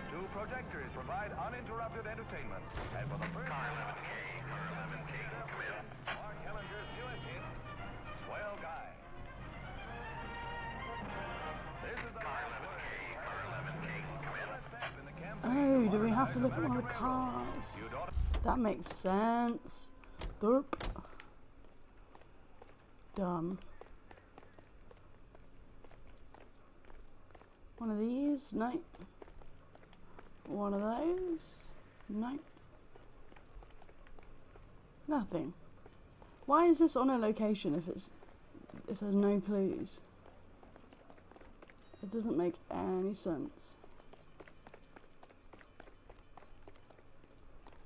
Two projectors provide uninterrupted entertainment, and for the first time, Mark Hellinger's newest hit, Swell Guy. This is the Oh, do we have to look at one of the cars? That makes sense. Derp. Dumb. One of these? No. One of those? No. Nothing. Why is this on a location if there's no clues? It doesn't make any sense.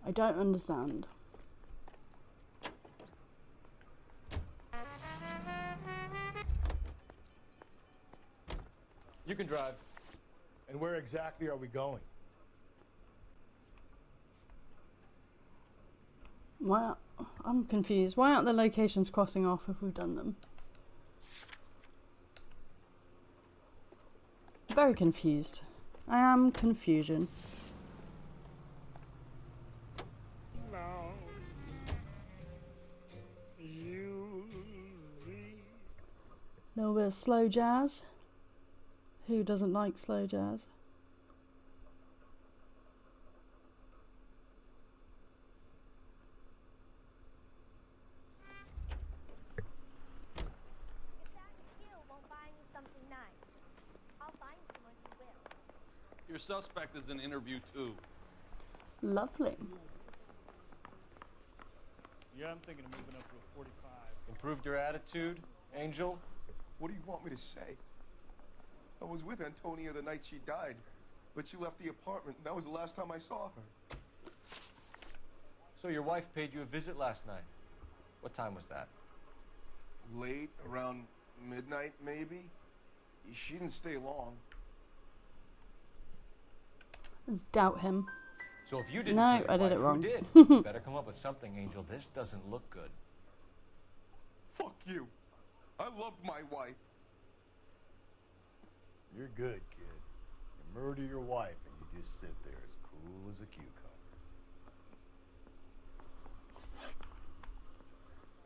I don't understand. You can drive. And where exactly are we going? Why? I'm confused. Why aren't the locations crossing off if we've done them? Very confused. I am confusion. Little bit of slow jazz. Who doesn't like slow jazz? Your suspect is in interview 2. Lovely. Yeah, I'm thinking of moving up to a 45. Improved your attitude, Angel? What do you want me to say? I was with Antonia the night she died, but she left the apartment, and that was the last time I saw her. So your wife paid you a visit last night. What time was that? Late, around midnight, maybe? She didn't stay long. Let's doubt him. So if you didn't No, kill your I did wife, it wrong. Who did? You better come up with something, Angel. This doesn't look good. Fuck you. I loved my wife. You're good, kid. You murder your wife and you just sit there as cool as a cucumber.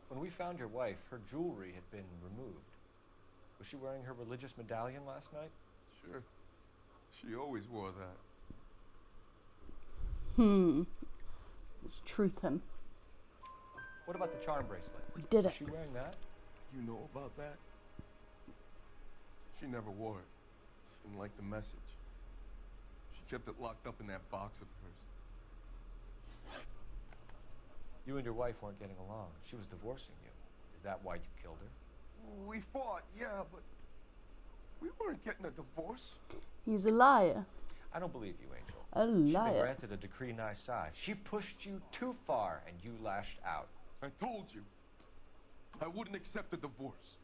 When we found your wife, her jewelry had been removed. Was she wearing her religious medallion last night? Sure. She always wore that. Let's truth him. What about the charm bracelet? We did Was it. she wearing that? You know about that? She never wore it. She didn't like the message. She kept it locked up in that box of hers. You and your wife weren't getting along. She was divorcing you. Is that why you killed her? We fought, yeah, but we weren't getting a divorce. He's a liar. I don't believe you, Angel. A She'd been liar. granted a decree nisi. She pushed you too far, and you lashed out. I told you. I wouldn't accept a divorce.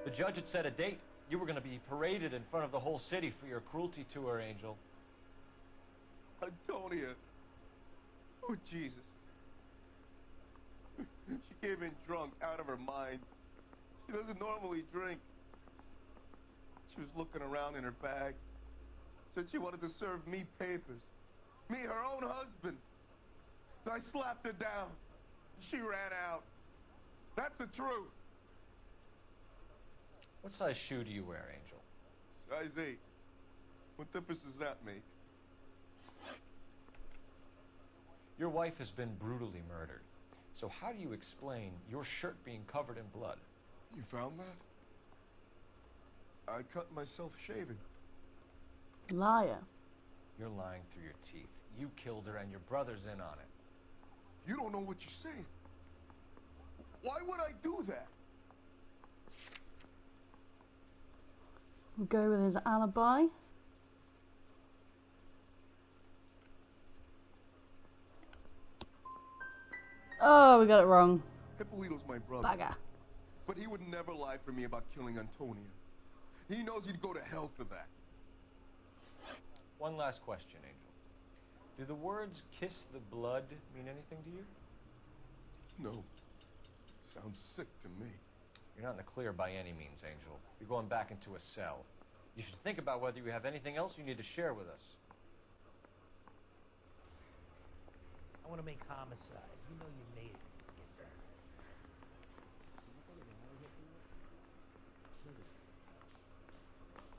The judge had set a date. You were going to be paraded in front of the whole city for your cruelty to her, Angel. Antonia. Oh, Jesus. She came in drunk, out of her mind. She doesn't normally drink. She was looking around in her bag. Said she wanted to serve me papers. Me, her own husband. So I slapped her down. She ran out. That's the truth. What size shoe do you wear, Angel? Size 8. What difference does that make? Your wife has been brutally murdered. So how do you explain your shirt being covered in blood? You found that? I cut myself shaving. Liar. You're lying through your teeth. you killed her and your brother's in on it. You don't know what you're saying. Why would I do that? We'll go with his alibi. Oh, we got it wrong. Hippolito's my brother. Bugger. But he would never lie for me about killing Antonia. He knows he'd go to hell for that. One last question, Angel. Do the words kiss the blood mean anything to you? No. Sounds sick to me. You're not in the clear by any means, Angel. You're going back into a cell. You should think about whether you have anything else you need to share with us. I want to make homicide. You know you made it.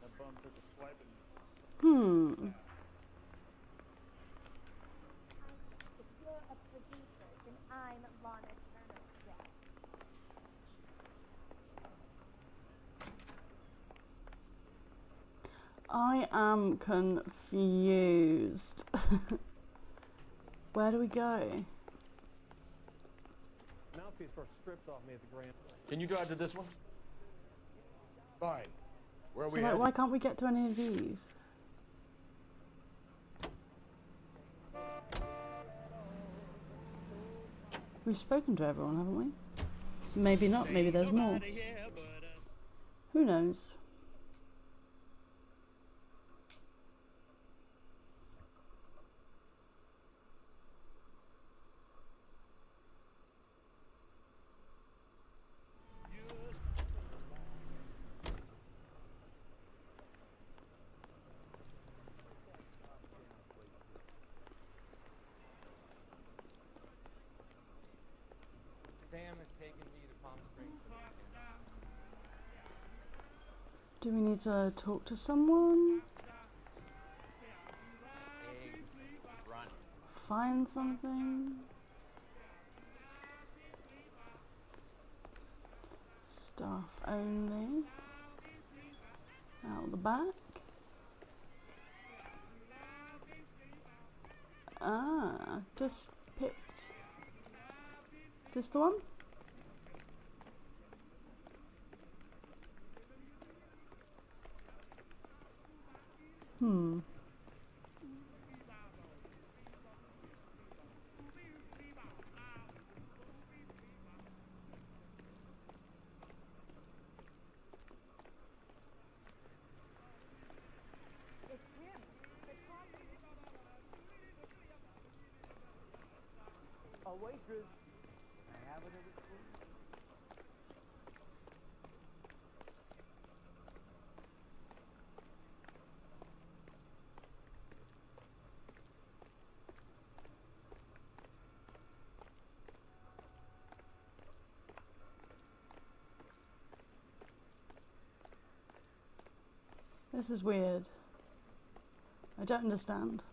That bum took a swipe and... If you're a producer, then I'm Lana Turner's guest. I am confused. Where do we go? Mouthpiece first stripped off me at the Grand. Can you drive to this one? Fine. Where are So we like, headed? why can't we get to any of these? We've spoken to everyone, haven't we? Maybe not, maybe there's more. Who knows? Sam has taken me to Palm Springs. Do we need to talk to someone? Eggs, run. Find something? Staff only. Out the back. Ah, just picked. Is this the one? It's him. The cop. A waitress. Can I have another spoon? This is weird. I don't understand.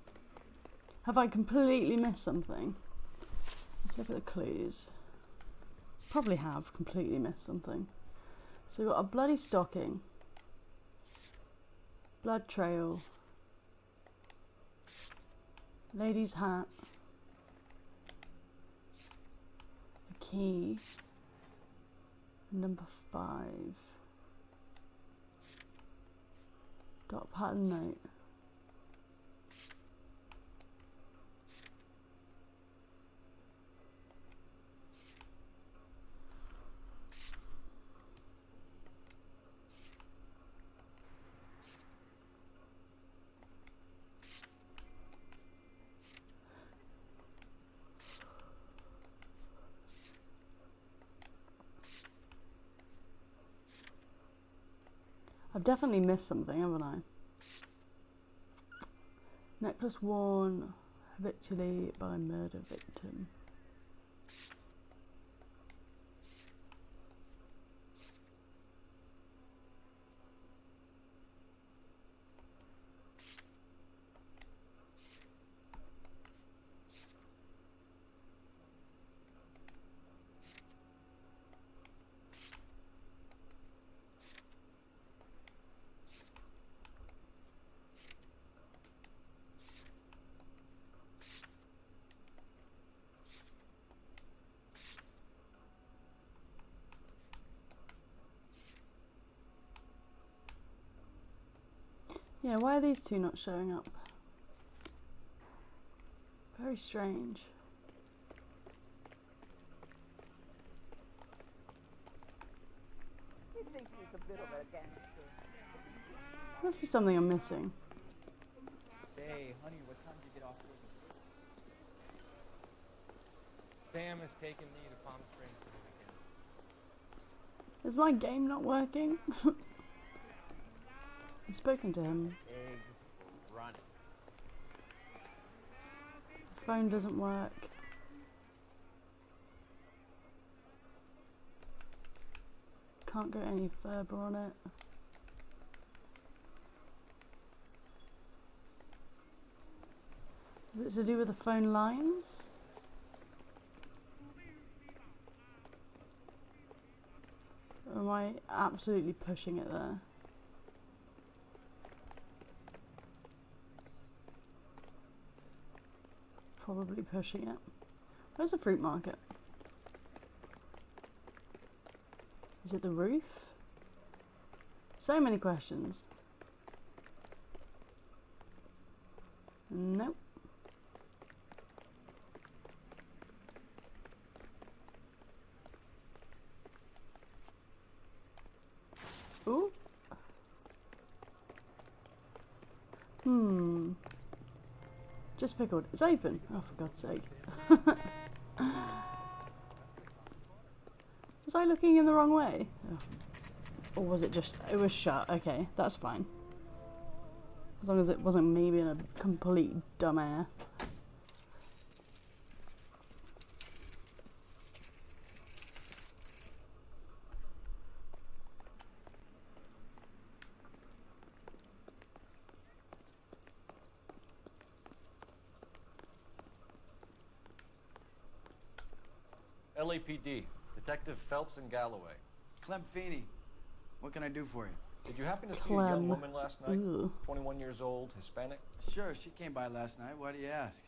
Have I completely missed something? Let's look at the clues. Probably have completely missed something. So we've got a bloody stocking. Blood trail. Lady's hat. A key. Number 5. Dot pattern note. I've definitely missed something, haven't I? Necklace worn habitually by murder victim. Yeah, why are these two not showing up? Very strange. He thinks he's a bit of a gangster. Must be something I'm missing. Say, honey, what time did you get off work? Sam has taken me to Palm Springs for the weekend. Is my game not working? I've spoken to him. Run. Phone doesn't work. Can't go any further on it. Is it to do with the phone lines? Or am I absolutely pushing it there? Probably pushing it. Where's the fruit market? Is it the roof? So many questions. Nope. Ooh. Just pickled. It's open. Oh, for God's sake. Was I looking in the wrong way? Oh. Or was it just... It was shut. Okay, that's fine. As long as it wasn't me being a complete dumbass. LAPD, Detective Phelps and Galloway. Clem Feeney, what can I do for you? Did you happen to see a young woman last night? 21 years old, Hispanic? Sure, she came by last night. Why do you ask?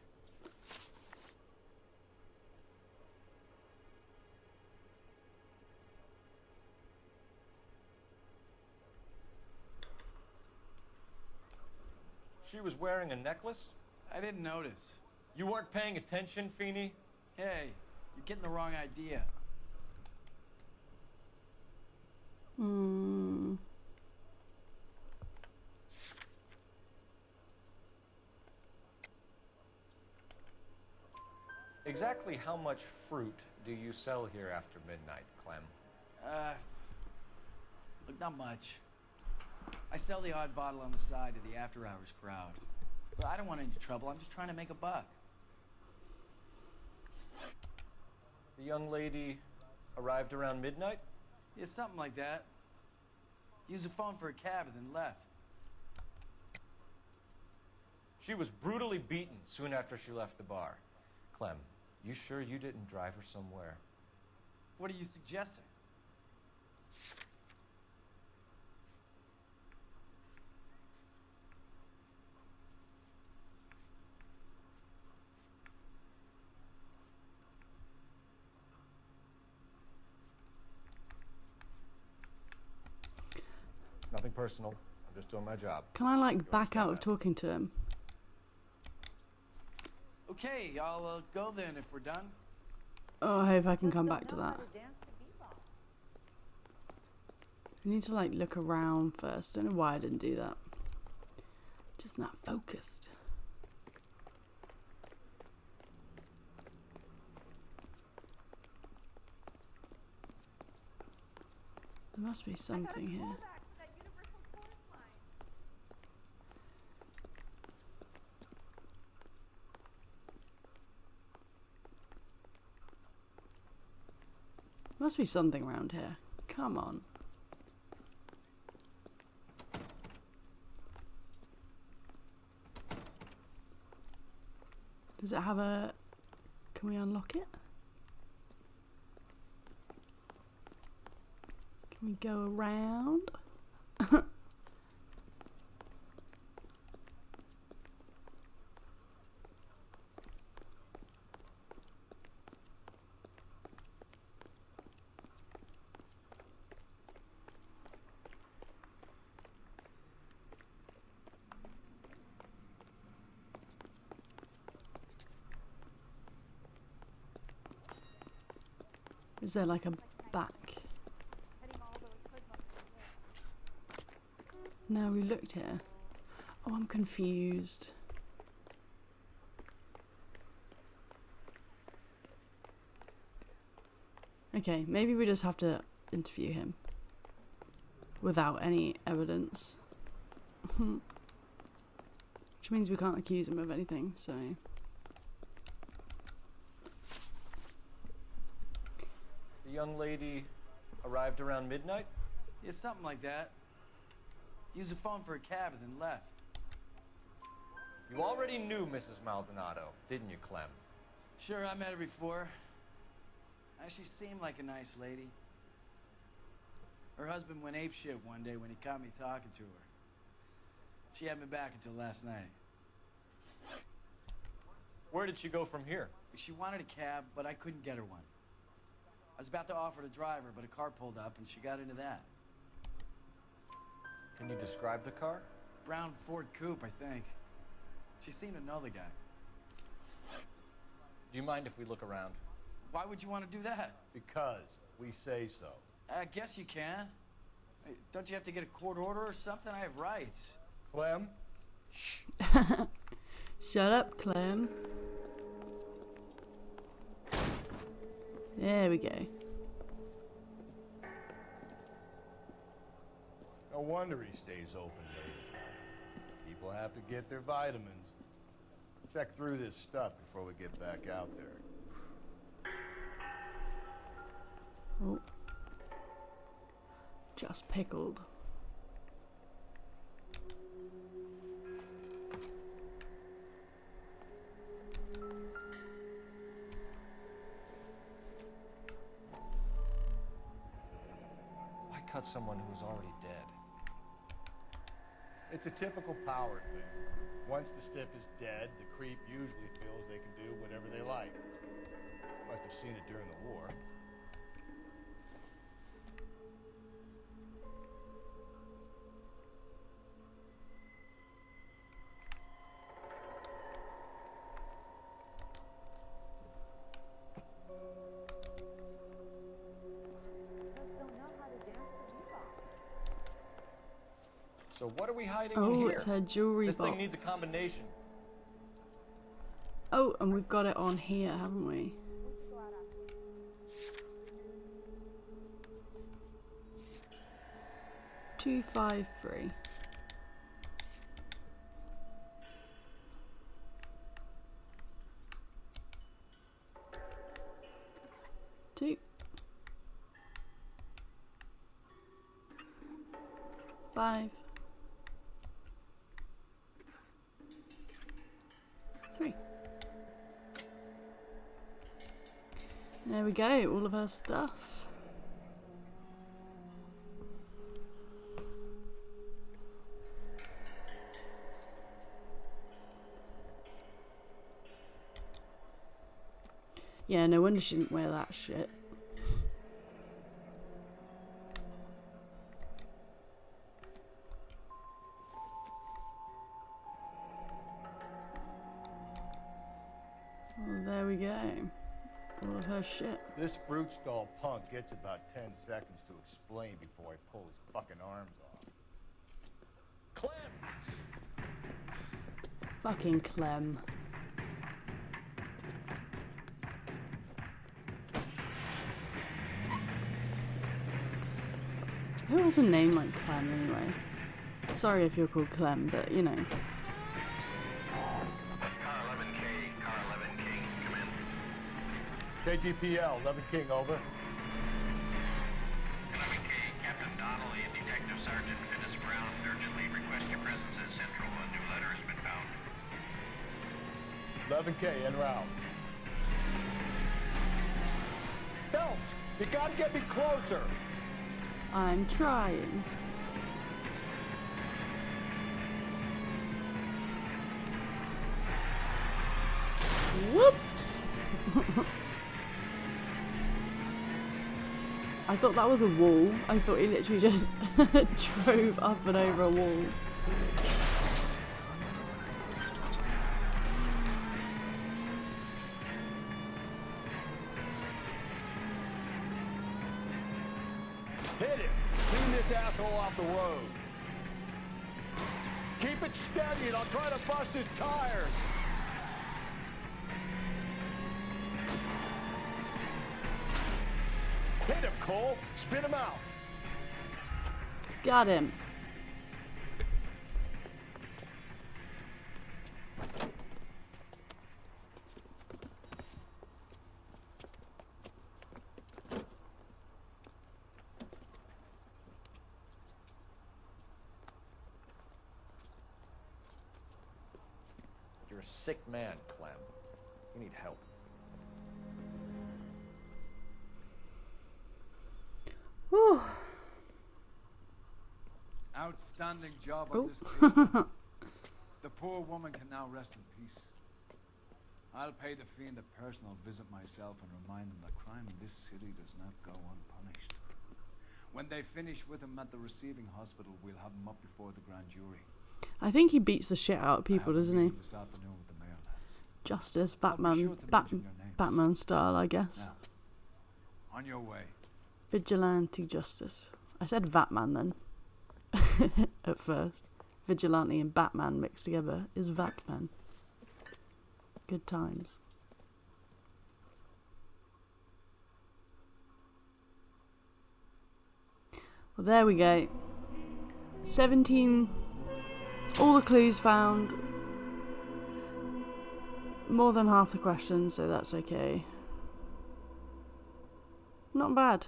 She was wearing a necklace? I didn't notice. You weren't paying attention, Feeney? Hey, you're getting the wrong idea. Exactly how much fruit do you sell here after midnight, Clem? Look, not much. I sell the odd bottle on the side to the after-hours crowd. But I don't want any trouble. I'm just trying to make a buck. The young lady arrived around midnight? Yeah, something like that. Used the phone for a cab and then left. She was brutally beaten soon after she left the bar. Clem, you sure you didn't drive her somewhere? What are you suggesting? Nothing personal. I'm just doing my job. Can I like back out of talking to him? Okay, I'll go then if we're done. Oh, I hope I can come back to that. I need to like look around first. I don't know why I didn't do that. Just not focused. There must be something here. Must be something around here. Come on. Does it have a... Can we unlock it? Can we go around? Is there like a back? No, we looked here. Oh, I'm confused. Okay, maybe we just have to interview him without any evidence. Which means we can't accuse him of anything, so... The young lady arrived around midnight? Yeah, something like that. Used the phone for a cab and then left. You already knew Mrs. Maldonado, didn't you, Clem? Sure, I met her before. She seemed like a nice lady. Her husband went apeshit one day when he caught me talking to her. She had me back until last night. Where did she go from here? She wanted a cab, but I couldn't get her one. I was about to offer to drive her, but a car pulled up and she got into that. Can you describe the car? Brown Ford Coupe, I think. She seemed to know the guy. Do you mind if we look around? Why would you want to do that? Because we say so. I guess you can. Hey, don't you have to get a court order or something? I have rights. Clem? Shut up, Clem. There we go. No wonder he stays open late at night. People have to get their vitamins. Check through this stuff before we get back out there. Oh. Just pickled. Why cut someone who's already dead? It's a typical power thing. Once the stiff is dead, the creep usually feels they can do whatever they like. Must have seen it during the war. So what are we hiding in Oh, here? it's her jewelry This box. thing needs a combination. Oh, and we've got it on here, haven't we? $253. Two. 5. 3. There we go, all of her stuff. Yeah, no wonder she didn't wear that shit. Well, there we go. All of her shit. This fruit stall punk gets about 10 seconds to explain before I pull his fucking arms off. Clem! Fucking Clem. Who has a name like Clem anyway? Sorry if you're called Clem, but you know. KTPL, 11 King, over. 11K, Captain Donnelly and Detective Sergeant Dennis Brown urgently request your presence at Central. A new letter has been found. 11K, en route. Phelps, you gotta get me closer. I'm trying. Whoops! I thought that was a wall. I thought he literally just drove up and over a wall. Hit it. Clean this asshole off the road. Keep it steady and I'll try to bust his tires. Hit him, Cole. Spin him out. Got him. You're a sick man, Clem. You need help. Whew. Outstanding job on this case. The poor woman can now rest in peace. I'll pay the fiend a personal visit myself and remind him that crime in this city does not go unpunished. When they finish with him at the receiving hospital, we'll have him up before the grand jury. I think he beats the shit out of people, doesn't he? This afternoon with the mayor lads. Justice, I'll be Batman, sure to mention your names. Batman style, I guess. Now, on your way. Vigilante justice. I said Vatman then. At first. Vigilante and Batman mixed together is Vatman. Good times. Well, there we go. 17. All the clues found. More than half the questions, so that's okay. Not bad.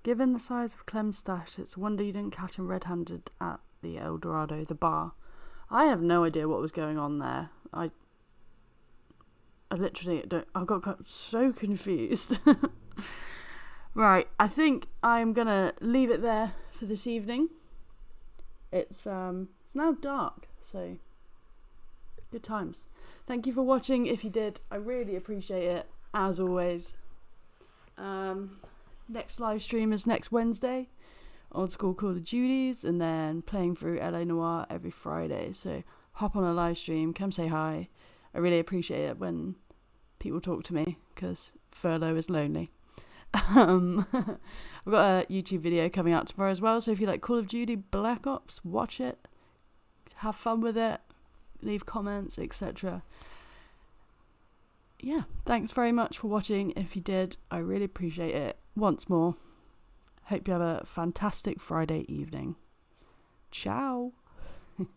Given the size of Clem's stash, it's a wonder you didn't catch him red-handed at the El Dorado, the bar. I have no idea what was going on there. I literally don't. I got so confused. Right, I think I'm gonna leave it there for this evening. It's now dark, so good times. Thank you for watching. If you did, I really appreciate it, as always. Next live stream is next Wednesday. Old school Call of Duties, and then playing through LA Noire every Friday. So hop on a live stream, come say hi. I really appreciate it when people talk to me, because furlough is lonely. I've got a YouTube video coming out tomorrow as well, so if you like Call of Duty Black Ops, watch it, have fun with it, leave comments, etc. Yeah, thanks very much for watching. If you did, I really appreciate it. Once more, hope you have a fantastic Friday evening. Ciao.